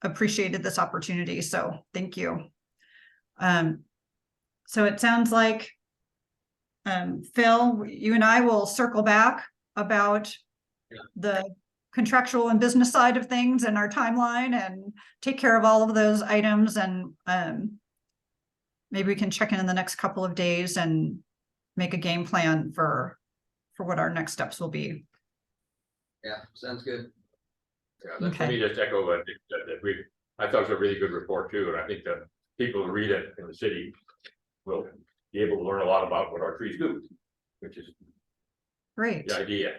appreciated this opportunity, so thank you. So it sounds like Phil, you and I will circle back about the contractual and business side of things and our timeline and take care of all of those items, and maybe we can check in the next couple of days and make a game plan for what our next steps will be. Yeah, sounds good. Yeah, let Okay. me just echo that I thought it was a really good report too, and I think that people who read it in the city will be able to learn a lot about what our trees do, which is Great. the idea.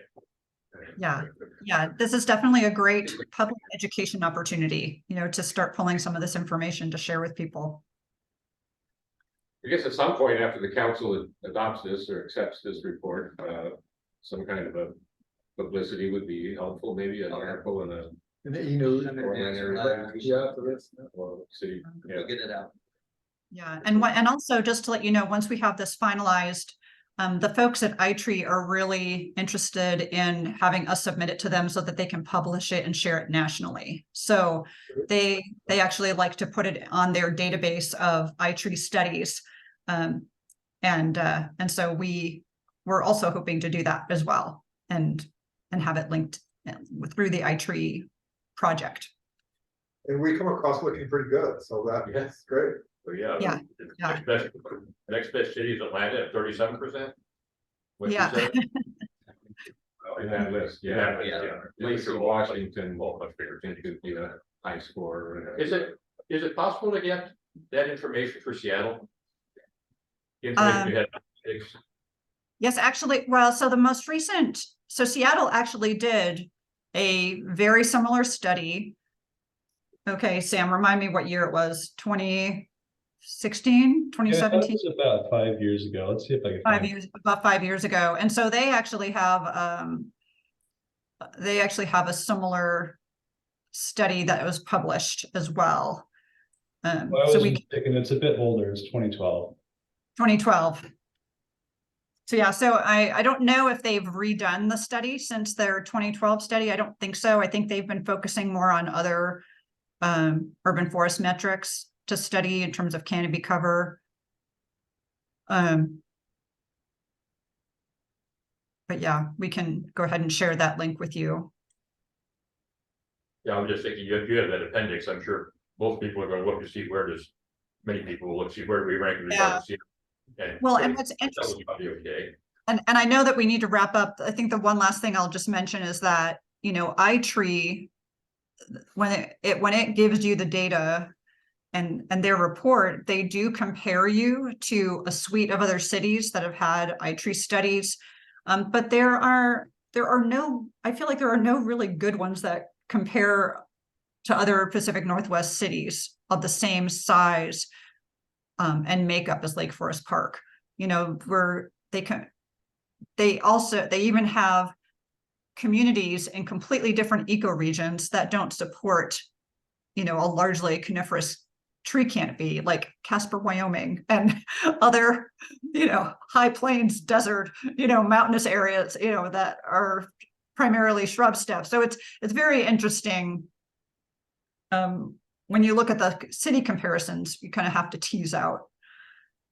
Yeah. Yeah, this is definitely a great public education opportunity, to start pulling some of this information to share with people. I guess at some point after the council adopts this or accepts this report, some kind of a publicity would be helpful, maybe an article in a. In the e-news. Yeah. So that's- Or city, yeah. We'll get it out. Yeah, and also just to let you know, once we have this finalized, the folks at iTree are really interested in having us submit it to them so that they can publish it and share it nationally. So they actually like to put it on their database of iTree studies. And so we're also hoping to do that as well and have it linked through the iTree project. And we come across looking pretty good, so that's great. So, yeah. Yeah, the yeah. Next best city is Atlanta at 37%. Yeah. In that list, Yeah, yeah. yeah. Lacey, Washington, Well, much bigger. could be a high score. Is it possible to get that information for Seattle? Information we had. Yes, actually, well, so the most recent, so Seattle actually did a very similar study. Okay, Sam, remind me what year it was, 2016, Yeah, that 2017? was about 5 years ago. Let's see if I can. About 5 years ago. And so they actually have a similar study that was published as well. Well, I So was we mistaken, it's a bit older, it's 2012. 2012. So yeah, so I don't know if they've redone the study since their 2012 study. I don't think so. I think they've been focusing more on other urban forest metrics to study in terms of canopy cover. But yeah, we can go ahead and share that link with you. Yeah, I'm just thinking, if you have that appendix, I'm sure most people are gonna look to see many people will look to see where do we rank in regards to. Well, and what's interesting, Okay. and I know that we need to wrap up. I think the one last thing I'll just mention is that, iTree, when it gives you the data and their report, they do compare you to a suite of other cities that have had iTree studies. But I feel like there are no really good ones that compare to other Pacific Northwest cities of the same size and makeup as Lake Forest Park. Where they even have communities in completely different ecoregions that don't support, a largely coniferous tree canopy, like Casper, Wyoming, and other, high plains, desert, mountainous areas, that are primarily shrub steppe. So it's very interesting. When you look at the city comparisons, you kind of have to tease out,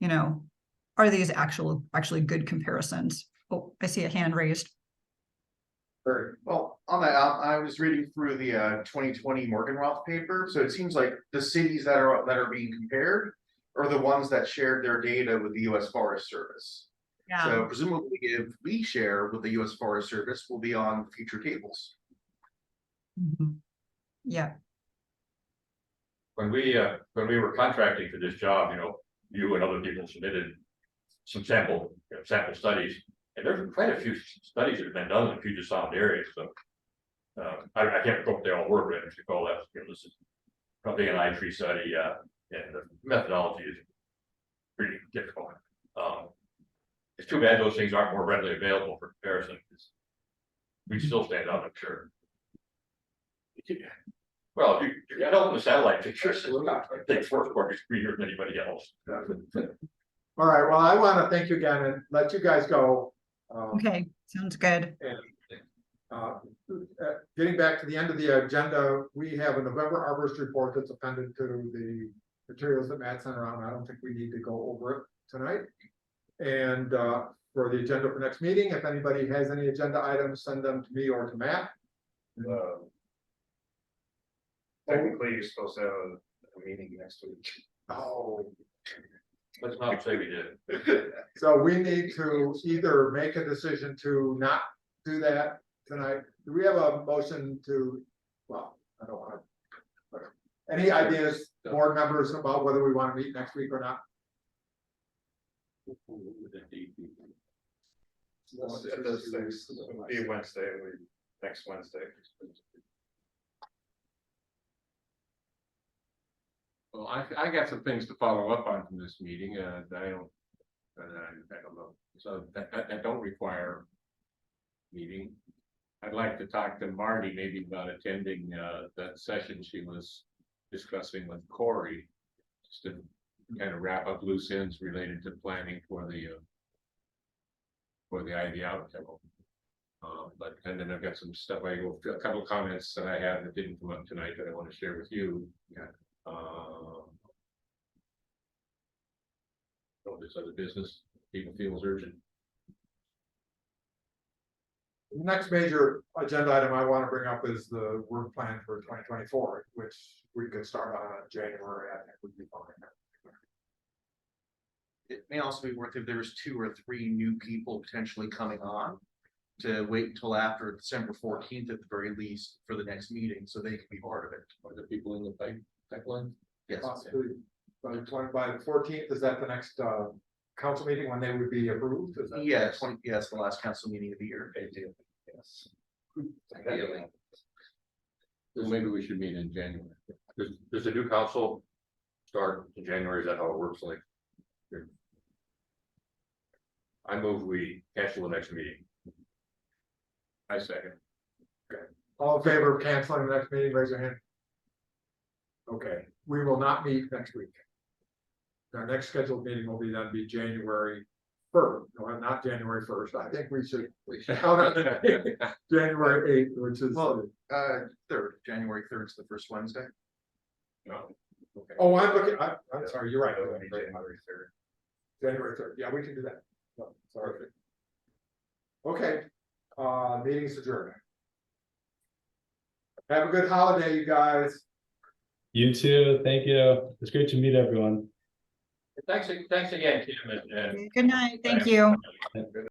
are these actually good comparisons? Oh, I see a hand raised. Well, on that, I was reading through the 2020 Morgenroth paper, so it seems like the cities that are being compared are the ones that shared their data with the U.S. Forest Service. Yeah. So presumably, if we share with the U.S. Forest Service, we'll be on future tables. Mhm. Yeah. When we were contracting for this job, you and other people submitted some sample studies, and there's quite a few studies that have been done in the Puget Sound area. So I can't recall what they all were, but I recall that this is probably an iTree study, and the methodology is pretty difficult. It's too bad those things aren't more readily available for comparison. We still stand out, I'm sure. Well, if you get all the satellite pictures, I think Forest Park is greener than anybody else. All right, well, I want to thank you again and let you guys go. Okay, sounds good. Getting back to the end of the agenda, we have a November Arborist report that's appended to the materials that Matt sent around. I don't think we need to go over it tonight. And for the agenda for next meeting, if anybody has any agenda items, send them to me or to Matt. Technically, you're supposed to have a meeting next week. Oh. Let's not say we did. So we need to either make a decision to not do that tonight. Do we have a motion to, well, I don't want to. Any ideas, board members, about whether we want to meet next week or not? At the sixth, it'll be Wednesday, it'll be next Wednesday. Well, I got some things to follow up on from this meeting, that I don't know, so that don't require meeting. I'd like to talk to Marty maybe about attending, that session she was discussing with Corey. Just to kind of wrap up loose ends related to planning for the Ivy outcome. But, and then I've got some stuff, a couple of comments that I had that didn't come up tonight that I want to share with you. This other business, people feels urgent. The next major agenda item I want to bring up is the work plan for 2024, which we could start on in January. I think would be fine. It may also be worth if there's 2 or 3 new people potentially coming on, to wait until after December 14th at the very least for the next meeting, so they can be part of it. Are the people in the pipeline? Yes. Possibly by the 14th, is that the next council meeting when they would be approved? Is that- Yeah, it's the last council meeting of the year. Yes. Ideally. So maybe we should meet in January. Does the new council start in January? Is that how it works? Like, I move we cancel the next meeting. I second. All in favor of canceling the next meeting, raise your hand. Okay, we will not meet next week. Our next scheduled meeting will be January 1st, no, not January 1st. I think we should count on the January 8th, which is. Well, 3rd, January 3rd is the first Wednesday. No. Okay. Oh, I'm looking, I'm sorry, you're right. It'll be January 3rd. January 3rd, yeah, we can do that. No, sorry. Okay, meeting's adjourned. Have a good holiday, you guys. You too. Thank you. It's great to meet everyone. Thanks again, Tim. Good night, thank you.